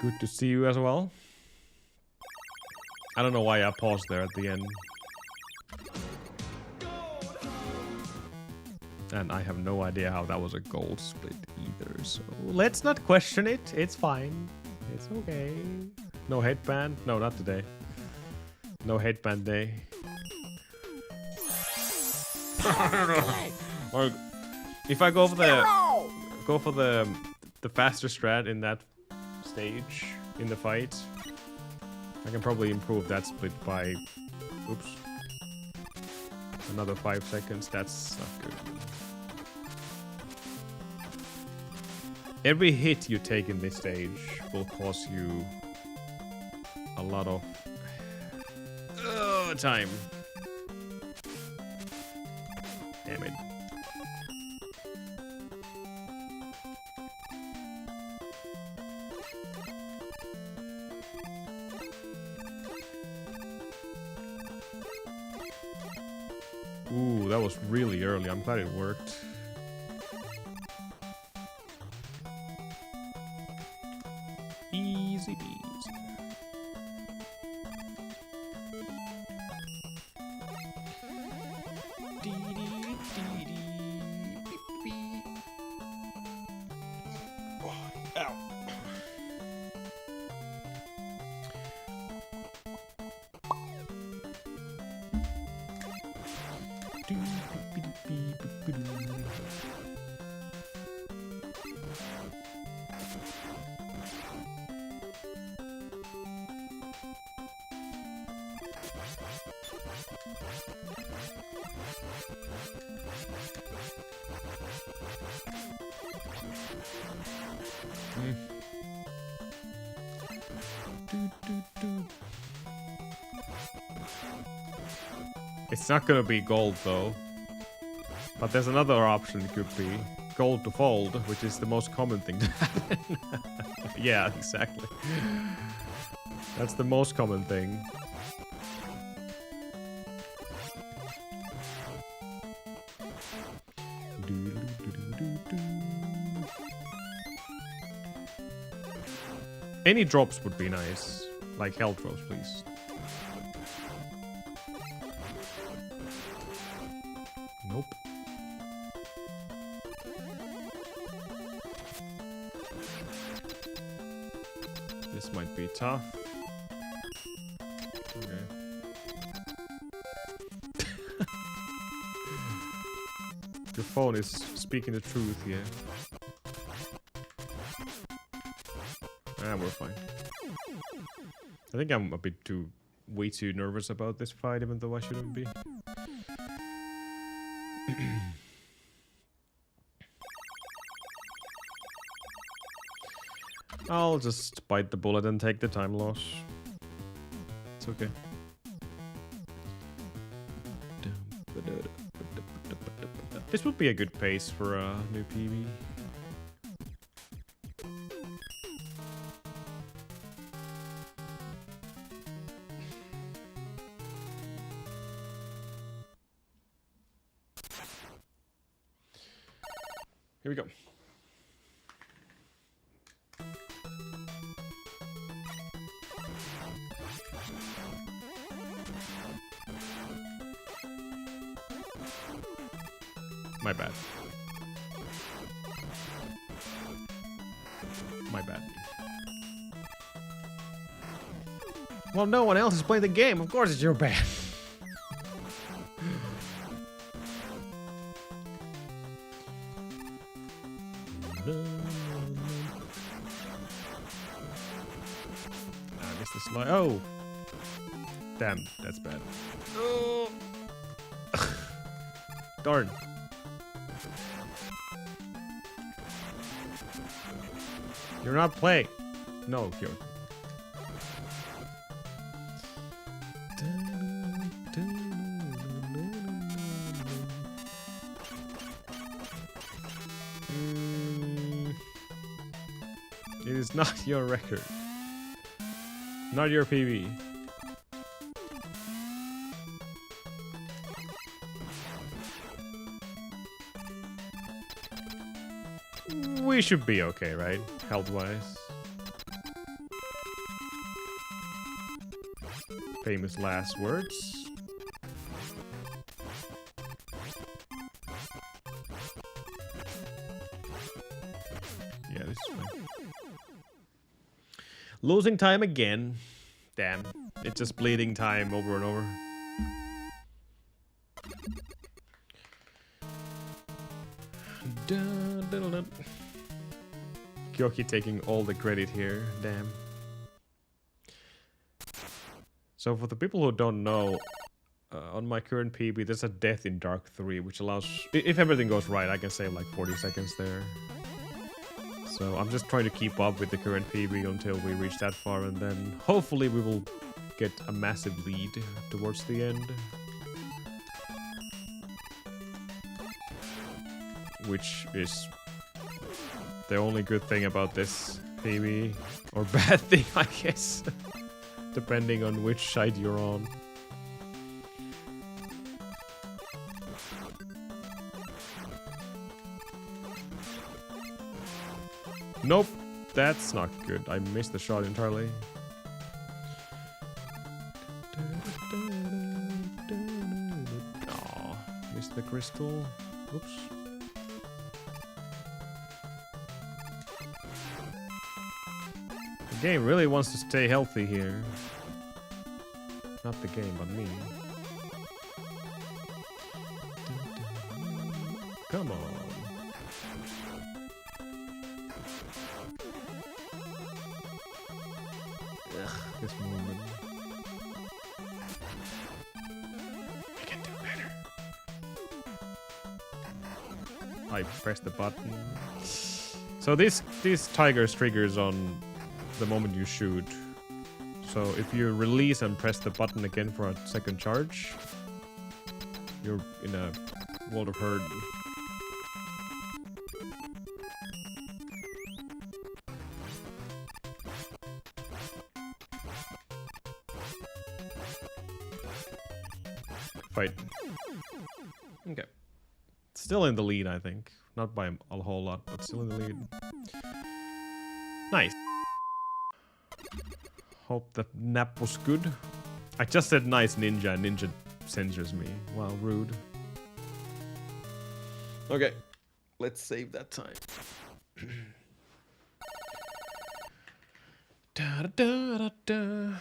Good to see you as well. I don't know why I paused there at the end. And I have no idea how that was a gold split either, so let's not question it. It's fine. It's okay. No headband? No, not today. No headband day. Or if I go for the faster strat in that stage in the fight, I can probably improve that split by, oops, another 5 seconds. That's not good. Every hit you take in this stage will cost you a lot of time. Damn it. Ooh, that was really early. I'm glad it worked. Easy peasy. Ow. It's not gonna be gold though. But there's another option it could be. Gold to fold, which is the most common thing to happen. Yeah, exactly. That's the most common thing. Any drops would be nice. Like health drops, please. Nope. This might be tough. Okay. Your phone is speaking the truth here. Ah, we're fine. I think I'm a bit way too nervous about this fight, even though I shouldn't be. I'll just bite the bullet and take the time loss. It's okay. This would be a good pace for a new PB. Here we go. My bad. My bad. Well, no one else is playing the game. Of course it's your bad. I missed the slide. Oh! Damn, that's bad. Oh! Darn. You're not playing. No, you're. It is not your record. Not your PB. We should be okay, right? Health-wise. Famous last words. Yeah, this is fine. Losing time again. Damn. It's just bleeding time over and over. Kyoki taking all the credit here. Damn. So for the people who don't know, on my current PB, there's a death in Dark 3, which allows... If everything goes right, I can save like 40 seconds there. So I'm just trying to keep up with the current PB until we reach that far, and then hopefully we will get a massive lead towards the end. Which is the only good thing about this PB. Or bad thing, I guess. Depending on which side you're on. Nope, that's not good. I missed the shot entirely. Aw, missed the crystal. Oops. The game really wants to stay healthy here. Not the game, but me. Come on. Ugh, this movement. I can do better. I pressed the button. So this tiger's triggers on the moment you shoot. So if you release and press the button again for a second charge, you're in a world of hurt. Fight. Okay. Still in the lead, I think. Not by a whole lot, but still in the lead. Nice. Hope that nap was good. I just said nice ninja, and ninja censors me. Wow, rude. Okay. Let's save that time. Da da da da da.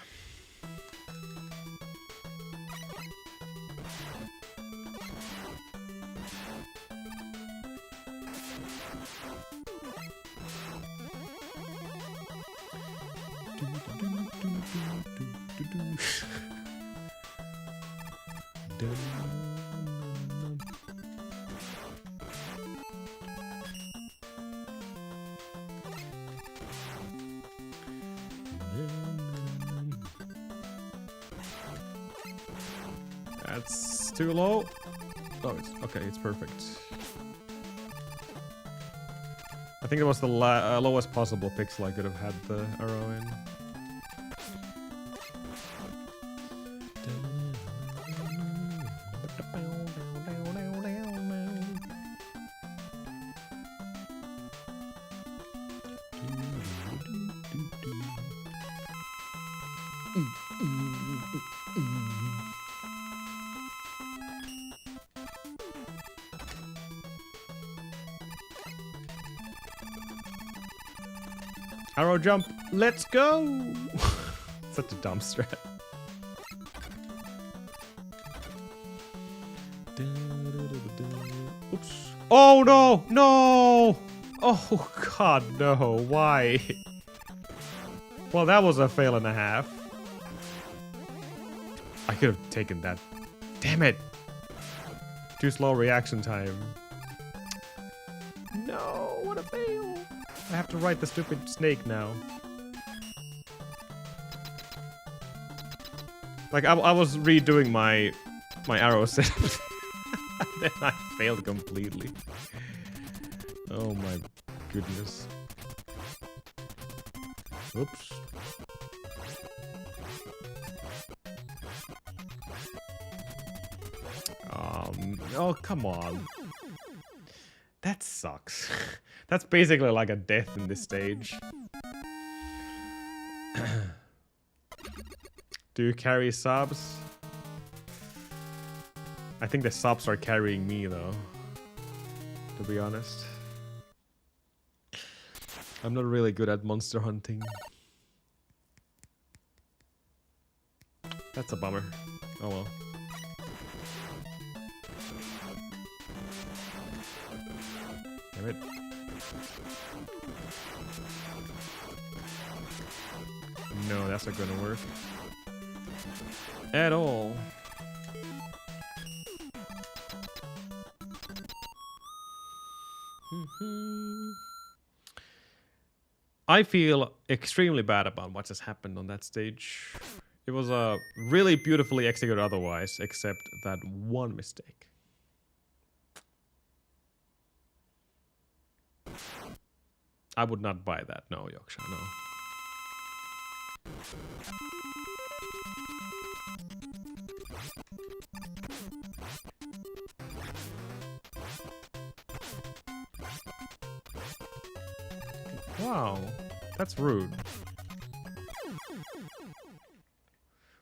That's too low. Oh, it's okay. It's perfect. I think it was the lowest possible pixel I could have had the arrow in. Arrow jump, let's go! Such a dumb strat. Oops. Oh no! No! Oh god, no. Why? Well, that was a fail and a half. I could have taken that. Damn it! Too slow reaction time. No, what a fail! I have to ride the stupid snake now. Like, I was redoing my arrow set. Then I failed completely. Oh my goodness. Oops. Oh, come on. That sucks. That's basically like a death in this stage. Do you carry subs? I think the subs are carrying me though, to be honest. I'm not really good at monster hunting. That's a bummer. Oh well. Damn it. No, that's not gonna work. At all. I feel extremely bad about what just happened on that stage. It was really beautifully executed otherwise, except that one mistake. I would not buy that, no, Yoksha, no. Wow, that's rude.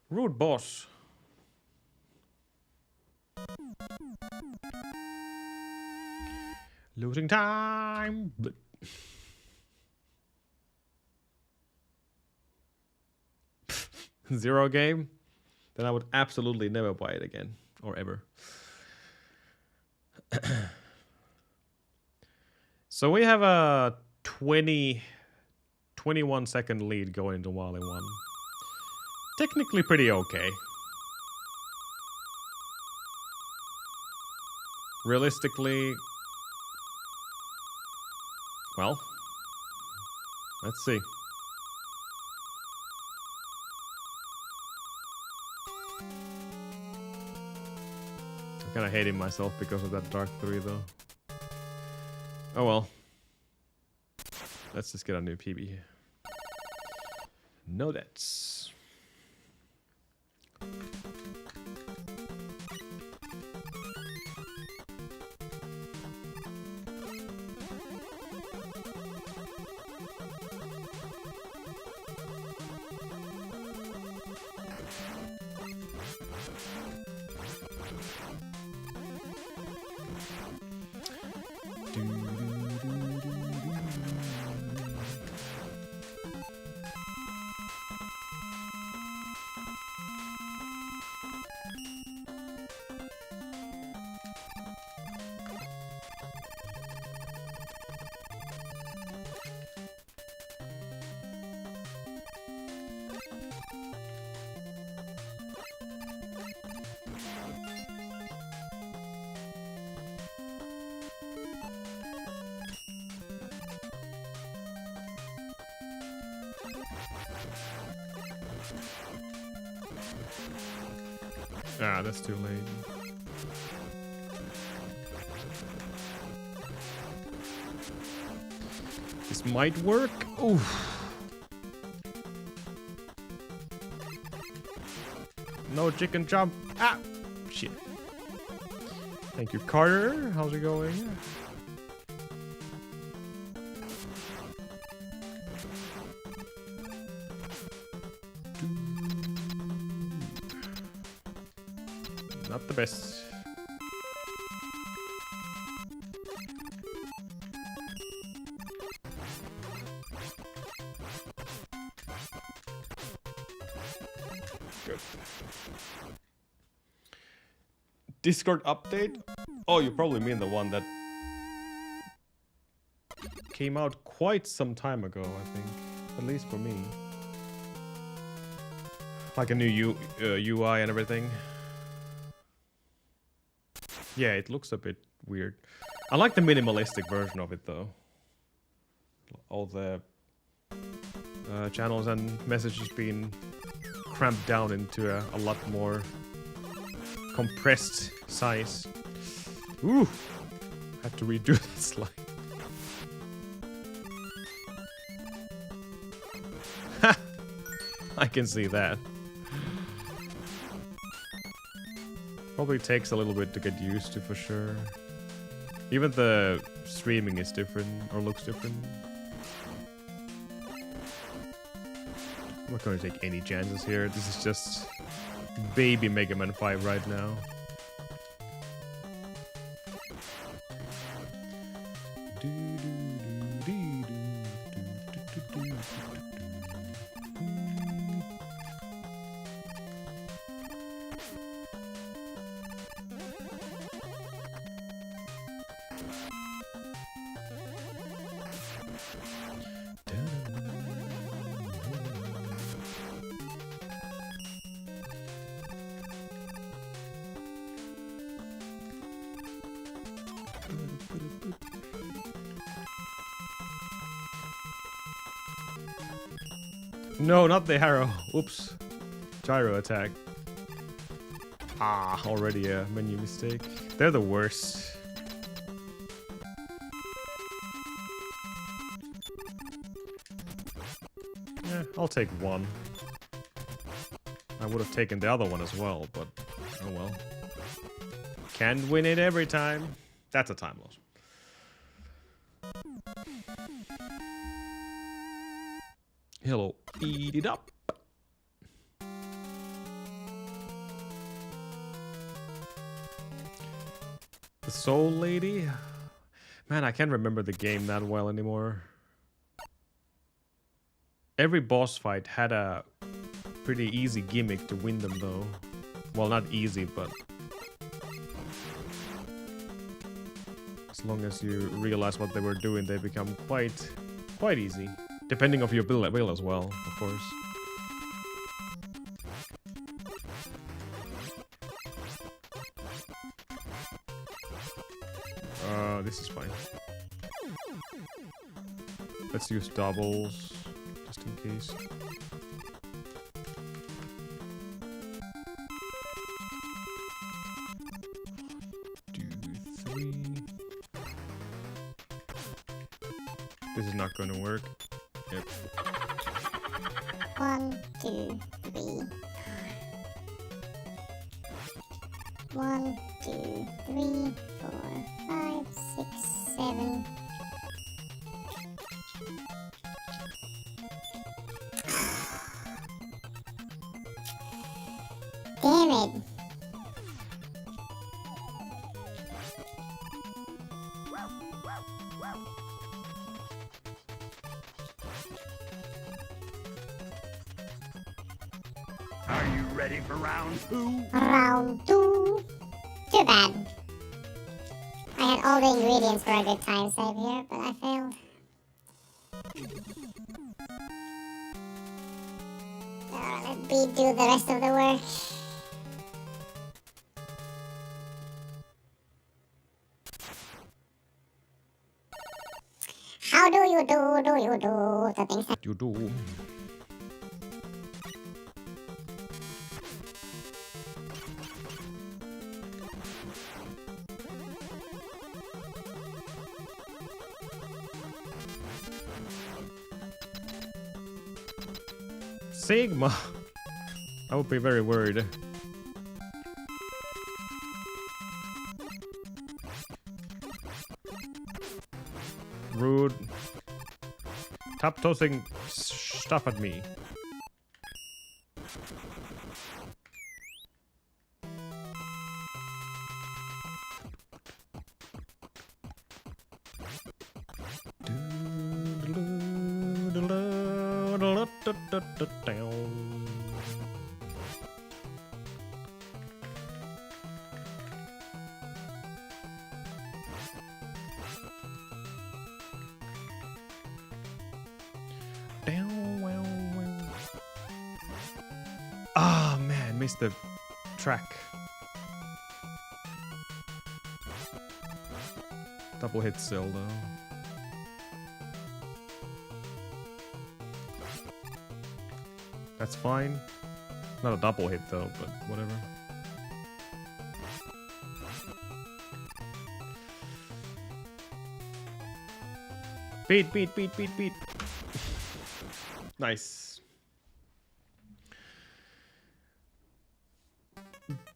Rude boss. Losing time. Zero game? Then I would absolutely never buy it again. Or ever. So we have a 21 second lead going into Wally 1. Technically pretty okay. Realistically, well, let's see. I'm kinda hating myself because of that Dark 3 though. Oh well. Let's just get a new PB here. No debts. Ah, that's too late. This might work. Oof. No chicken jump. Ah, shit. Thank you, Carter. How's it going? Not the best. Good. Discord update? Oh, you probably mean the one that came out quite some time ago, I think. At least for me. Like a new UI and everything. Yeah, it looks a bit weird. I like the minimalistic version of it though. All the channels and messages being cramped down into a lot more compressed size. Ooh! Had to redo that slide. Ha! I can see that. Probably takes a little bit to get used to for sure. Even the streaming is different, or looks different. I'm not going to take any chances here. This is just baby Megaman 5 right now. No, not the arrow. Oops. Gyro attack. Ah, already a menu mistake. They're the worst. Yeah, I'll take one. I would have taken the other one as well, but oh well. Can't win it every time. That's a time loss. Hello, eat it up. The Soul Lady? Man, I can't remember the game that well anymore. Every boss fight had a pretty easy gimmick to win them though. Well, not easy, but as long as you realize what they were doing, they become quite easy. Depending on your will as well, of course. This is fine. Let's use doubles, just in case. This is not going to work. Yep. 1, 2, 3. 1, 2, 3, 4, 5, 6, 7. Damn it. Are you ready for round 2? Round 2. Too bad. I had all the ingredients for a good time save here, but I failed. Let B do the rest of the work. How do you do the things that You do. Sigma! I would be very worried. Rude. Stop tossing stuff at me. Ah, man, missed the track. Double hit still though. That's fine. Not a double hit though, but whatever. Beat, beat, beat, beat, beat. Nice.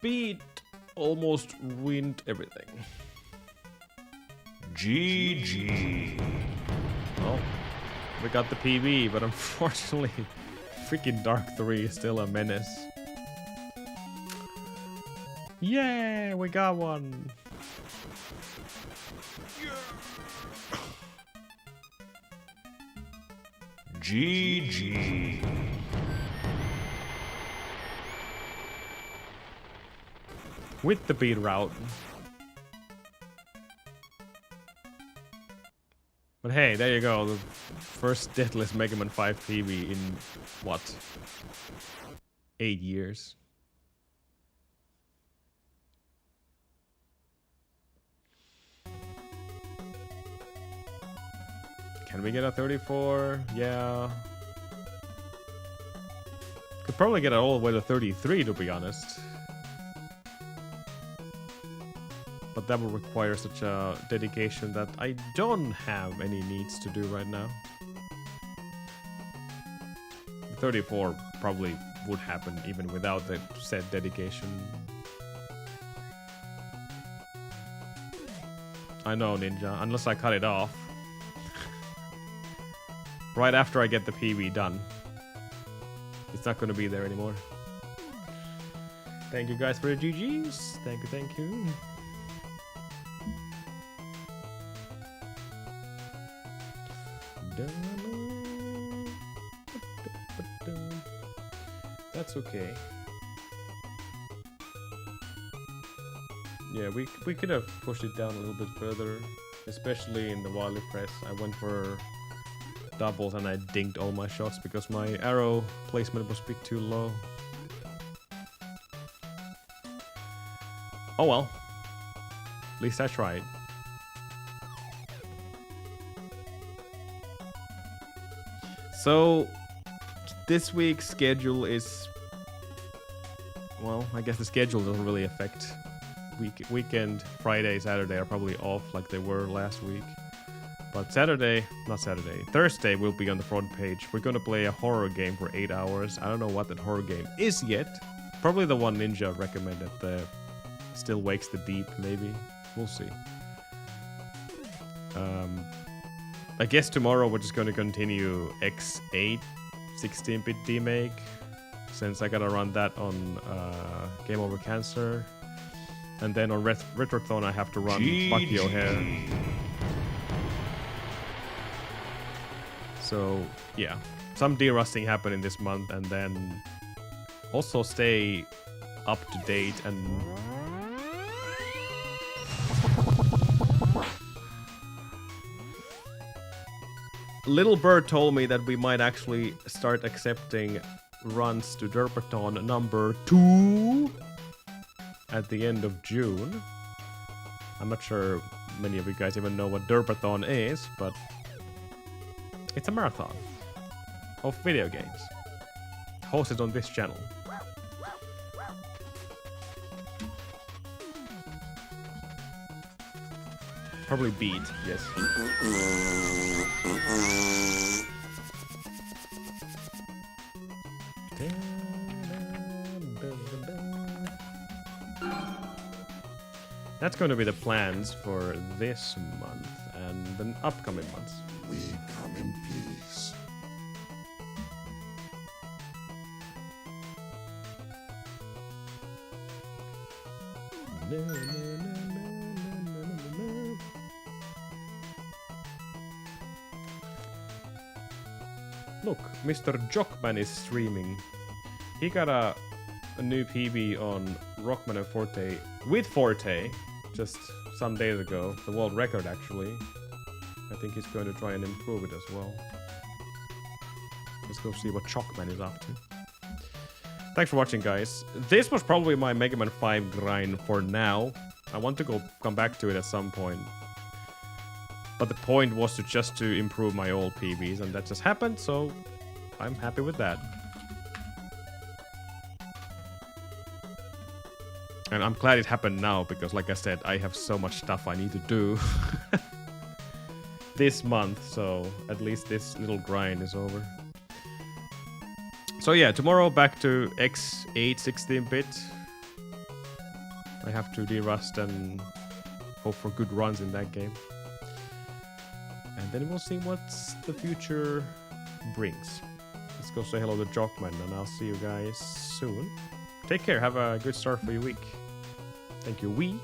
Beat almost ruined everything. GG. Well, we got the PB, but unfortunately, freaking Dark 3 is still a menace. Yeah, we got one. GG. With the beat route. But hey, there you go. The first deathless Megaman 5 PB in what? 8 years. Can we get a 34? Yeah. Could probably get it all the way to 33 to be honest. But that would require such a dedication that I don't have any needs to do right now. 34 probably would happen even without the said dedication. I know, Ninja, unless I cut it off. Right after I get the PB done. It's not gonna be there anymore. Thank you guys for the GGs. Thank you, thank you. That's okay. Yeah, we could have pushed it down a little bit further, especially in the wildly press. I went for doubles and I dinked all my shots because my arrow placement was a bit too low. Oh well. At least I tried. So, this week's schedule is... Well, I guess the schedule doesn't really affect... Weekend, Friday, Saturday are probably off like they were last week. But Thursday will be on the front page. We're gonna play a horror game for 8 hours. I don't know what that horror game is yet. Probably the one Ninja recommended, the Still Wakes the Deep, maybe. We'll see. I guess tomorrow we're just gonna continue X8 16-bit demake, since I gotta run that on Game Over Cancer. And then on Retrothon I have to run Bucky O'Hare. So, yeah. Some de-rusting happening this month, and then also stay up to date and... Little Bird told me that we might actually start accepting runs to Derpaton number 2 at the end of June. I'm not sure many of you guys even know what Derpathon is, but it's a marathon of video games hosted on this channel. Probably beat, yes. That's going to be the plans for this month and the upcoming months. We come in peace. Look, Mr. Jockman is streaming. He got a new PB on Rockman and Forte with Forte just some days ago. The world record, actually. I think he's going to try and improve it as well. Let's go see what Jockman is up to. Thanks for watching, guys. This was probably my Mega Man 5 grind for now. I want to come back to it at some point. But the point was to improve my old PBs, and that just happened, so I'm happy with that. And I'm glad it happened now, because like I said, I have so much stuff I need to do this month, so at least this little grind is over. So yeah, tomorrow back to X8 16-bit. I have to de-rust and hope for good runs in that game. And then we'll see what the future brings. Let's go say hello to Jockman, and I'll see you guys soon. Take care, have a good start for your week. Thank you,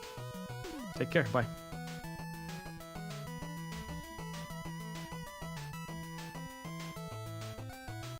Take care, bye.